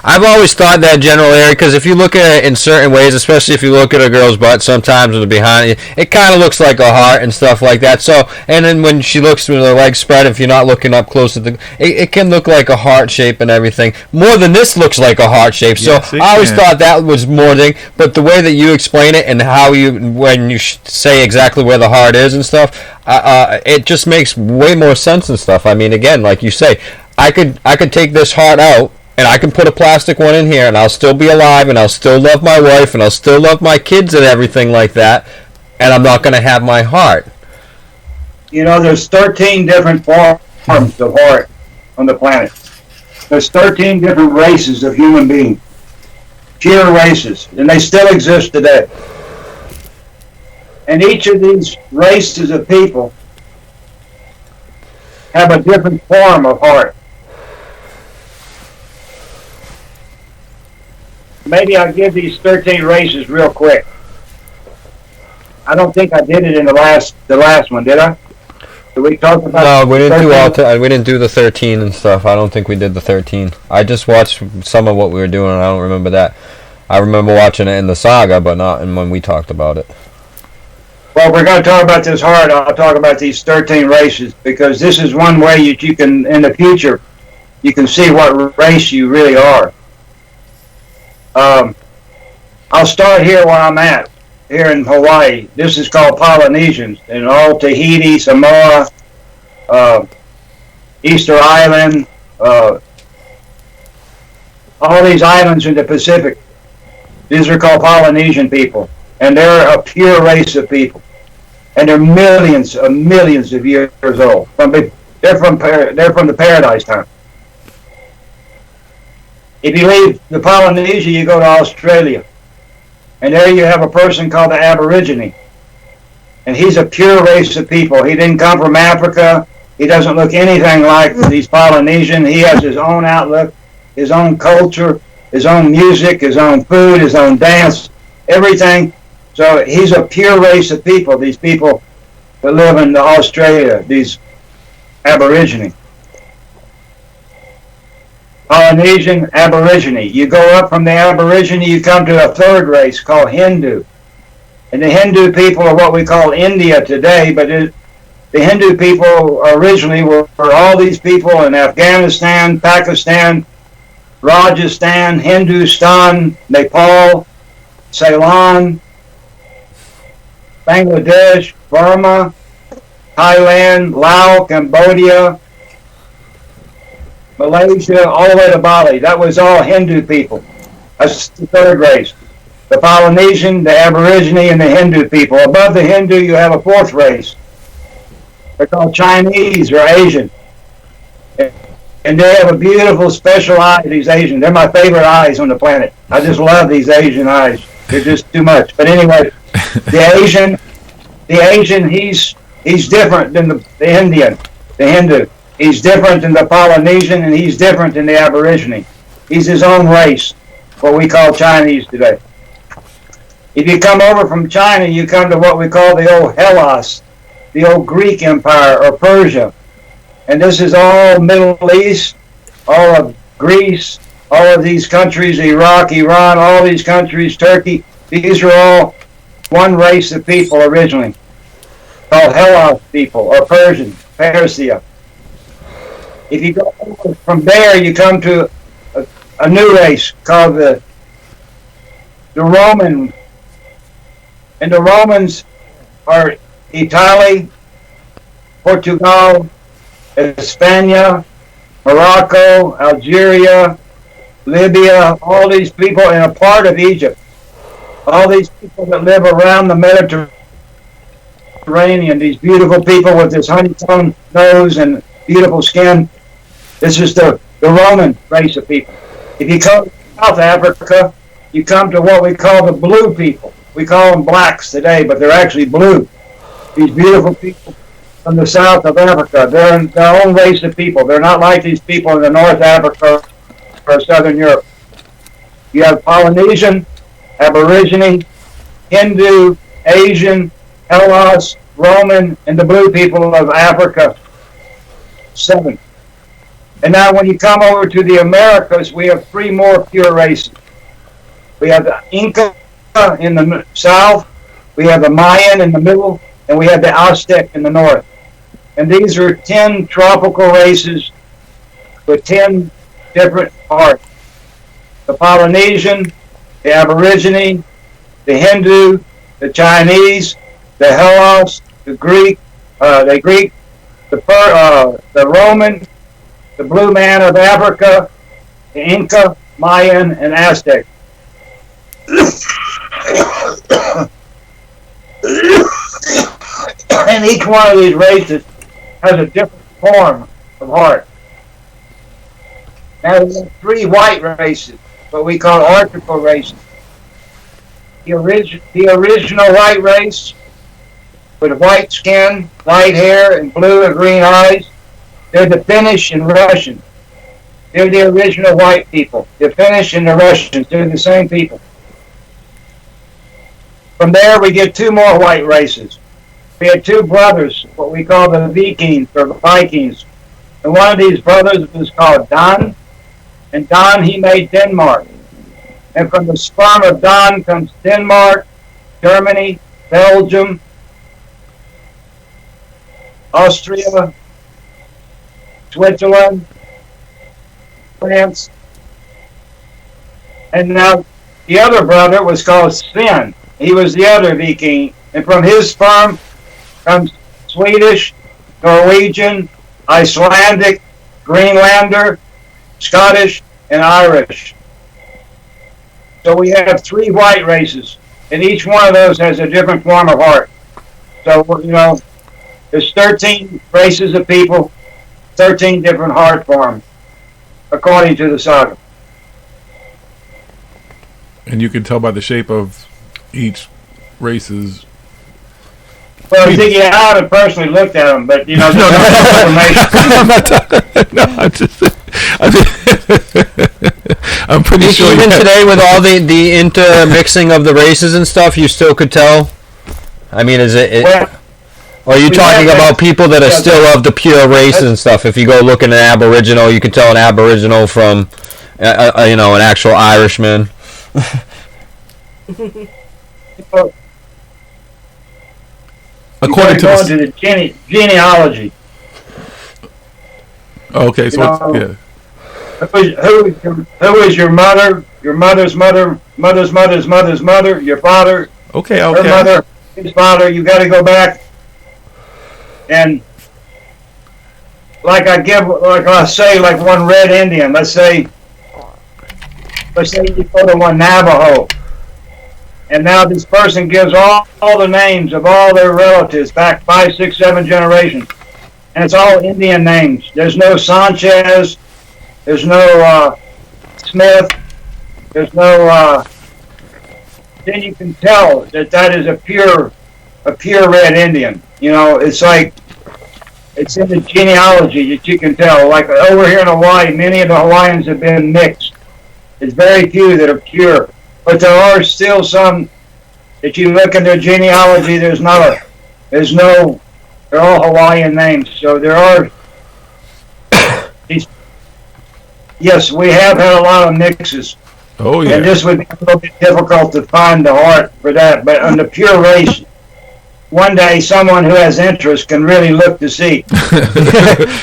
I've always thought that general area, because if you look at it in certain ways, especially if you look at a girl's butt, sometimes with the behind, it kind of looks like a heart and stuff like that. So, and then when she looks with her legs spread, if you're not looking up close at it can look like a heart shape and everything. More than this looks like a heart shape. So Yes, I always can. thought that was more thing. But the way that you explain it and how when you say exactly where the heart is and stuff, it just makes way more sense and stuff. I mean, again, like you say, I could take this heart out and I can put a plastic one in here and I'll still be alive and I'll still love my wife and I'll still love my kids and everything like that, and I'm not going to have my heart. You know, there's 13 different forms of heart on the planet. There's 13 different races of human beings. Pure races, and they still exist today. And each of these races of people have a different form of heart. Maybe I'll give these 13 races real quick. I don't think I did it in the last one, did I? Did we talk about? No, we didn't we didn't do the 13 and stuff. I don't think we did the 13. I just watched some of what we were doing, and I don't remember that. I remember watching it in the SaGa, but not in when we talked about it. Well, we're going to talk about this hard. I'll talk about these 13 races, because this is one way you can, in the future, you can see what race you really are. I'll start here where I'm at, here in Hawaii. This is called Polynesians, and all Tahiti, Samoa, Easter Island, all these islands in the Pacific. These are called Polynesian people, and they're a pure race of people, and they're millions of years old. They're from the Paradise time. If you leave the Polynesia, you go to Australia, and there you have a person called the Aborigine, and he's a pure race of people. He didn't come from Africa. He doesn't look anything like these Polynesian. He has his own outlook, his own culture, his own music, his own food, his own dance, everything. So he's a pure race of people, these people that live in Australia, these Aborigine. Polynesian, Aborigine. You go up from the Aborigine, you come to a third race called Hindu. And the Hindu people are what we call India today, but the Hindu people originally were all these people in Afghanistan, Pakistan, Rajasthan, Hindustan, Nepal, Ceylon, Bangladesh, Burma, Thailand, Laos, Cambodia, Malaysia, all the way to Bali. That was all Hindu people. That's the third race. The Polynesian, the Aborigine, and the Hindu people. Above the Hindu, you have a fourth race. They're called Chinese or Asian. And they have a beautiful special eye, these Asians. They're my favorite eyes on the planet. I just love these Asian eyes. They're just too much. But anyway, the Asian, he's different than the Indian, the Hindu. He's different than the Polynesian, and he's different than the Aborigine. He's his own race, what we call Chinese today. If you come over from China, you come to what we call the old Hellas, the old Greek Empire or Persia. And this is all Middle East, all of Greece, all of these countries, Iraq, Iran, all these countries, Turkey. These are all one race of people originally, called Hellas people or Persian, Persia. If you go from there, you come to a new race called the Roman. And the Romans are Italy, Portugal, España, Morocco, Algeria, Libya, all these people, and a part of Egypt. All these people that live around the Mediterranean, these beautiful people with this honeycomb nose and beautiful skin. This is the Roman race of people. If you come to South Africa, you come to what we call the blue people. We call them blacks today, but they're actually blue. These beautiful people from the south of Africa, they're their own race of people. They're not like these people in the North Africa or Southern Europe. You have Polynesian, Aborigine, Hindu, Asian, Hellas, Roman, and the blue people of Africa. 7. And now when you come over to the Americas, we have three more pure races. We have the Inca in the south, we have the Mayan in the middle, and we have the Aztec in the north. And these are 10 tropical races with 10 different parts. The Polynesian, the Aborigine, the Hindu, the Chinese, the Hellas, the Greek, the Roman, the Blue Man of Africa, the Inca, Mayan, and Aztec. And each one of these races has a different form of heart. Now we have three white races, what we call archetypal races. The original white race with white skin, light hair, and blue or green eyes. They're the Finnish and Russian. They're the original white people. The Finnish and the Russians, they're the same people. From there, we get two more white races. We had two brothers, what we call the Vikings or Vikings. And one of these brothers was called Dan. And Dan, he made Denmark. And from the sperm of Dan comes Denmark, Germany, Belgium, Austria, Switzerland, France. And now the other brother was called Sven. He was the other Viking. And from his sperm comes Swedish, Norwegian, Icelandic, Greenlander, Scottish, and Irish. So we have three white races, and each one of those has a different form of heart. So, you know, there's 13 races of people, 13 different heart forms, according to the SaGa. And you can tell by the shape of each race's. Well, you haven't personally looked at them, but you know, I'm pretty sure. Even today, with all the intermixing of the races and stuff, you still could tell. I mean, is it? Or are you talking about people that are still of the pure race and stuff? If you go look at an Aboriginal, you can tell an Aboriginal from, you know, an actual Irishman. According to the genealogy. Okay, so yeah. Who is your mother? Your mother's mother, mother's mother's mother's mother, your father. Okay. Her mother, his father. You got to go back and, like I say, like one red Indian. Let's say you go to one Navajo. And now this person gives all the names of all their relatives back 5, 6, 7 generations. And it's all Indian names. There's no Sanchez. There's no Smith. There's no... then you can tell that is a pure red Indian. You know, it's like... It's in the genealogy that you can tell. Like over here in Hawaii, many of the Hawaiians have been mixed. There's very few that are pure. But there are still some, if you look in their genealogy, they're all Hawaiian names. So there are, yes, we have had a lot of mixes. Oh, yeah. And this would be a little bit difficult to find the heart for that. But on the pure race, one day someone who has interest can really look to see.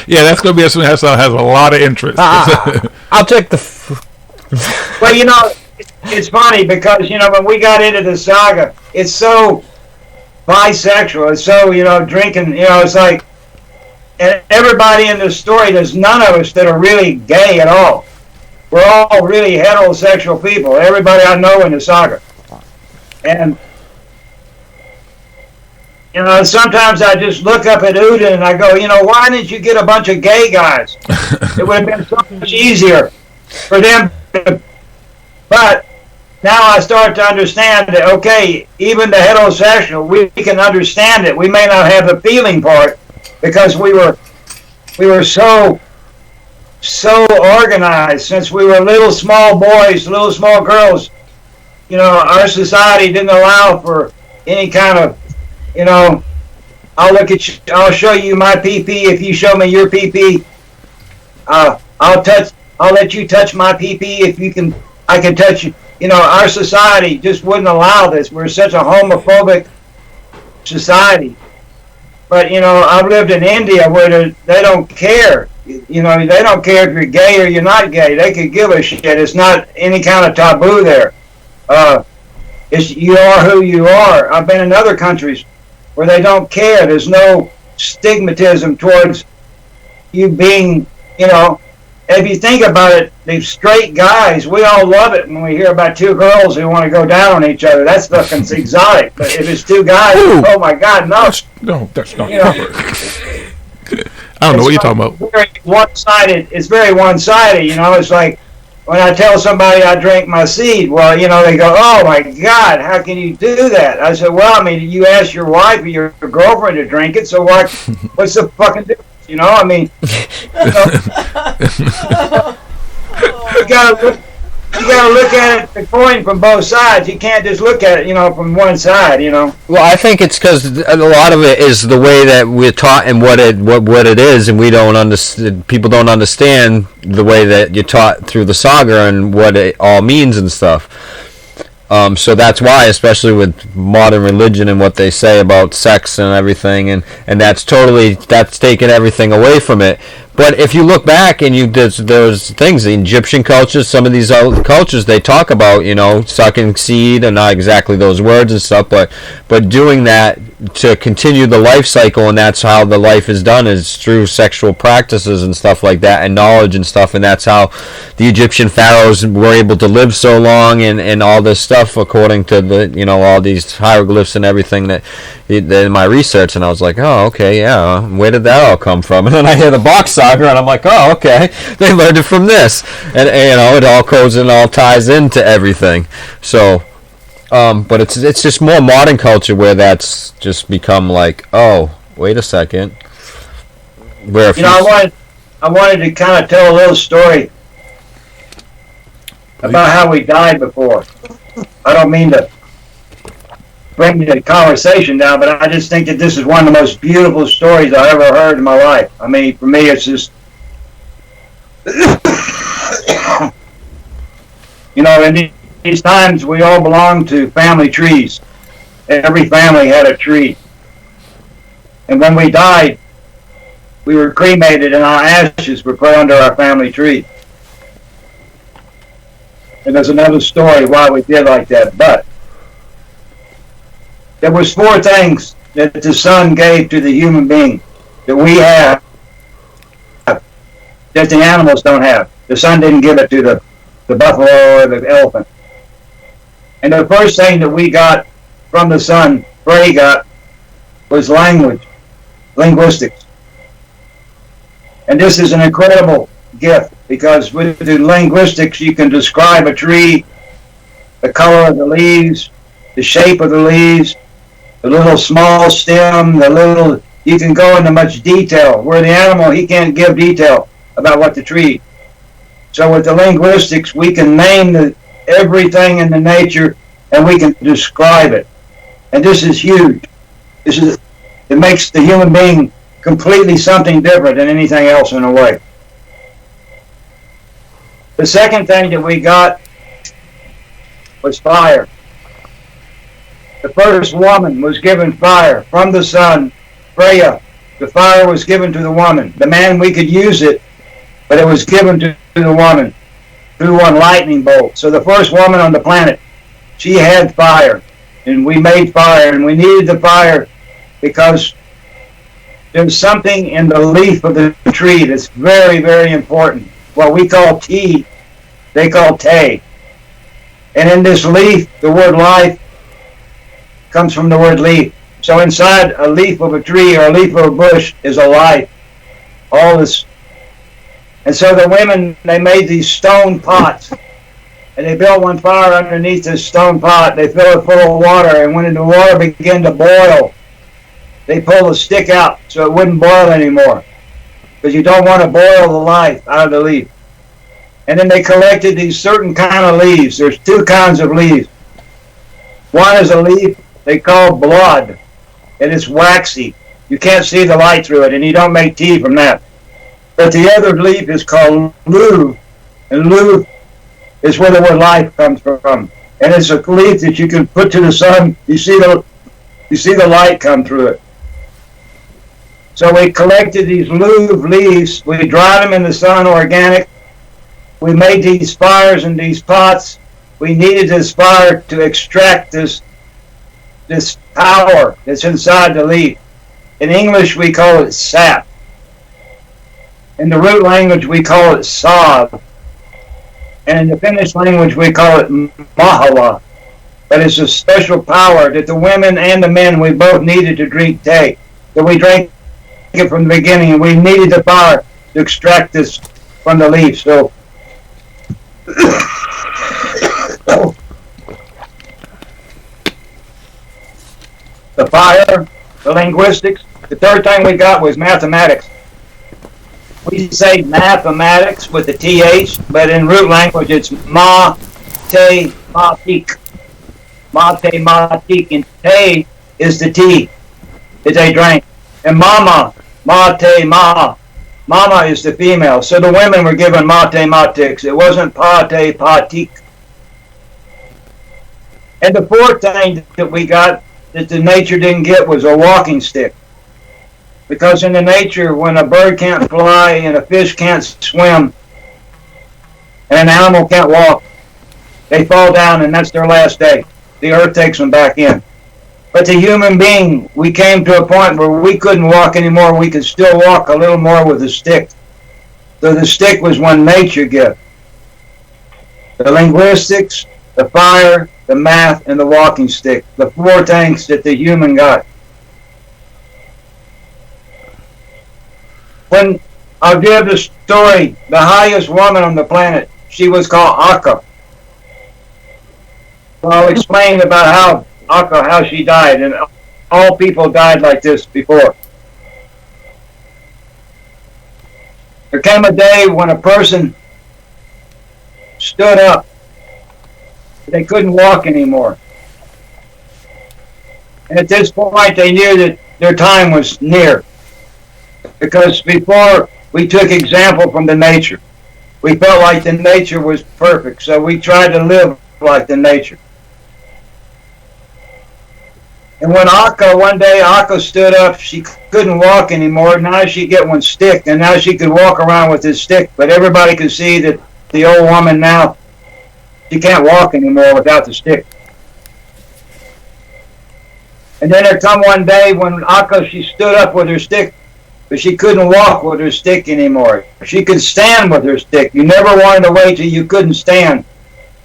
Yeah, that's going to be someone who has a lot of interest. I'll take the... Well, you know... It's funny because, you know, when we got into the SaGa, it's so bisexual. It's so, you know, drinking, you know, it's like, and everybody in the story, there's none of us that are really gay at all. We're all really heterosexual people. Everybody I know in the SaGa. And, you know, sometimes I just look up at Uda and I go, you know, why didn't you get a bunch of gay guys? It would have been so much easier for them to, but now I start to understand that, okay, even the heterosexual, we can understand it. We may not have the feeling part because we were so organized since we were little small boys, little small girls. You know, our society didn't allow for any kind of, you know, I'll show you my PP if you show me your PP. I'll let you touch my pee-pee if you can. I can touch you. You know, our society just wouldn't allow this. We're such a homophobic society. But, you know, I've lived in India where they don't care. You know, they don't care if you're gay or you're not gay. They could give a shit. It's not any kind of taboo there. You are who you are. I've been in other countries where they don't care. There's no stigmatism towards you being, you know. If you think about it, these straight guys, we all love it when we hear about two girls who want to go down on each other. That's fucking exotic. But if it's two guys, oh my God, no. That's not proper. I don't know what you're talking about. Very one-sided. It's very one-sided, you know. It's like when I tell somebody I drank my seed, well, you know, they go, oh my God, how can you do that? I said, well, I mean, you asked your wife or your girlfriend to drink it, so what's the fucking difference? You know, I mean, you gotta look at it, the coin from both sides. You can't just look at it, you know, from one side. You know. Well, I think it's because a lot of it is the way that we're taught and what it is, and we don't understand. People don't understand the way that you're taught through the SaGa and what it all means and stuff. So that's why, especially with modern religion and what they say about sex and everything, and that's taken everything away from it. But if you look back and there's things, the Egyptian cultures, some of these other cultures, they talk about, you know, sucking seed, and not exactly those words and stuff, but doing that to continue the life cycle, and that's how the life is done, is through sexual practices and stuff like that, and knowledge and stuff, and that's how the Egyptian pharaohs were able to live so long, and all this stuff according to the, you know, all these hieroglyphs and everything that in my research. And I was like, oh, okay, yeah, where did that all come from? And then I hear the Bock SaGa, and I'm like, oh, okay, they learned it from this, and you know, it all goes and all ties into everything. So but it's just more modern culture where that's just become like, oh, wait a second. Where you know, I wanted to kind of tell a little story about how we died before. I don't mean to bring the conversation down, but I just think that this is one of the most beautiful stories I ever heard in my life. I mean, for me, it's just, you know, in these times, we all belong to family trees. Every family had a tree. And when we died, we were cremated and our ashes were put under our family tree. And there's another story why we did like that. But there was 4 things that the sun gave to the human being that we have that the animals don't have. The sun didn't give it to the buffalo or the elephant. And the first thing that we got from the sun, Frey got, was linguistics. And this is an incredible gift, because with the linguistics you can describe a tree, the color of the leaves, the shape of the leaves, the little small stem, you can go into much detail, where the animal, he can't give detail about what the tree. So with the linguistics, we can name everything in the nature, and we can describe it. And this is huge. It makes the human being completely something different than anything else in a way. The second thing that we got was fire. The first woman was given fire from the sun, Freya. The fire was given to the woman. The man, we could use it, but it was given to the woman through one lightning bolt. So the first woman on the planet, she had fire, and we made fire, and we needed the fire because there's something in the leaf of the tree that's very, very important. What we call tea, they call tay. And in this leaf, the word life comes from the word leaf. So inside a leaf of a tree or a leaf of a bush is a life. All this. And so the women, they made these stone pots. And they built one fire underneath this stone pot. They filled it full of water. And when the water began to boil, they pulled a stick out so it wouldn't boil anymore. Because you don't want to boil the life out of the leaf. And then they collected these certain kind of leaves. There's 2 kinds of leaves. One is a leaf they call blood. And it's waxy. You can't see the light through it, and you don't make tea from that. But the other leaf is called Lu, and Lu is where the word life comes from. And it's a leaf that you can put to the sun. You see the light come through it. So we collected these Lu leaves. We dried them in the sun, organic. We made these fires in these pots. We needed this fire to extract this power that's inside the leaf. In English, we call it sap. In the root language, we call it sav. And in the Finnish language, we call it mahala. But it's a special power that the women and the men, we both needed to drink tea. So we drank it from the beginning, and we needed the fire to extract this from the leaf. So the fire, the linguistics. The third thing we got was mathematics. We say mathematics with the TH, but in root language it's mathematik. Mathematik, and te is the T that they drank. And mama, mama is the female. So the women were given mathematics. It wasn't pate patik. And the fourth thing that we got that the nature didn't get was a walking stick. Because in the nature, when a bird can't fly and a fish can't swim and an animal can't walk, they fall down and that's their last day. The earth takes them back in. But the human being, we came to a point where we couldn't walk anymore. We could still walk a little more with a stick. So the stick was one nature gift. The linguistics, the fire, the math, and the walking stick. The four things that the human got. When I'll give the story, the highest woman on the planet, she was called Akka. So I'll explain about how Akka, how she died, and all people died like this before. There came a day when a person stood up. They couldn't walk anymore. And at this point, they knew that their time was near. Because before we took example from the nature, we felt like the nature was perfect, so we tried to live like the nature. And when one day Akka stood up, she couldn't walk anymore. Now she get one stick, and now she could walk around with this stick. But everybody could see that the old woman now, she can't walk anymore without the stick. And then there come one day when Akka, she stood up with her stick, but she couldn't walk with her stick anymore. She could stand with her stick. You never wanted to wait till you couldn't stand.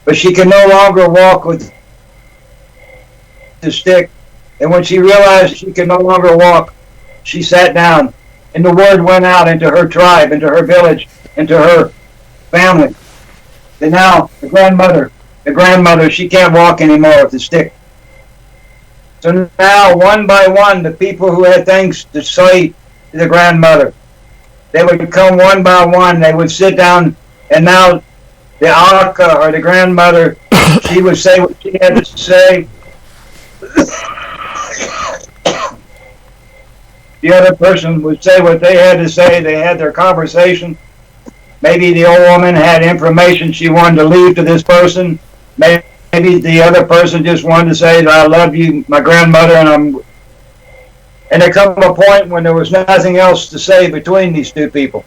But she could no longer walk with the stick. And when she realized she could no longer walk, she sat down. And the word went out into her tribe, into her village, into her family. And now the grandmother, she can't walk anymore with the stick. So now, one by one, the people who had things to say to the grandmother, they would come one by one. They would sit down, and now the Akka, or the grandmother, she would say what she had to say. The other person would say what they had to say. They had their conversation. Maybe the old woman had information she wanted to leave to this person. Maybe the other person just wanted to say that I love you, my grandmother, and there come a point when there was nothing else to say between these two people.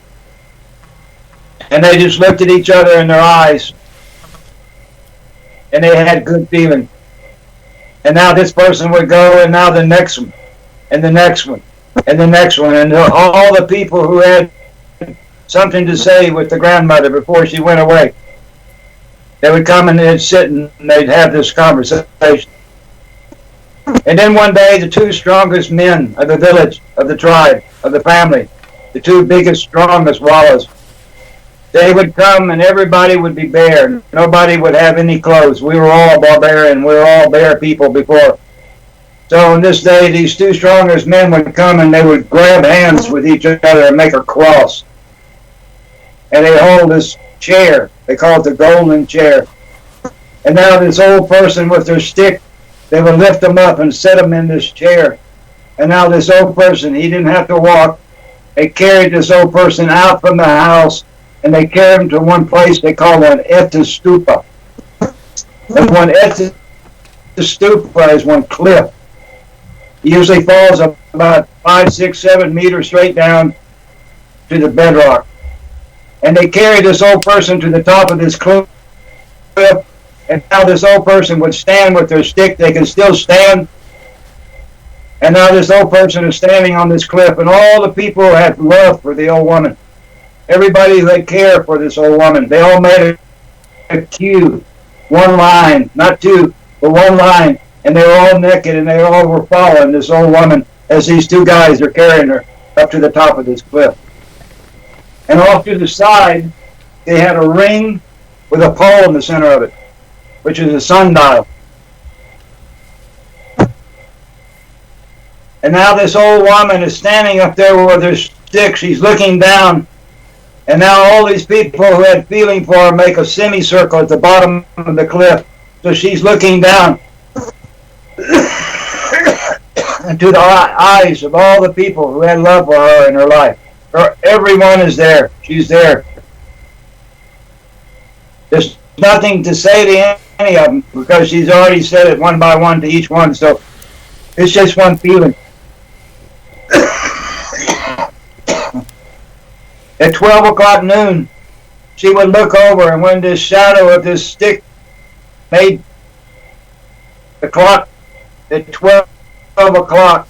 And they just looked at each other in their eyes. And they had good feeling. And now this person would go, and now the next one, and the next one, and the next one. And all the people who had something to say with the grandmother before she went away, they would come and they'd sit and they'd have this conversation. And then one day, the two strongest men of the village, of the tribe, of the family, the two biggest, strongest wallas, they would come and everybody would be bare. Nobody would have any clothes. We were all barbarian. We were all bare people before. So on this day, these two strongest men would come and they would grab hands with each other and make a cross. And they hold this chair. They call it the golden chair. And now this old person with their stick, they would lift them up and set them in this chair. And now this old person, he didn't have to walk. They carried this old person out from the house, and they carried him to one place they call an etastupa. And one etastupa is one cliff. It usually falls about 5, 6, 7 meters straight down to the bedrock. And they carried this old person to the top of this cliff, and now this old person would stand with their stick. They can still stand. And now this old person is standing on this cliff, and all the people had love for the old woman. Everybody who had care for this old woman, they all made a queue, one line, not two, but one line, and they were all naked, and they all were following this old woman as these two guys are carrying her up to the top of this cliff. And off to the side, they had a ring with a pole in the center of it, which is a sundial. And now this old woman is standing up there with her stick. She's looking down. And now all these people who had feeling for her make a semicircle at the bottom of the cliff. So she's looking down into the eyes of all the people who had love for her in her life. Everyone is there. She's there. There's nothing to say to any of them because she's already said it one by one to each one. So it's just one feeling. At 12 o'clock noon, she would look over, and when this shadow of this stick made the clock at 12 o'clock,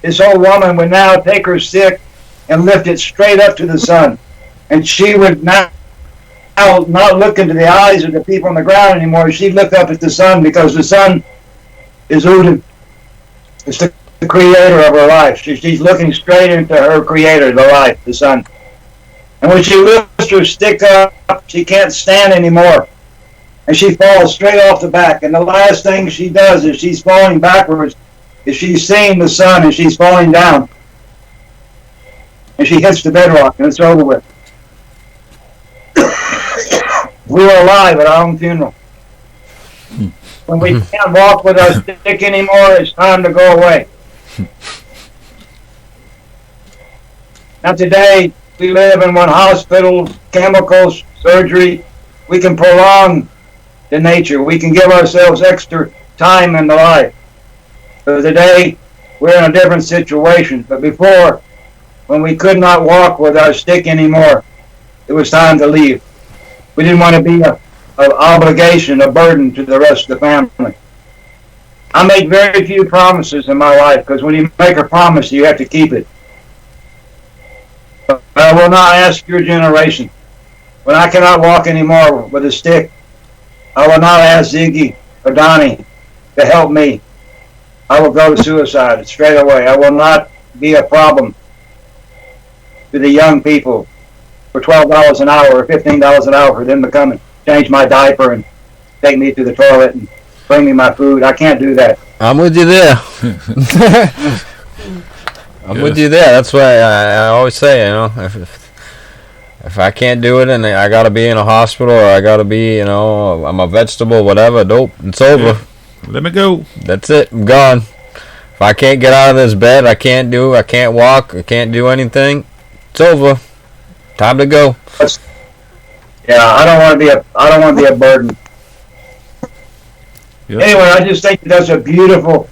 this old woman would now take her stick and lift it straight up to the sun. And she would now not look into the eyes of the people on the ground anymore. She'd look up at the sun because the sun is Odin. It's the creator of her life. She's looking straight into her creator, the life, the sun. And when she lifts her stick up, she can't stand anymore. And she falls straight off the back. And the last thing she does is she's falling backwards, is she's seeing the sun and she's falling down. And she hits the bedrock and it's over with. We were alive at our own funeral. When we can't walk with our stick anymore, it's time to go away. Now today, we live in one hospital, chemicals, surgery. We can prolong the nature. We can give ourselves extra time in the life. So today, we're in a different situation. But before, when we could not walk with our stick anymore, it was time to leave. We didn't want to be an obligation, a burden to the rest of the family. I made very few promises in my life because when you make a promise, you have to keep it. I will not ask your generation. When I cannot walk anymore with a stick, I will not ask Ziggy or Donnie to help me. I will go to suicide straight away. I will not be a problem to the young people for $12 an hour or $15 an hour for them to come and change my diaper and take me to the toilet and bring me my food. I can't do that. I'm with you there. I'm with you there. That's why I always say, you know, if I can't do it and I got to be in a hospital or I got to be, you know, I'm a vegetable, whatever, nope, it's over. Yeah. Let me go. That's it. I'm gone. If I can't get out of this bed, I can't walk, I can't do anything, it's over. Time to go. Yeah, I don't want to be a burden. Yep. Anyway, I just think that's a beautiful.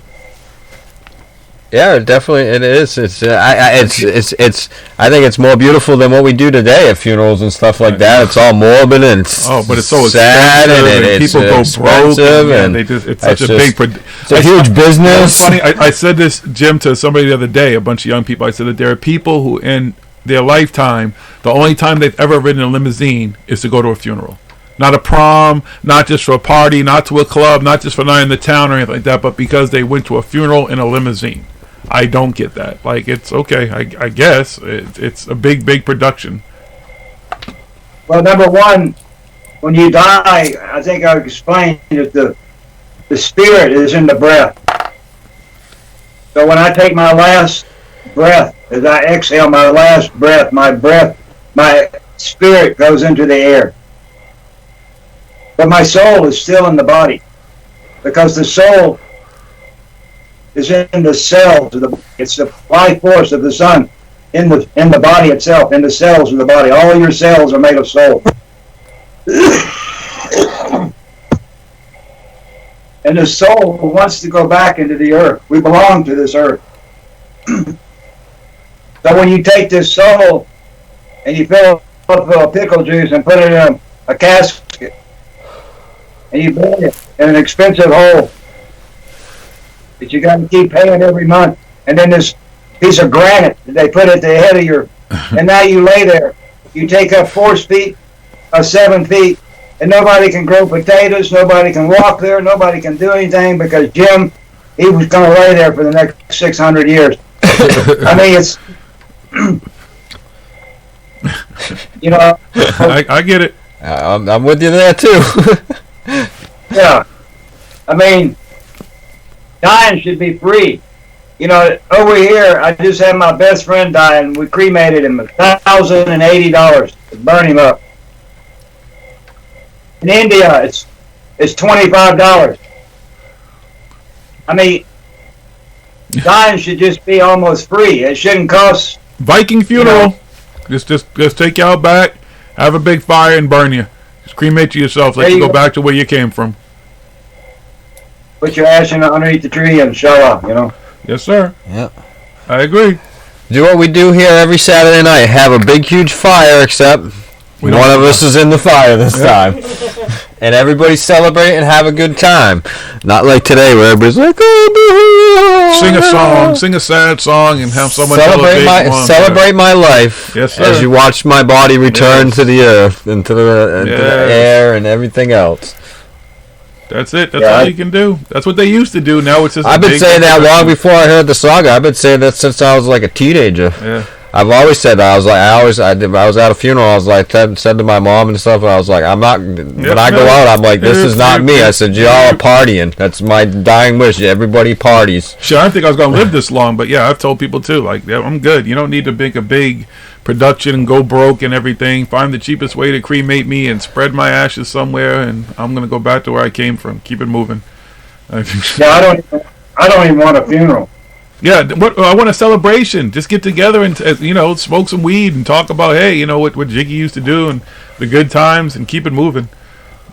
Yeah, definitely it is. It's I think it's more beautiful than what we do today at funerals and stuff like that. It's all morbid and but it's so sad and people go broke and they just it's such a big. It's a huge business. It's funny. I said this, Jim, to somebody the other day. A bunch of young people. I said that there are people who in their lifetime, the only time they've ever ridden a limousine is to go to a funeral. Not a prom, not just for a party, not to a club, not just for a night in the town or anything like that, but because they went to a funeral in a limousine. I don't get that. Like, it's okay, I guess. It's a big production. Well, number one, when you die, I think I explained that the spirit is in the breath. So when I take my last breath, as I exhale my last breath, my spirit goes into the air. But my soul is still in the body because the soul is in the cells of it's the life force of the sun. in the body itself, in the cells of the body. All your cells are made of soul. And the soul wants to go back into the earth. We belong to this earth. So when you take this soul and you fill it up with a pickle juice and put it in a casket and you bury it in an expensive hole that you got to keep paying every month, and then this piece of granite that they put at the head of your, and now you lay there. You take up 4 feet, 7 feet, and nobody can grow potatoes, nobody can walk there, nobody can do anything because Jim, he was going to lay there for the next 600 years. I mean, it's, you know. I get it. I'm with you there too. Yeah. I mean, dying should be free. You know, over here, I just had my best friend die, and we cremated him $1,080 to burn him up. In India, it's $25. I mean, dying should just be almost free. It shouldn't cost. Viking funeral. You know, just take you out back, have a big fire, and burn you. Just cremate you yourself. Let you go back to where you came from. Put your ash in underneath the tree and show up. You know. Yes, sir. Yeah. I agree. Do what we do here every Saturday night. Have a big, huge fire, except one of us is in the fire this time. And everybody celebrate and have a good time. Not like today where everybody's like, oh, sing a song, sing a sad song, and have someone celebrate my life. Yes, sir. As you watch my body return to the earth and to the air and everything else. That's it. That's all you can do. That's what they used to do. Now it's just. I've been saying that long before I heard the SaGa. I've been saying that since I was like a teenager. Yeah. I've always said that. I was at a funeral. I was like, said to my mom and stuff. I was like, I'm not. When I go out, I'm like, this is not me. I said, y'all are partying. That's my dying wish. Everybody parties. Sure, I didn't think I was gonna live this long, but yeah, I've told people too. Like, yeah, I'm good. You don't need to make a big production and go broke and everything. Find the cheapest way to cremate me and spread my ashes somewhere, and I'm gonna go back to where I came from. Keep it moving. Yeah, I don't even want a funeral. Yeah, I want a celebration. Just get together and smoke some weed and talk about what Jiggy used to do and the good times and keep it moving.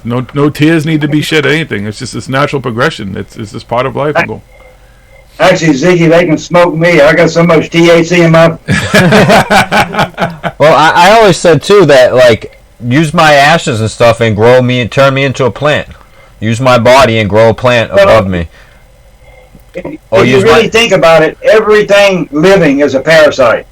No tears need to be shed or anything. It's just this natural progression. It's just part of life. Actually, Ziggy, they can smoke me. I got so much THC in my. Well, I always said too that like use my ashes and stuff and turn me into a plant. Use my body and grow a plant above me. If you really think about it, everything living is a parasite.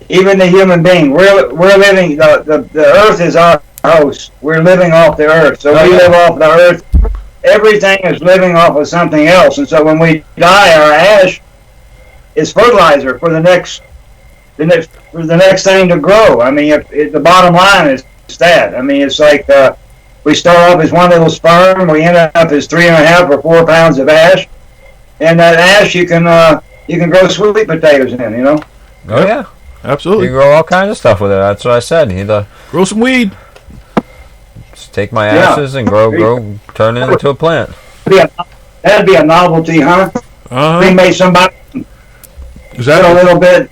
Even the human being. We're living. The earth is our host. We're living off the earth. So we live off the earth. Everything is living off of something else. And so when we die, our ash is fertilizer for the next thing to grow. I mean, the bottom line is that. I mean, it's like we start off as one little sperm. We end up as 3.5 or 4 pounds of ash. And that ash you can grow sweet potatoes in, you know. Oh yeah, absolutely. You grow all kinds of stuff with it. That's what I said. Grow some weed. Just take my ashes and turn it into a plant. That'd be a novelty, huh? We made somebody exactly a little bit.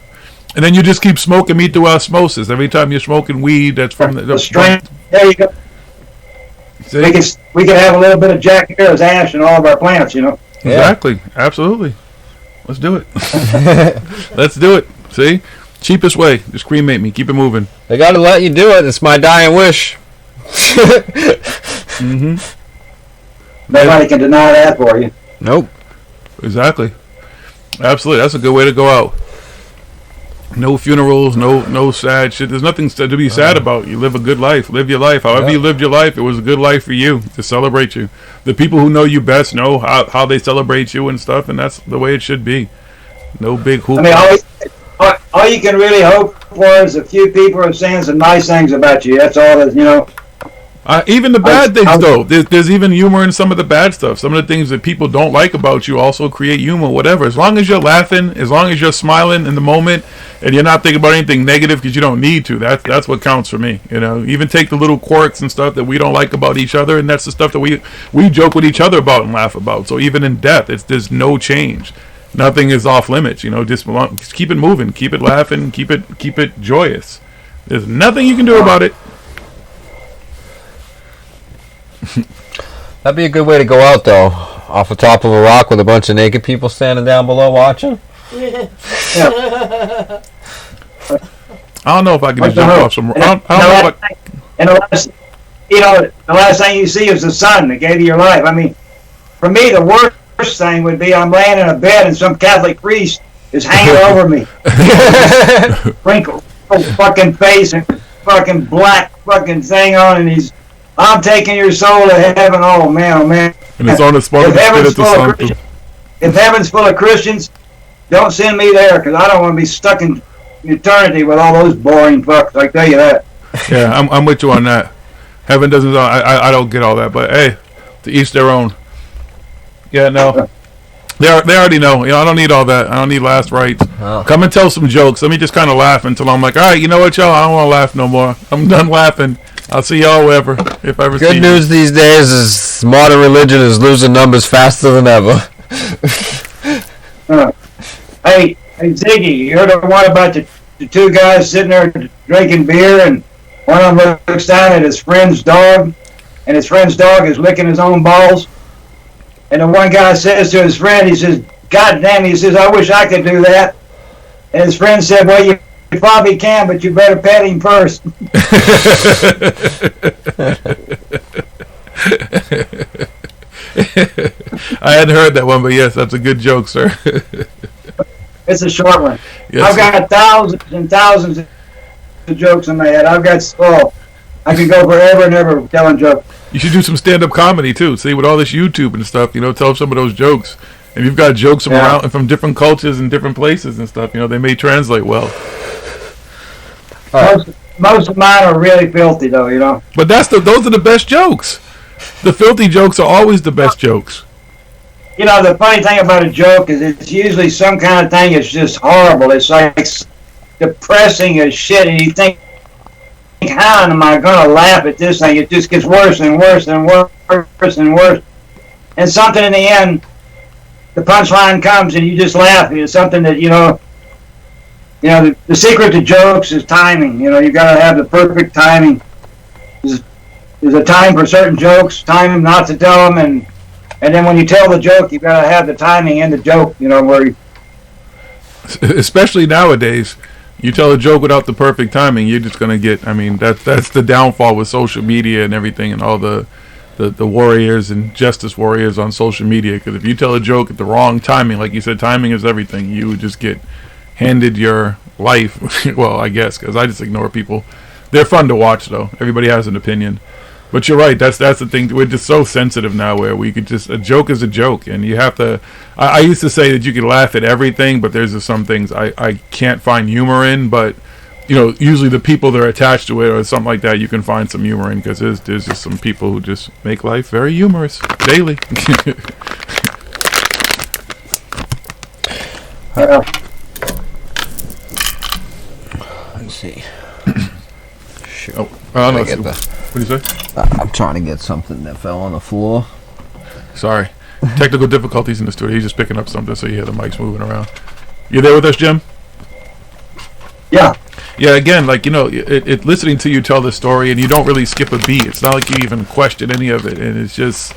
And then you just keep smoking meat through osmosis. Every time you're smoking weed, that's from the strength. There you go. See? We could have a little bit of Jack Harris ash in all of our plants, you know. Exactly. Yeah. Absolutely. Let's do it. Let's do it. See? Cheapest way. Just cremate me. Keep it moving. They got to let you do it. It's my dying wish. Nobody can deny that for you. Nope. Exactly. Absolutely. That's a good way to go out. No funerals, no sad shit. There's nothing to be sad about. You live a good life. Live your life. However you lived your life, it was a good life for you to celebrate you. The people who know you best know how they celebrate you and stuff, and that's the way it should be. No big hoop. I mean, all you can really hope for is a few people are saying some nice things about you. That's all that, you know. Even the bad things, though. There's even humor in some of the bad stuff. Some of the things that people don't like about you also create humor, whatever. As long as you're laughing, as long as you're smiling in the moment, and you're not thinking about anything negative because you don't need to. That's what counts for me. You know, even take the little quirks and stuff that we don't like about each other, and that's the stuff that we joke with each other about and laugh about. So even in death, there's no change. nothing is off limits. Just keep it moving, keep it laughing, keep it joyous. There's nothing you can do about it. That'd be a good way to go out, though. Off the top of a rock with a bunch of naked people standing down below watching. Yeah. I don't know if I can just jump off some. I don't know if I. And the last thing you see is the sun that gave you your life. I mean, for me, the worst thing would be I'm laying in a bed and some Catholic priest is hanging over me, wrinkled fucking face and fucking black fucking thing on, and I'm taking your soul to heaven. Oh man, oh man. And it's on the spot. If heaven's full of Christians, don't send me there, because I don't want to be stuck in eternity with all those boring fucks. I tell you that. Yeah, I'm with you on that. Heaven doesn't. I don't get all that, but hey, to each their own. Yeah, no. They already know. I don't need all that. I don't need last rites. Oh. Come and tell some jokes. Let me just kind of laugh until I'm like, all right, you know what, y'all? I don't want to laugh no more. I'm done laughing. I'll see y'all wherever, if I ever see you. Good news these days is modern religion is losing numbers faster than ever. Hey, Ziggy, you heard the one about the two guys sitting there drinking beer, and one of them looks down at his friend's dog, and his friend's dog is licking his own balls. And the one guy says to his friend, he says, God damn, he says, I wish I could do that. And his friend said, well, you probably can, but you better pet him first. I hadn't heard that one, but yes, that's a good joke, sir. It's a short one. Yes, I've got thousands and thousands of jokes in my head. I can go forever and ever telling jokes. You should do some stand-up comedy too. See, with all this YouTube and stuff, tell some of those jokes. And you've got jokes from around, from different cultures and different places and stuff. They may translate well. Most of mine are really filthy, though. But those are the best jokes. The filthy jokes are always the best jokes. The funny thing about a joke is it's usually some kind of thing that's just horrible. It's like depressing as shit, and you think, how am I going to laugh at this thing? It just gets worse and worse and worse and worse. And something in the end, the punchline comes and you just laugh. It's something that, the secret to jokes is timing. You got to have the perfect timing. There's a time for certain jokes, time not to tell them, and then when you tell the joke, you got to have the timing in the joke, where especially nowadays, you tell a joke without the perfect timing, you're just going to get, that's the downfall with social media and everything, and all the warriors and justice warriors on social media, because if you tell a joke at the wrong timing, like you said, timing is everything, you would just get handed your life. Well, I guess, because I just ignore people. They're fun to watch, though. Everybody has an opinion. But you're right, that's the thing. We're just so sensitive now, where we could just, a joke is a joke, and you have to, I used to say that you could laugh at everything, but there's just some things I can't find humor in, but usually the people that are attached to it or something like that, you can find some humor in, because there's just some people who just make life very humorous daily. Let's see. Oh, I don't know. What do you say? I'm trying to get something that fell on the floor. Sorry. Technical difficulties in the studio. He's just picking up something, so you hear the mics moving around. You there with us, Jim? Yeah. Yeah, again, listening to you tell the story, and you don't really skip a beat. It's not like you even question any of it, and it's just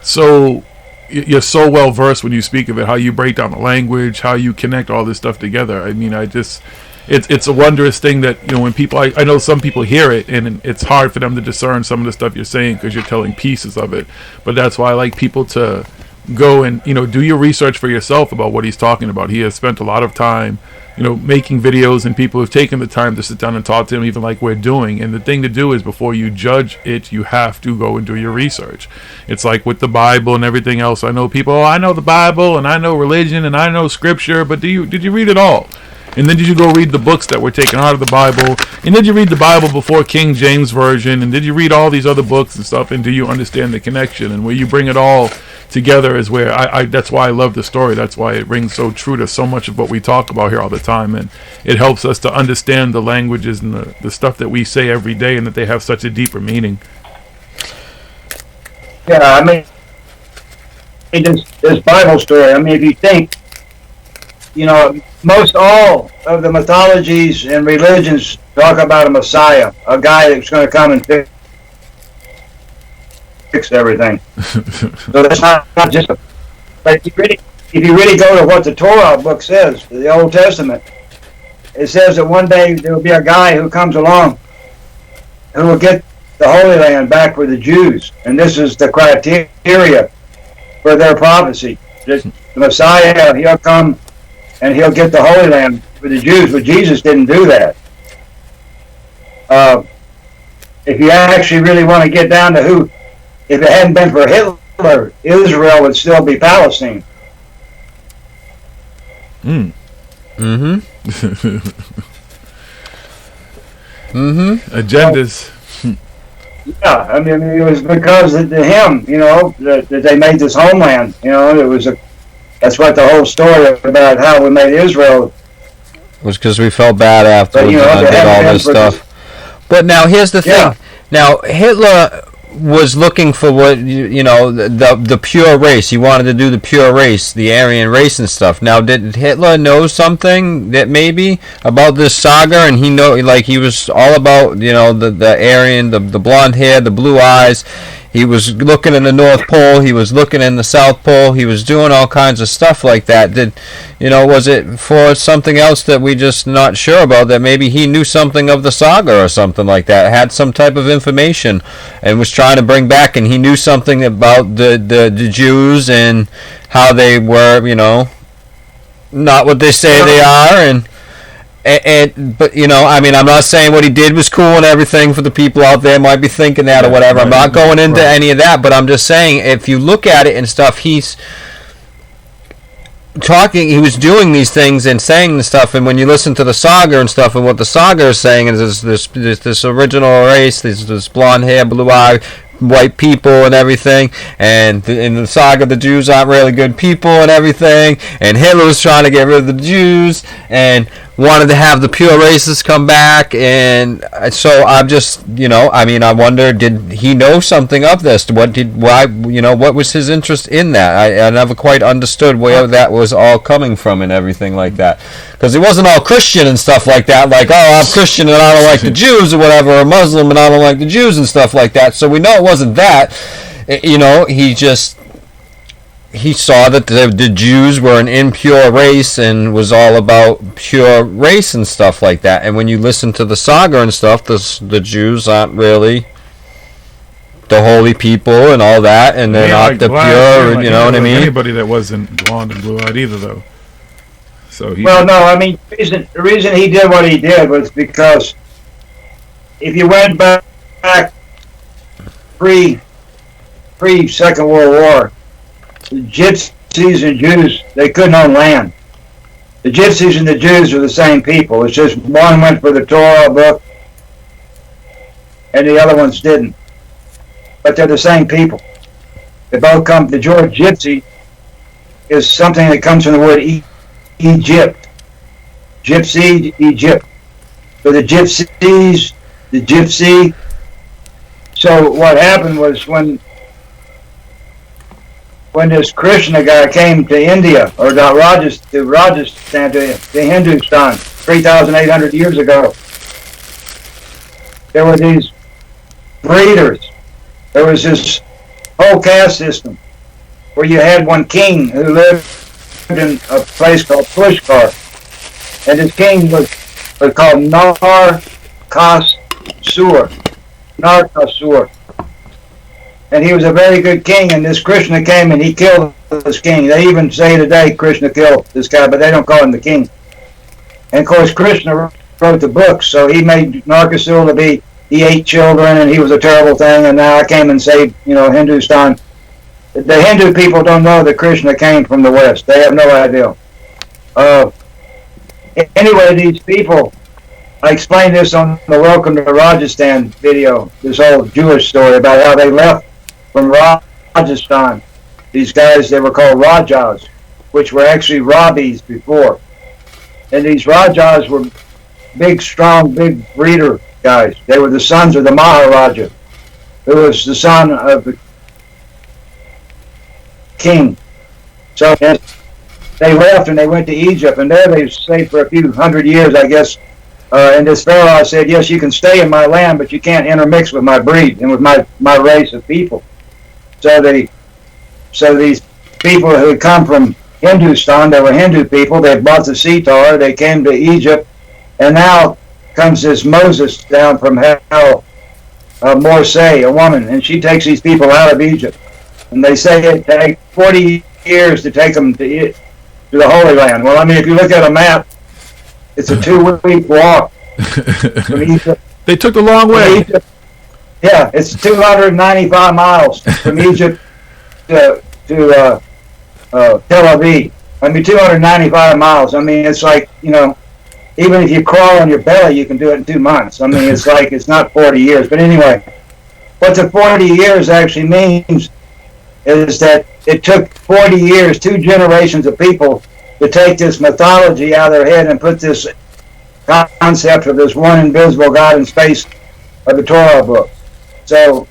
so, you're so well versed when you speak of it, how you break down the language, how you connect all this stuff together. It's a wondrous thing that, when people, I know some people hear it and it's hard for them to discern some of the stuff you're saying because you're telling pieces of it. But that's why I like people to go and, do your research for yourself about what he's talking about. He has spent a lot of time, making videos, and people have taken the time to sit down and talk to him, even like we're doing. And the thing to do is, before you judge it, you have to go and do your research. It's like with the Bible and everything else. I know people, I know the Bible and I know religion and I know scripture, but did you read it all? And then did you go read the books that were taken out of the Bible? And did you read the Bible before King James Version? And did you read all these other books and stuff? And do you understand the connection? And where you bring it all together is where that's why I love the story. That's why it rings so true to so much of what we talk about here all the time. And it helps us to understand the languages and the stuff that we say every day, and that they have such a deeper meaning. Yeah, this Bible story, if you think most all of the mythologies and religions talk about a Messiah, a guy that's going to come and fix everything. So that's not just a... But if you really go to what the Torah book says, the Old Testament, it says that one day there will be a guy who comes along who will get the Holy Land back for the Jews. And this is the criteria for their prophecy. The Messiah, he'll come and he'll get the Holy Land for the Jews, but Jesus didn't do that. If you actually really want to get down to who, if it hadn't been for Hitler, Israel would still be Palestine. Agendas. Yeah, I mean, it was because of him, that they made this homeland. That's what the whole story about how we made Israel was, because we felt bad afterwards and did all this stuff. But now here's the thing. Now Hitler was looking for what the pure race. He wanted to do the pure race, the Aryan race and stuff. Now, did Hitler know something that maybe about this SaGa, and he was all about the Aryan, the blonde hair, the blue eyes. He was looking in the North Pole. He was looking in the South Pole. He was doing all kinds of stuff like that. Was it for something else that we just not sure about? That maybe he knew something of the SaGa or something like that, had some type of information, and was trying to bring back. And he knew something about the Jews and how they were, not what they say they are, but I'm not saying what he did was cool and everything for the people out there might be thinking that or whatever. I'm not going into any of that, but I'm just saying if you look at it and stuff, he's talking, he was doing these things and saying the stuff, and when you listen to the SaGa and stuff, and what the SaGa is saying is this original race, this blonde hair, blue eye, white people and everything, and in the SaGa the Jews aren't really good people and everything, and Hitler was trying to get rid of the Jews and wanted to have the pure races come back, and so I'm just I wonder, did he know something of this? What was his interest in that? I never quite understood where that was all coming from and everything like that, because he wasn't all Christian and stuff like that, like, oh, I'm Christian and I don't like the Jews or whatever, or Muslim and I don't like the Jews and stuff like that. So we know it wasn't that. He saw that the Jews were an impure race and was all about pure race and stuff like that. And when you listen to the SaGa and stuff, the Jews aren't really the holy people and all that, and they're not the pure, you know what I mean? Anybody that wasn't blonde and blue-eyed either, though. So the reason he did what he did was because if you went back pre-Second World War, the Gypsies and Jews, they couldn't own land. The Gypsies and the Jews are the same people. It's just one went for the Torah book and the other ones didn't. But they're the same people. They both come, the George Gypsy is something that comes from the word Egypt. Gypsy, Egypt. So the Gypsies, the Gypsy. So what happened was when this Krishna guy came to India, or to Rajasthan, to Hindustan, 3,800 years ago, there were these breeders. There was this whole caste system where you had one king who lived in a place called Pushkar, and his king was called Narkasur. And he was a very good king, and this Krishna came and he killed this king. They even say today Krishna killed this guy, but they don't call him the king. And of course Krishna wrote the book, so he made Narkasur to be, he ate children and he was a terrible thing, and now I came and saved, Hindustan. The Hindu people don't know that Krishna came from the West. They have no idea. Anyway, these people, I explained this on the Welcome to Rajasthan video, this whole Jewish story about how they left from Rajasthan. These guys, they were called Rajas, which were actually Rabbis before. And these Rajas were big, strong, big breeder guys. They were the sons of the Maharaja, who was the son of the king. So they they left and they went to Egypt, and there they stayed for a few hundred years, I guess. And this Pharaoh said, yes, you can stay in my land, but you can't intermix with my breed and with my race of people. So these people who had come from Hindustan, they were Hindu people, they bought the sitar, they came to Egypt, and now comes this Moses down from hell, Morsay, a woman, and she takes these people out of Egypt. And they say it takes 40 years to take them to the Holy Land. Well, I mean, if you look at a map, it's a 2-week walk from Egypt. They took the long way. Egypt. Yeah, it's 295 miles from Egypt to Tel Aviv. I mean, 295 miles. I mean, it's like, even if you crawl on your belly, you can do it in 2 months. I mean, it's like, it's not 40 years. But anyway, what the 40 years actually means is that it took 40 years, 2 generations of people to take this mythology out of their head and put this concept of this one invisible God in space of the Torah book. So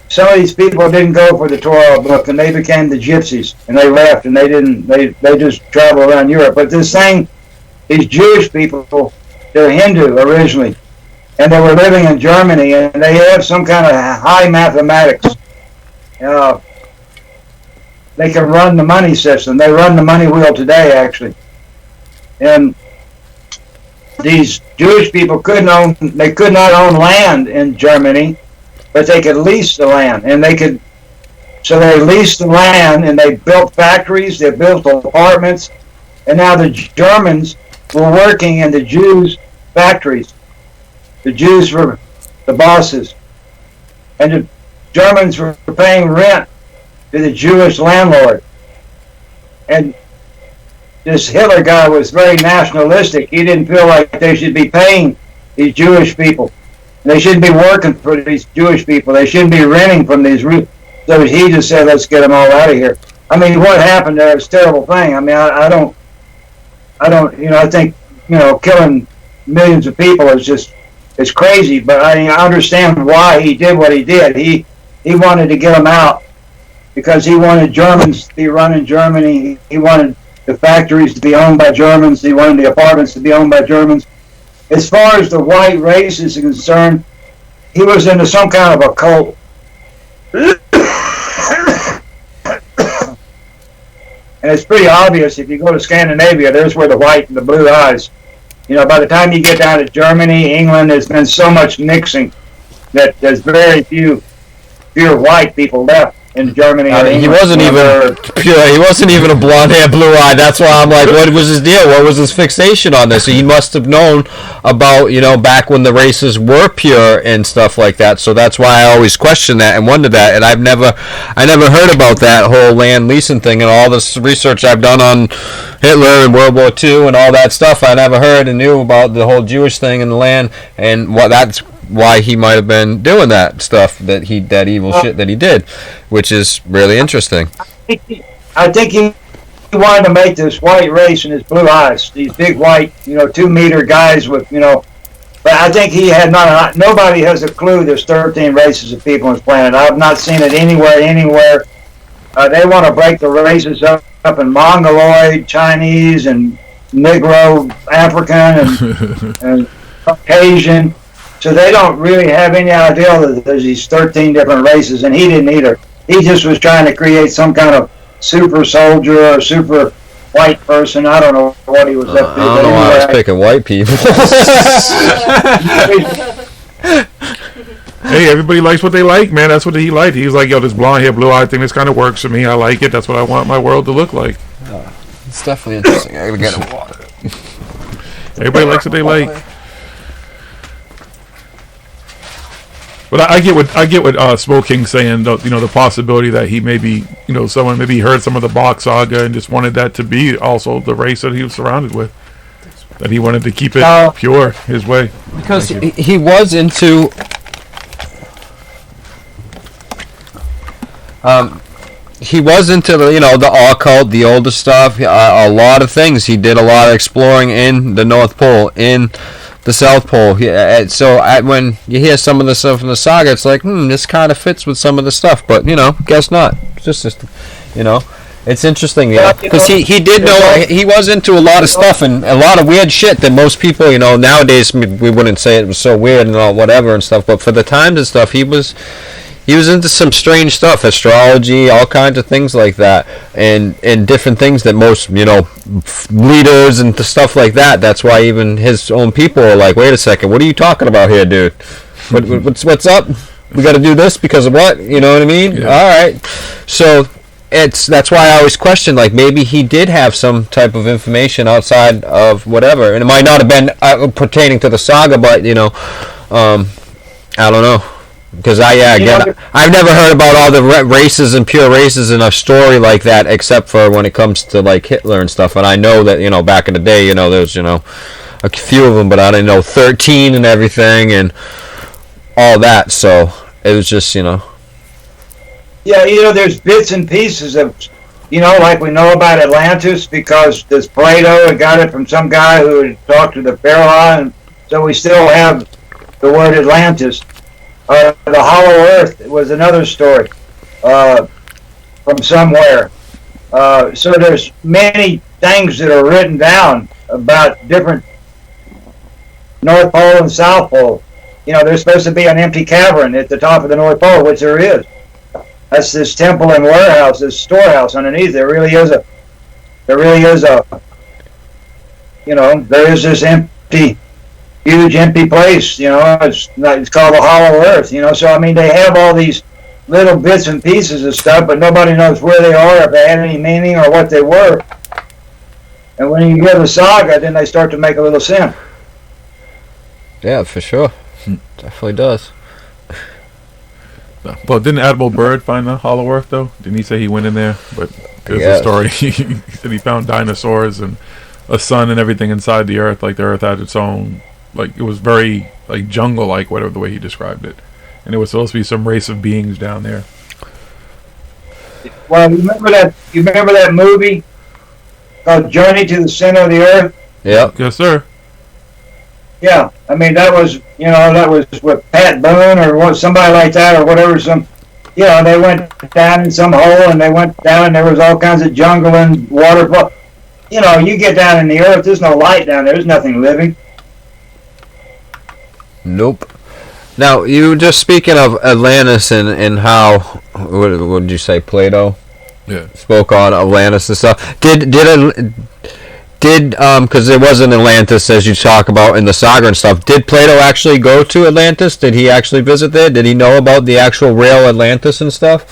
some of these people didn't go for the Torah book, and they became the gypsies, and they left, and they just traveled around Europe. But this thing, these Jewish people, they're Hindu originally, and they were living in Germany, and they have some kind of high mathematics. They can run the money system. They run the money wheel today, actually. And these Jewish people could not own land in Germany, but they could lease the land, and so they leased the land, and they built factories, they built apartments, and now the Germans were working in the Jews' factories. The Jews were the bosses, and the Germans were paying rent to the Jewish landlord. And this Hitler guy was very nationalistic. He didn't feel like they should be paying these Jewish people. They shouldn't be working for these Jewish people. They shouldn't be renting from these. So he just said, let's get them all out of here. I mean, what happened there is a terrible thing. I mean, I don't, I think, killing millions of people it's crazy, but I understand why he did what he did. He wanted to get them out because he wanted Germans to be running Germany. He wanted the factories to be owned by Germans. He wanted the apartments to be owned by Germans. As far as the white race is concerned, he was into some kind of a cult. And it's pretty obvious if you go to Scandinavia, there's where the white and the blue eyes. By the time you get down to Germany, England, there's been so much mixing that there's very fewer white people left in Germany. He wasn't even pure. He wasn't even a blonde hair, blue eye. That's why I'm like, what was his deal? What was his fixation on this? He must have known about, back when the races were pure and stuff like that. So that's why I always question that and wonder that. And I never heard about that whole land leasing thing and all this research I've done on Hitler and World War II and all that stuff. I never heard and knew about the whole Jewish thing in the land and what that's why he might have been doing that stuff, that evil shit that he did, which is really interesting. I think he wanted to make this white race and his blue eyes, these big white, 2-meter guys with, but I think he had nobody has a clue there's 13 races of people on this planet. I've not seen it anywhere. They want to break the races up in Mongoloid, Chinese, and Negro, African, and Caucasian. So they don't really have any idea that there's these 13 different races, and he didn't either. He just was trying to create some kind of super soldier or super white person. I don't know what he was up to. I don't know why I was picking white people. Hey, everybody likes what they like, man. That's what he liked. He was like, this blonde hair, blue eye thing, this kind of works for me. I like it. That's what I want my world to look like. It's definitely interesting. I gotta get a water. Everybody likes what they like. But I get what Smoke King's saying. The possibility that he maybe someone maybe heard some of the Bock saga and just wanted that to be also the race that he was surrounded with. That he wanted to keep it pure his way. Because he was into. He was into the occult, the older stuff, a lot of things. He did a lot of exploring in the North Pole, in the South Pole. When you hear some of the stuff from the saga, it's like, this kind of fits with some of the stuff, but guess not. It's just It's interesting, because he did know, he was into a lot of stuff and a lot of weird shit that most people, nowadays we wouldn't say it was so weird and all whatever and stuff, but for the times and stuff, he was into some strange stuff, astrology, all kinds of things like that, and different things that most, leaders and stuff like that. That's why even his own people are like, wait a second, what are you talking about here, dude? What's up? We got to do this because of what? You know what I mean? Yeah. All right. So that's why I always question, like, maybe he did have some type of information outside of whatever, and it might not have been pertaining to the SaGa, but I don't know. Because I've never heard about all the races and pure races in a story like that, except for when it comes to like Hitler and stuff. And I know that back in the day, there was a few of them, but I didn't know 13 and everything and all that. So it was just Yeah, there's bits and pieces of like we know about Atlantis because this Plato got it from some guy who had talked to the pharaoh, and so we still have the word Atlantis. The Hollow Earth was another story from somewhere. So there's many things that are written down about different North Pole and South Pole. There's supposed to be an empty cavern at the top of the North Pole, which there is. That's this temple and warehouse, this storehouse underneath. There is this huge empty place, it's called the Hollow Earth, so I mean they have all these little bits and pieces of stuff, but nobody knows where they are, if they had any meaning or what they were. And when you hear the SaGa, then they start to make a little sense. Yeah, for sure. Definitely does. Well, didn't Admiral Byrd find the Hollow Earth though? Didn't he say he went in there? But there's a story. He said he found dinosaurs and a sun and everything inside the Earth, like the Earth had its own. Like it was very like jungle-like, whatever the way he described it, and it was supposed to be some race of beings down there. Well, you remember that movie called Journey to the Center of the Earth? Yeah. Yes, sir. Yeah, I mean that was with Pat Boone or somebody like that or whatever. They went down in some hole and they went down and there was all kinds of jungle and waterfall. You get down in the Earth, there's no light down there. There's nothing living. Nope. Now, you were just speaking of Atlantis and how, what did you say, Plato? Yeah. Spoke on Atlantis and stuff. Did because there was an Atlantis, as you talk about in the SaGa and stuff, did Plato actually go to Atlantis? Did he actually visit there? Did he know about the actual real Atlantis and stuff?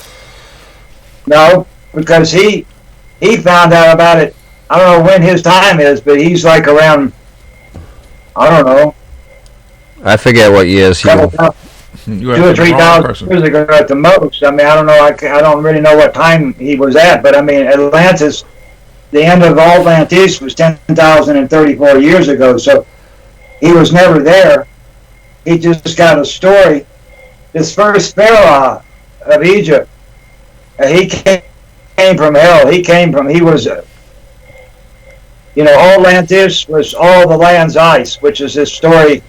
No, because he found out about it, I don't know when his time is, but he's like around, I don't know, I forget what years he was. 2,000 or 3,000 years ago at the most. I mean, I don't know. I don't really know what time he was at, but I mean, Atlantis, the end of Atlantis was 10,034 years ago. So he was never there. He just got a story. This first pharaoh of Egypt, he came from hell. He was. Atlantis was all the land's ice, which is this story.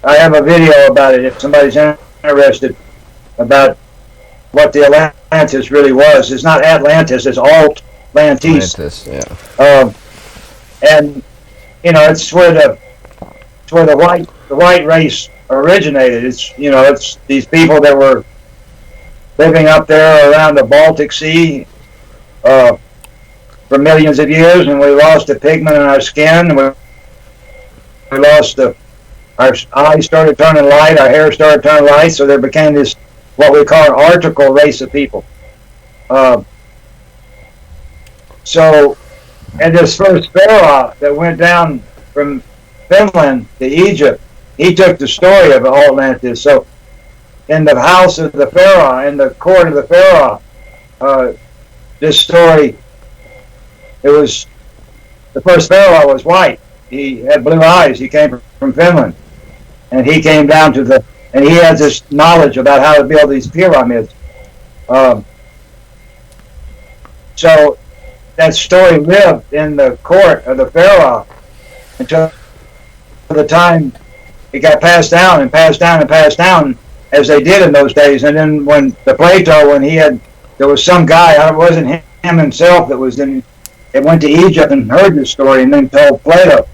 I have a video about it if somebody's interested about what the Atlantis really was. It's not Atlantis, it's Atlantis. Yeah. And it's where the white race originated. It's these people that were living up there around the Baltic Sea for millions of years, and we lost the pigment in our skin, and we lost our eyes started turning light, our hair started turning light, so there became this, what we call an article race of people. And this first pharaoh that went down from Finland to Egypt, he took the story of Atlantis. So in the house of the pharaoh, in the court of the pharaoh, this story, the first pharaoh was white. He had blue eyes. He came from Finland. And he came down and he has this knowledge about how to build these pyramids. So that story lived in the court of the pharaoh until the time it got passed down and passed down and passed down, as they did in those days. And then when there was some guy, it wasn't himself that was in. It went to Egypt and heard this story, and then told Plato.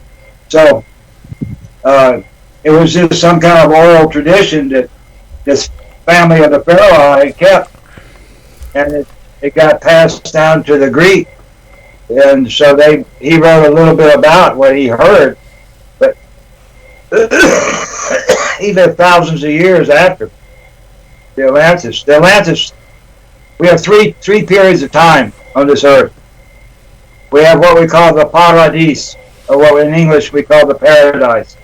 So it was just some kind of oral tradition that this family of the pharaoh had kept, and it got passed down to the Greek, and so he wrote a little bit about what he heard, but he lived thousands of years after the Atlantis. The Atlantis, we have three periods of time on this earth. We have what we call the paradise, or what in English we call the paradise.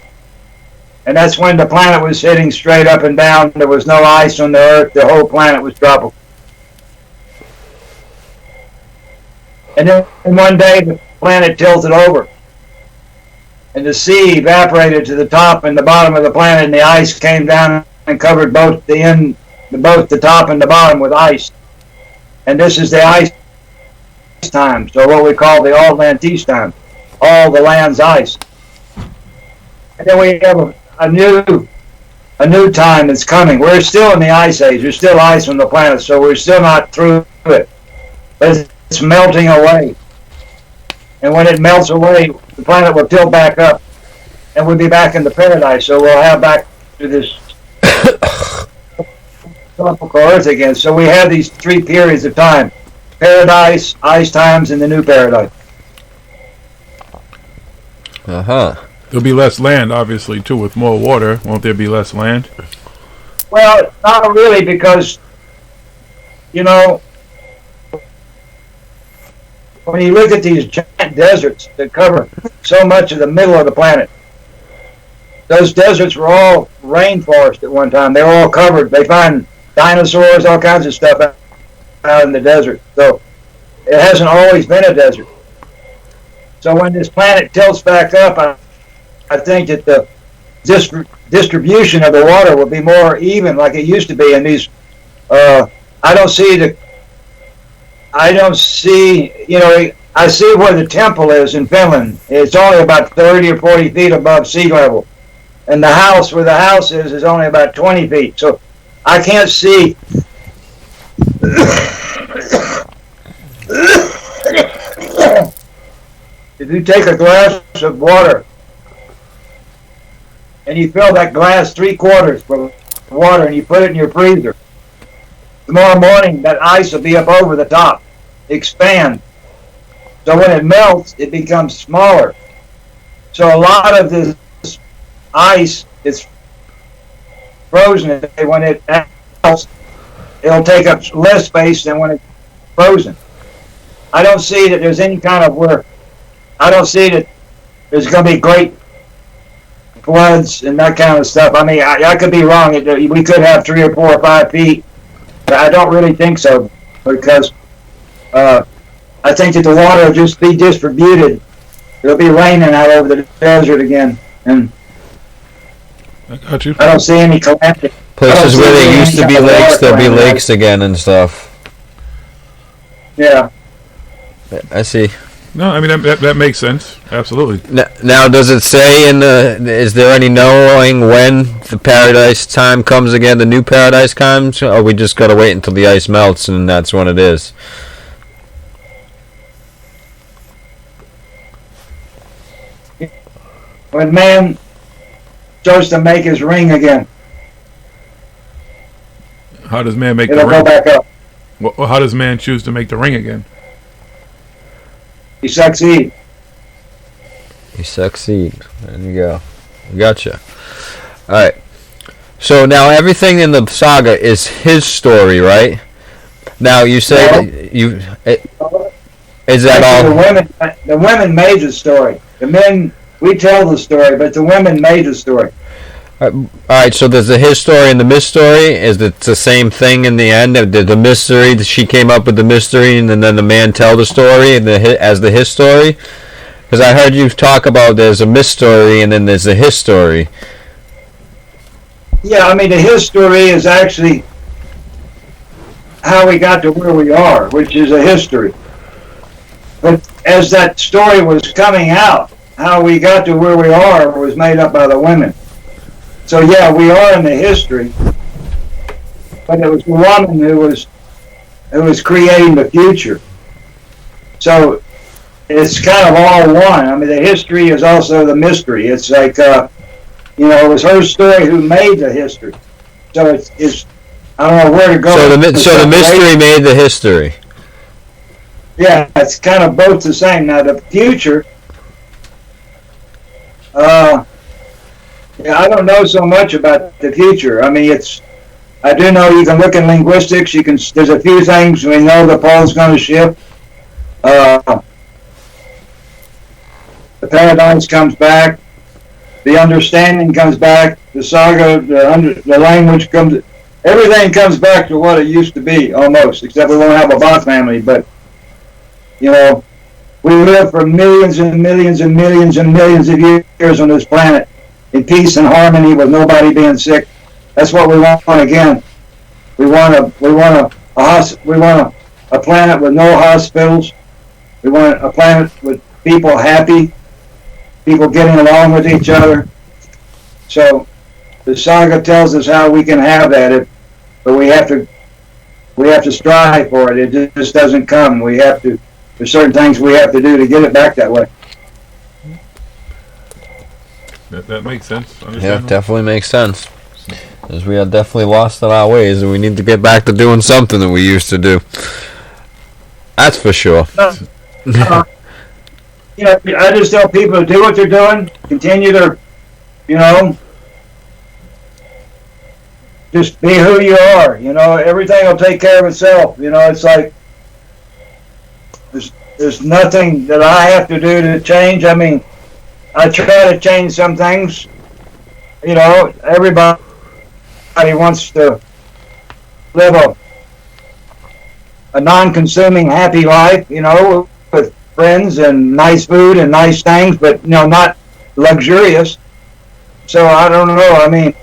And that's when the planet was sitting straight up and down. There was no ice on the earth. The whole planet was tropical. And then one day the planet tilted over. And the sea evaporated to the top and the bottom of the planet, and the ice came down and covered both the top and the bottom with ice. And this is the ice time, so what we call the Atlantis time, all the land's ice. And then we have a new time that's coming. We're still in the ice age. There's still ice on the planet, so we're still not through it. But it's melting away. And when it melts away, the planet will tilt back up, and we'll be back in the paradise. So we'll have back to this tropical Earth again. So we have these three periods of time: paradise, ice times, and the new paradise. There'll be less land, obviously, too, with more water. Won't there be less land? Well, not really, because, when you look at these giant deserts that cover so much of the middle of the planet, those deserts were all rainforest at one time. They were all covered. They find dinosaurs, all kinds of stuff out in the desert. So it hasn't always been a desert. So when this planet tilts back up, I think that the distribution of the water will be more even, like it used to be in these. I see where the temple is in Finland. It's only about 30 or 40 feet above sea level. And the house, where the house is only about 20 feet. So I can't see. If you take a glass of water and you fill that glass 3/4 with water and you put it in your freezer, tomorrow morning that ice will be up over the top, expand. So when it melts, it becomes smaller. So a lot of this ice is frozen. When it melts, it'll take up less space than when it's frozen. I don't see that there's any kind of I don't see that there's going to be great floods and that kind of stuff. I mean, I could be wrong. We could have 3 or 4 or 5 feet, but I don't really think so, because I think that the water will just be distributed. It'll be raining out over the desert again, and I got you. I don't see any calamity. Places where there used to be lakes, there'll be lakes again and stuff. Yeah. I see. No, I mean that makes sense. Absolutely. Now, does it say is there any knowing when the paradise time comes again? The new paradise comes, or we just gotta wait until the ice melts and that's when it is? When man starts to make his ring again. How does man make It'll the ring? go back up. Well, how does man choose to make the ring again? He succeed. You succeed. There you go. Gotcha. All right. So now everything in the saga is his story, right? Now you say is that all? The women made the story. The men, we tell the story, but the women made the story. All right. So there's the his story and the myth story. Is it the same thing in the end? The mystery, she came up with the mystery, and then the man tell the story and as the his story. Because I heard you talk about there's a myth story and then there's a his story. Yeah, I mean the his story is actually how we got to where we are, which is a history. But as that story was coming out, how we got to where we are was made up by the women. So yeah, we are in the history, but it was the woman who was creating the future. So it's kind of all one. I mean, the history is also the mystery. It's like, it was her story who made the history. So it's I don't know where to go. So the mystery made the history. Yeah, it's kind of both the same. Now the future, I don't know so much about the future. I mean, I do know you can look in linguistics. There's a few things we know the pole's going to shift. The paradise comes back. The understanding comes back. The SaGa, the language comes. Everything comes back to what it used to be, almost, except we won't have a Bock family. But we live for millions and millions and millions and millions of years on this planet in peace and harmony with nobody being sick. That's what we want again. We want a planet with no hospitals. We want a planet with people happy, people getting along with each other. So the SaGa tells us how we can have that, but we have to strive for it. It just doesn't come. There's certain things we have to do to get it back that way. That makes sense. Yeah, definitely makes sense. Because we are definitely lost in our ways, and we need to get back to doing something that we used to do. That's for sure. I just tell people to do what they're doing, continue to, just be who you are. Everything will take care of itself. It's like there's nothing that I have to do to change. I mean, I try to change some things. Everybody wants to live a non-consuming, happy life, with friends and nice food and nice things, but, not luxurious. So I don't know. I mean,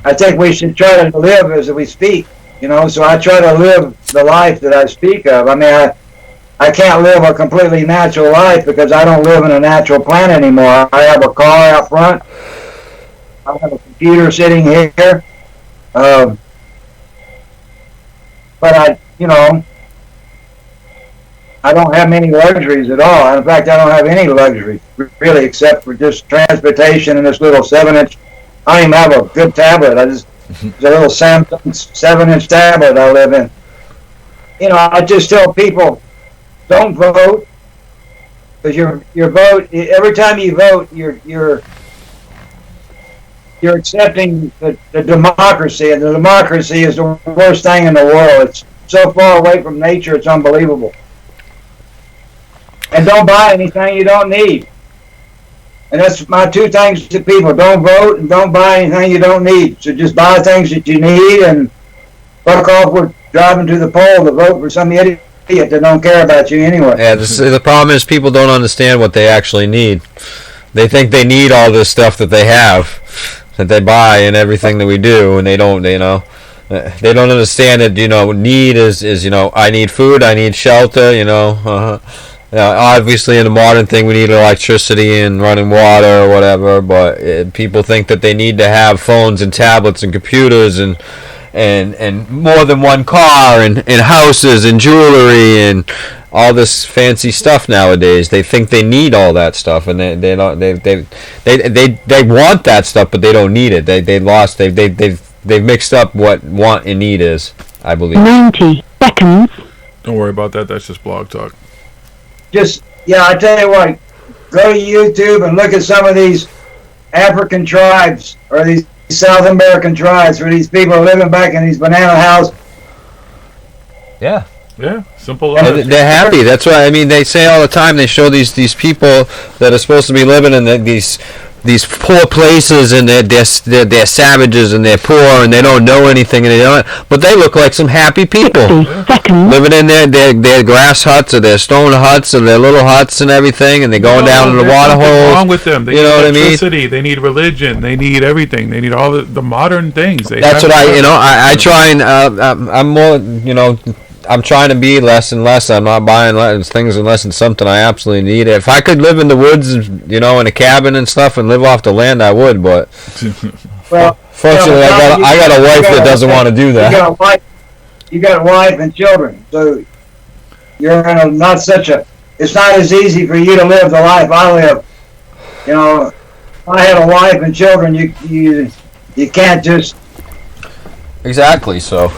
I think we should try to live as we speak, so I try to live the life that I speak of. I mean, I can't live a completely natural life because I don't live in a natural planet anymore. I have a car out front. I have a computer sitting here. But I don't have many luxuries at all. In fact, I don't have any luxuries, really, except for just transportation and this little 7-inch. I don't even have a good tablet. It's a little Samsung 7-inch tablet I live in. I just tell people, don't vote, because your vote, every time you vote, you're accepting the democracy, and the democracy is the worst thing in the world. It's so far away from nature, it's unbelievable. And don't buy anything you don't need. And that's my two things to people. Don't vote and don't buy anything you don't need. So just buy things that you need and fuck off with driving to the poll to vote for some idiot that don't care about you anyway. Yeah, the problem is people don't understand what they actually need. They think they need all this stuff that they have, that they buy and everything that we do, and they don't, they don't understand that, need is, I need food, I need shelter, obviously in the modern thing we need electricity and running water or whatever, but people think that they need to have phones and tablets and computers and more than one car and houses and jewelry and all this fancy stuff nowadays. They think they need all that stuff, and they want that stuff, but they don't need it. They've mixed up what want and need is, I believe. 90 seconds. Don't worry about that. That's just blog talk. I tell you what, go to YouTube and look at some of these African tribes or these South American tribes where these people are living back in these banana houses. Yeah. Yeah, simple. They're happy. That's why, I mean, they say all the time, they show these people that are supposed to be living in these poor places, and they're savages and they're poor and they don't know anything, and but they look like some happy people living in their grass huts or their stone huts or their little huts and everything, and they're going down in the water holes. What's wrong with them? They need electricity. What I mean? They need religion. They need everything. They need all the modern things. That's what I try and I'm more I'm trying to be less and less. I'm not buying things unless it's something I absolutely need. If I could live in the woods, in a cabin and stuff, and live off the land, I would. But fortunately, I got a wife that doesn't want to do that. You got a wife and children, so you're in a not such a. It's not as easy for you to live the life I live. You know, if I had a wife and children. You can't just. Exactly. So.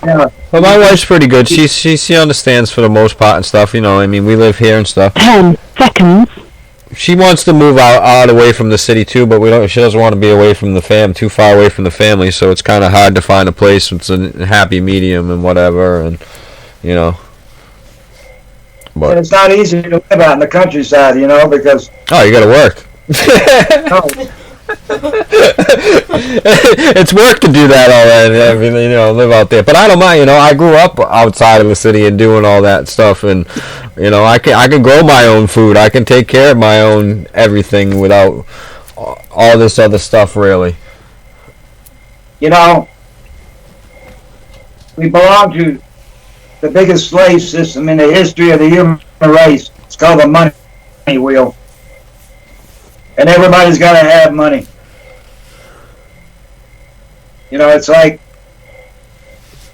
Yeah. Well, my wife's pretty good. She understands for the most part and stuff. You know, I mean, we live here and stuff. 10 seconds. She wants to move out away from the city too, but she doesn't want to be away from the too far away from the family. So it's kind of hard to find a place that's a happy medium and whatever, and you know. But And it's not easy to live out in the countryside, you know, because. Oh, you got to work. It's work to do that all that, everything, you know, live out there. But I don't mind, you know. I grew up outside of the city and doing all that stuff, and you know, I can grow my own food. I can take care of my own everything without all this other stuff, really. You know, we belong to the biggest slave system in the history of the human race. It's called the money wheel. And everybody's got to have money. You know, it's like,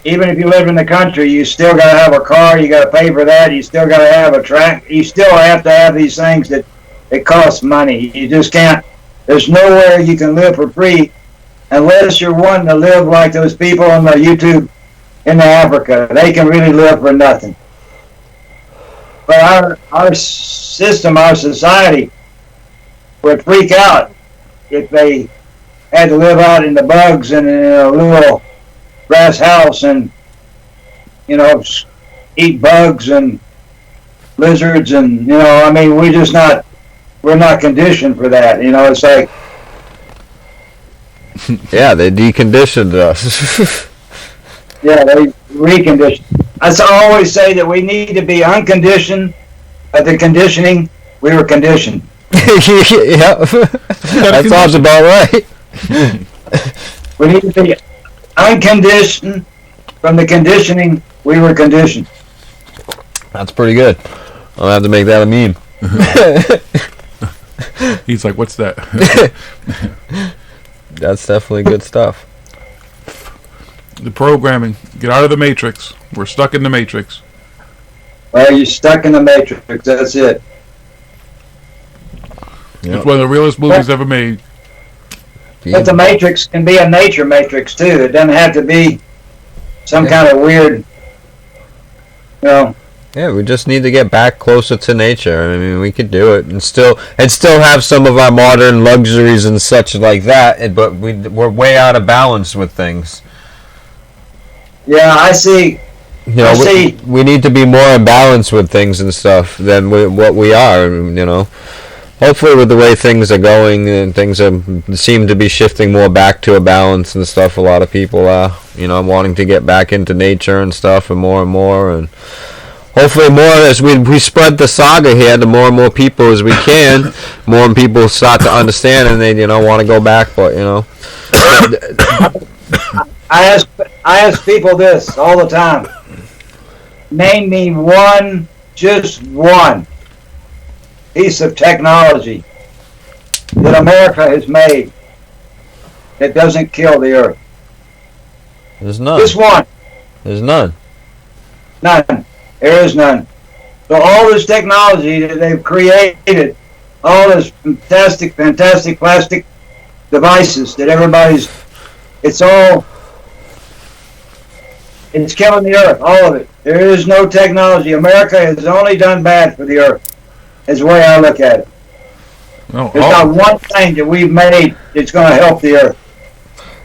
even if you live in the country, you still got to have a car, you got to pay for that, you still got to have a track, you still have to have these things that cost money. You just can't, there's nowhere you can live for free unless you're wanting to live like those people on the YouTube in Africa. They can really live for nothing. But our system, our society, would freak out if they had to live out in the bugs and in a little grass house and, you know, eat bugs and lizards and, you know, I mean, we're not conditioned for that. You know, it's like. Yeah, they deconditioned us. Yeah, they reconditioned. I always say that we need to be unconditioned at the conditioning we were conditioned. Yeah, that sounds about right. We need to be unconditioned from the conditioning we were conditioned. That's pretty good. I'll have to make that a meme. He's like, what's that? That's definitely good stuff. The programming. Get out of the matrix. We're stuck in the matrix. Well, you're stuck in the matrix. That's it. It's one of the realest movies ever made. But the matrix can be a nature matrix too. It doesn't have to be some kind of weird, you know. Yeah, we just need to get back closer to nature. I mean, we could do it and still have some of our modern luxuries and such like that. But we're way out of balance with things. Yeah, I see. You know, we need to be more in balance with things and stuff than what we are. You know. Hopefully, with the way things are going and things seem to be shifting more back to a balance and stuff, a lot of people are, you know, wanting to get back into nature and stuff, and more, and hopefully more as we spread the SaGa here to more and more people as we can, more people start to understand and they, you know, want to go back, but you know. I ask people this all the time. Name me just one piece of technology that America has made that doesn't kill the earth. There's none. Just one. There's none. None. There is none. So all this technology that they've created, all this fantastic plastic devices that it's killing the earth, all of it. There is no technology. America has only done bad for the earth. Is the way I look at it. There's not one thing that we've made that's going to help the earth.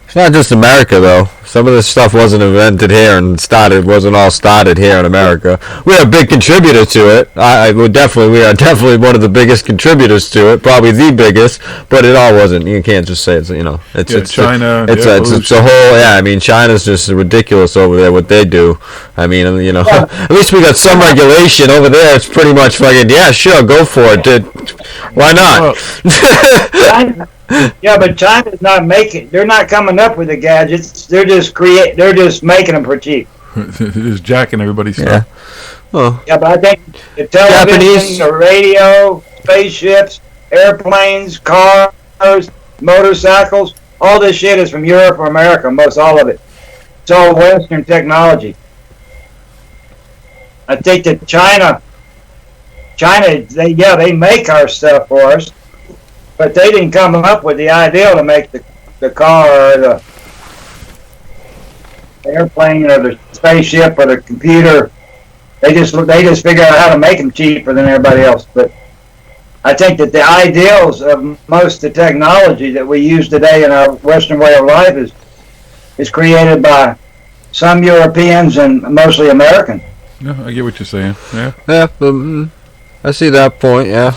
It's not just America, though. Some of this stuff wasn't invented here and wasn't all started here in America. We're a big contributor to it. We are definitely one of the biggest contributors to it, probably the biggest. But it all wasn't. You can't just say it's China. It's a whole. Yeah, I mean, China's just ridiculous over there what they do. I mean, you know, at least we got some regulation over there. It's pretty much fucking sure, go for it, dude. Why not? Yeah, but China's not they're not coming up with the gadgets. They're just making them for cheap. Just jacking everybody's stuff. Well, yeah, but I think the television, the radio, spaceships, airplanes, cars, motorcycles, all this shit is from Europe or America, most all of it. It's all Western technology. I think that China, they make our stuff for us, but they didn't come up with the idea to make the car or the airplane or the spaceship or the computer. They just figured out how to make them cheaper than everybody else. But I think that the ideals of most of the technology that we use today in our Western way of life is created by some Europeans and mostly Americans. No, I get what you're saying. Yeah. Yeah, but, I see that point. Yeah.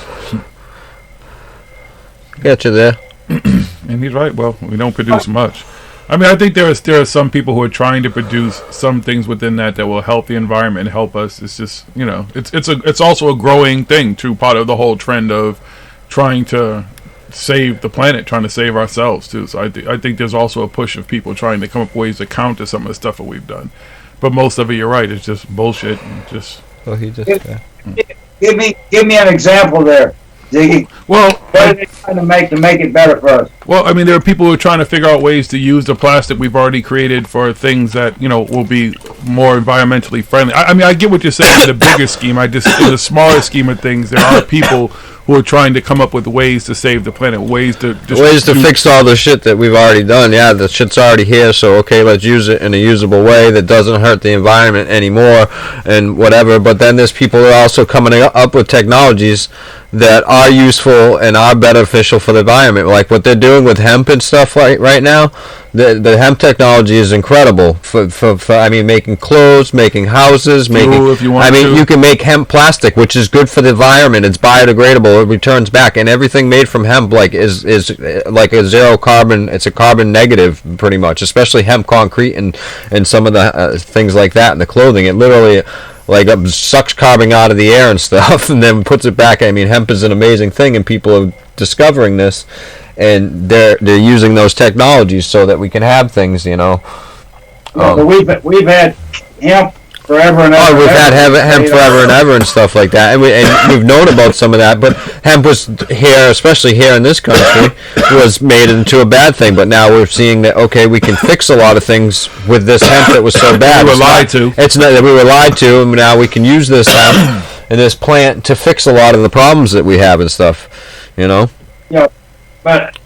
Get you there. And he's right. Well, we don't produce much. I mean, I think there are some people who are trying to produce some things within that will help the environment and help us. It's just, you know, it's also a growing thing too, part of the whole trend of trying to save the planet, trying to save ourselves too. So I think there's also a push of people trying to come up with ways to counter some of the stuff that we've done. But most of it, you're right, it's just bullshit and just. Well, he just. Give me an example there, Ziggy. Well, what are they trying to make it better for us? Well, I mean, there are people who are trying to figure out ways to use the plastic we've already created for things that, you know, will be more environmentally friendly. I mean, I get what you're saying in the bigger scheme. In the smaller scheme of things, there are people who are trying to come up with ways to save the planet, ways to fix all the shit that we've already done. Yeah, the shit's already here, so okay, let's use it in a usable way that doesn't hurt the environment anymore and whatever. But then there's people who are also coming up with technologies that are useful and are beneficial for the environment, like what they're doing with hemp and stuff right now. The hemp technology is incredible for I mean, making clothes, making houses, you can make hemp plastic, which is good for the environment. It's biodegradable. It returns back, and everything made from hemp is like a zero carbon. It's a carbon negative pretty much, especially hemp concrete and some of the things like that in the clothing. It literally sucks carbon out of the air and stuff, and then puts it back. I mean, hemp is an amazing thing, and people are discovering this, and they're using those technologies so that we can have things, you know. But we've had hemp forever and ever. Oh, we've had hemp forever and ever and stuff like that, and we've known about some of that. But hemp was here, especially here in this country, was made into a bad thing. But now we're seeing that we can fix a lot of things with this hemp that was so bad. We were lied to. It's not that we were lied to, and now we can use this hemp and this plant to fix a lot of the problems that we have and stuff. You know. Yeah, but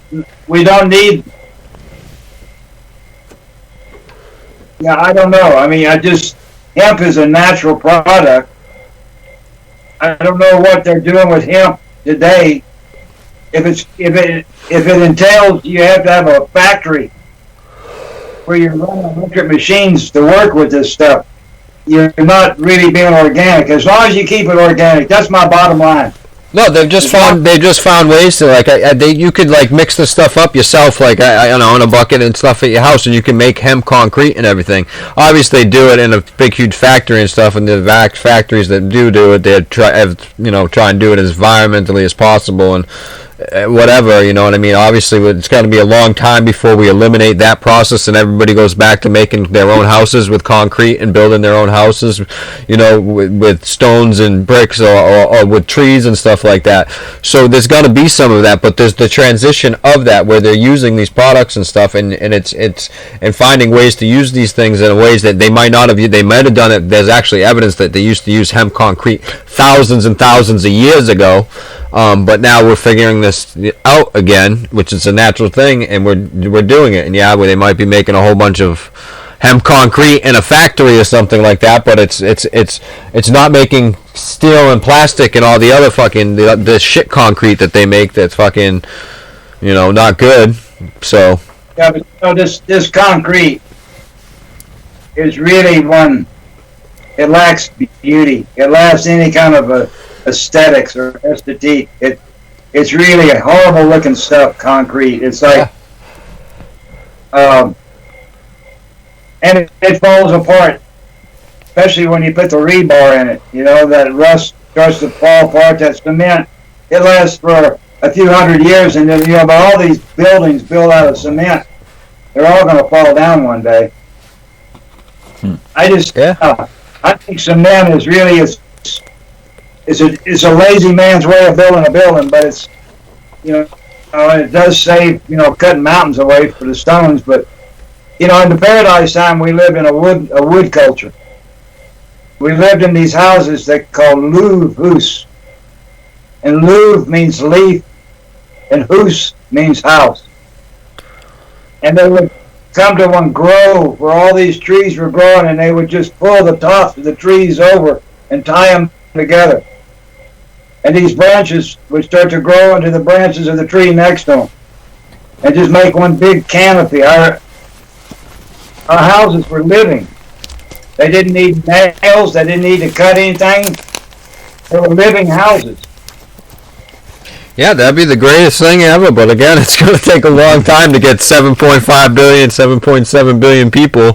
we don't need. Yeah, I don't know. I mean, hemp is a natural product. I don't know what they're doing with hemp today. If it entails you have to have a factory where you're running electric machines to work with this stuff, you're not really being organic. As long as you keep it organic, that's my bottom line. No, they've just found ways to you could mix the stuff up yourself, in a bucket and stuff at your house, and you can make hemp concrete and everything. Obviously, they do it in a big, huge factory and stuff, and the factories that do it, they try and do it as environmentally as possible and whatever, you know what I mean? Obviously, it's going to be a long time before we eliminate that process and everybody goes back to making their own houses with concrete and building their own houses, with stones and bricks or with trees and stuff like that. So there's going to be some of that, but there's the transition of that where they're using these products and stuff, and it's finding ways to use these things in ways that they might not have. They might have done it. There's actually evidence that they used to use hemp concrete thousands and thousands of years ago. But now we're figuring this out again, which is a natural thing, and we're doing it. And they might be making a whole bunch of hemp concrete in a factory or something like that, but it's not making steel and plastic and all the other fucking the shit concrete that they make that's fucking not good. So but this concrete is really one. It lacks beauty. It lacks any kind of aesthetics or aesthetic. It's really a horrible looking stuff, concrete. It's like and it falls apart, especially when you put the rebar in it. That rust starts to fall apart. That cement, it lasts for a few hundred years, and then but all these buildings built out of cement, they're all going to fall down one day. I think cement is really it's a lazy man's way of building a building, but it's it does save cutting mountains away for the stones. But in the paradise time we live in a wood culture, we lived in these houses they call Louvre-Hus. And Louvre means leaf, and Hus means house. And they would come to one grove where all these trees were growing, and they would just pull the tops of the trees over and tie them together. And these branches would start to grow into the branches of the tree next to them, and just make one big canopy. Our houses were living. They didn't need nails. They didn't need to cut anything. They were living houses. Yeah, that'd be the greatest thing ever, but again, it's going to take a long time to get 7.5 billion, 7.7 billion people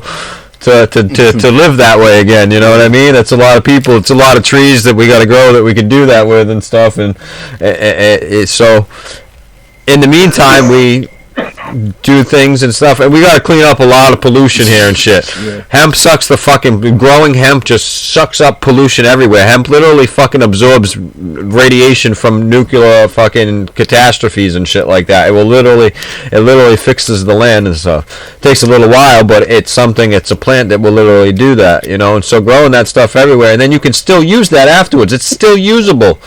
to live that way again, you know what I mean? It's a lot of people, it's a lot of trees that we got to grow that we can do that with and stuff, and so in the meantime, we do things and stuff, and we got to clean up a lot of pollution here and shit. Yeah. Hemp sucks the fucking, growing hemp just sucks up pollution everywhere. Hemp literally fucking absorbs radiation from nuclear fucking catastrophes and shit like that. It literally fixes the land and stuff. It takes a little while, but it's a plant that will literally do that, you know, and so growing that stuff everywhere, and then you can still use that afterwards. It's still usable.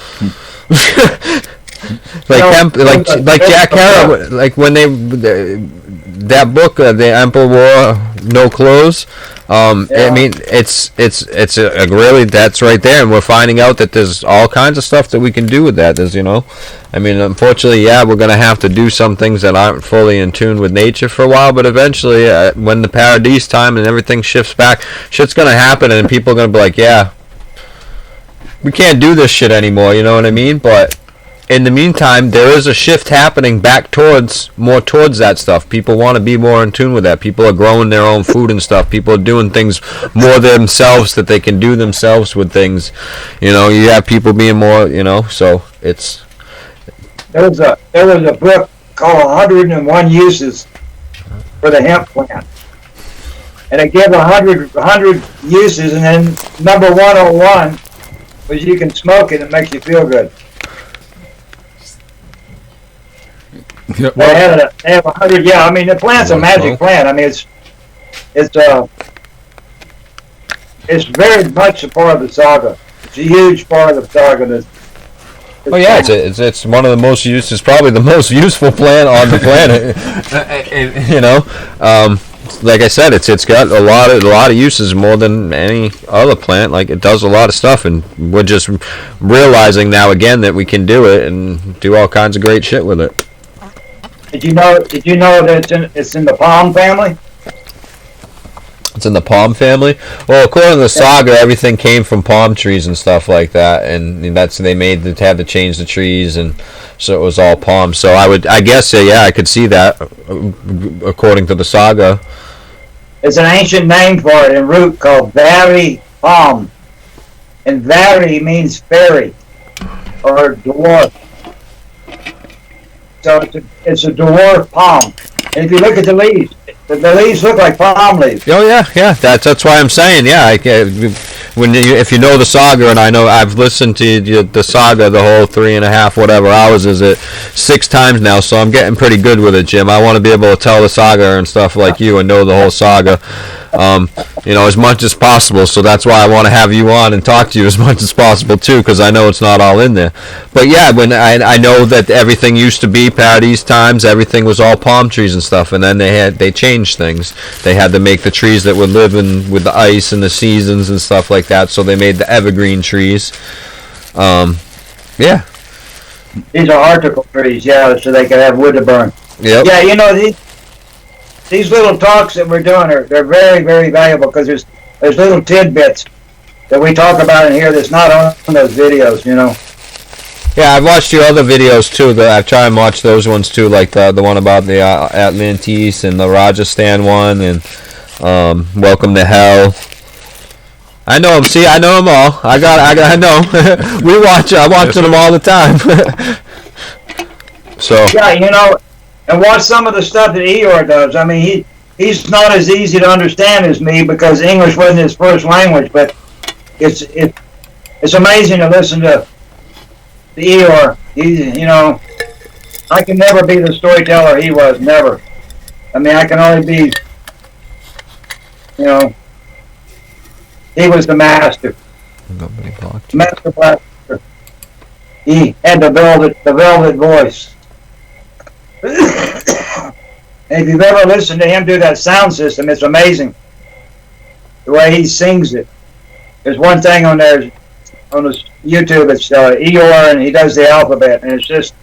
Like hemp, like Jack Harrow, like when that book, The Emperor Wore No Clothes. I mean, it's really, that's right there, and we're finding out that there's all kinds of stuff that we can do with that. There's, you know, I mean, unfortunately, yeah, we're gonna have to do some things that aren't fully in tune with nature for a while, but eventually, when the paradise time and everything shifts back, shit's gonna happen, and people are gonna be like, yeah, we can't do this shit anymore. You know what I mean? But in the meantime, there is a shift happening back towards that stuff. People want to be more in tune with that. People are growing their own food and stuff. People are doing things more themselves that they can do themselves with things. You know, you have people being more, you know, so it's... There was a book called 101 Uses for the Hemp Plant. And it gave 100 uses, and then number 101 was you can smoke it and it makes you feel good. Yep. They have 100. Yeah, I mean the plant's a magic plant. I mean it's very much a part of the SaGa. It's a huge part of the SaGa. Oh yeah, it's one of the most used. It's probably the most useful plant on the planet. You know, like I said, it's got a lot of uses, more than any other plant. Like it does a lot of stuff, and we're just realizing now again that we can do it and do all kinds of great shit with it. Did you know that it's in the palm family? It's in the palm family. Well, according to the SaGa, everything came from palm trees and stuff like that, and had to change the trees, and so it was all palm. So I guess I could see that according to the SaGa. There's an ancient name for it in root called Vari palm, and Vari means fairy or dwarf. So it's a dwarf palm. And if you look at the leaves look like palm leaves. Oh yeah. That's why I'm saying, yeah. If you know the SaGa, and I know I've listened to the SaGa the whole 3.5 whatever hours is it 6 times now, so I'm getting pretty good with it, Jim. I want to be able to tell the SaGa and stuff like you and know the whole SaGa, you know, as much as possible. So that's why I want to have you on and talk to you as much as possible too, because I know it's not all in there. But yeah, when I know that everything used to be paradise times, everything was all palm trees and stuff, and then they changed things. They had to make the trees that would live in with the ice and the seasons and stuff like that, so they made the evergreen trees. Yeah. These are article trees, yeah, so they could have wood to burn. Yep. Yeah, you know, these little talks that we're doing they're very, very valuable, because there's little tidbits that we talk about in here that's not on those videos, you know. Yeah, I've watched your other videos too. I've tried and watch those ones too, like the one about the Atlantis and the Rajasthan one, and Welcome to Hell. I know them. See, I know them all. I know. I'm watching them all the time. So. Yeah, you know, and watch some of the stuff that Eeyore does. I mean, he's not as easy to understand as me, because English wasn't his first language, but it's amazing to listen to the Eeyore. You know, I can never be the storyteller he was, never. I mean, I can only be, you know, he was the master. Nobody blocked. Master Blaster. He had the velvet voice. And if you've ever listened to him do that sound system, it's amazing. The way he sings it. There's one thing on there, on this YouTube, it's Eeyore, and he does the alphabet, and it's just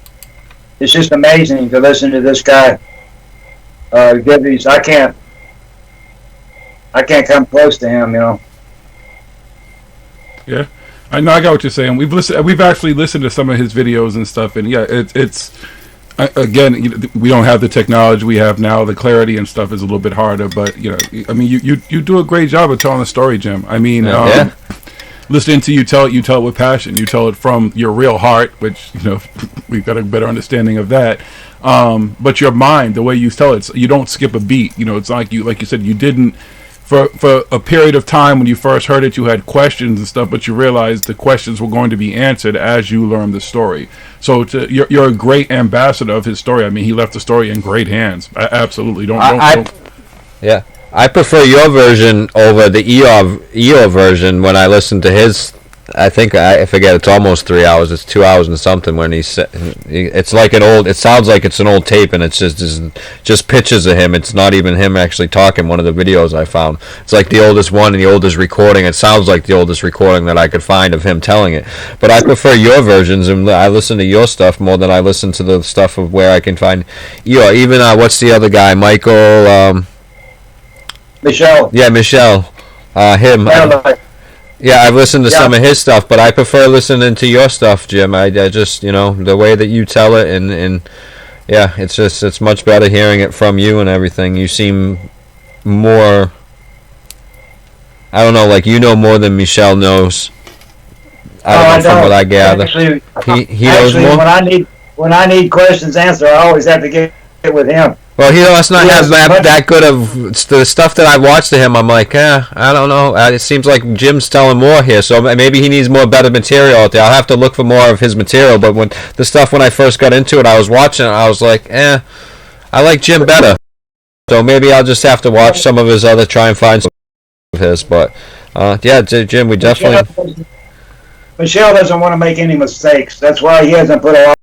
amazing to listen to this guy. Give these, I can't come close to him, you know. Yeah, I know. I got what you're saying. We've actually listened to some of his videos and stuff, and yeah, it's again, we don't have the technology we have now. The clarity and stuff is a little bit harder, but I mean, you do a great job of telling the story, Jim. I mean, listening to you tell it with passion. You tell it from your real heart, which we've got a better understanding of that. But your mind, the way you tell it, you don't skip a beat. It's like you said, you didn't. For a period of time when you first heard it, you had questions and stuff, but you realized the questions were going to be answered as you learned the story. So you're a great ambassador of his story. I mean, he left the story in great hands. Absolutely. Yeah. I prefer your version over the Eeyore version when I listen to his. I forget, it's almost 3 hours. It's 2 hours and something when it's like it sounds like it's an old tape, and it's just pictures of him. It's not even him actually talking. One of the videos I found, it's like the oldest one and the oldest recording. It sounds like the oldest recording that I could find of him telling it. But I prefer your versions, and I listen to your stuff more than I listen to the stuff of where I can find Eeyore. Even what's the other guy, Michael? Michelle. Yeah, Michelle. Him. Yeah, I've listened to some of his stuff, but I prefer listening to your stuff, Jim. I just, the way that you tell it, and yeah, it's much better hearing it from you and everything. You seem more, I don't know, like more than Michelle knows. I don't know, from what I gather. Actually, he knows more. When I need questions answered, I always have to get it with him. Well, he must not have that good of the stuff that I watched to him. I'm like, I don't know. It seems like Jim's telling more here, so maybe he needs better material out there. I'll have to look for more of his material. But when I first got into it, I was watching it. I was like, I like Jim better. So maybe I'll just have to watch some of his other, try and find some of his. But yeah, Jim, we definitely. Michelle doesn't want to make any mistakes. That's why he hasn't put a lot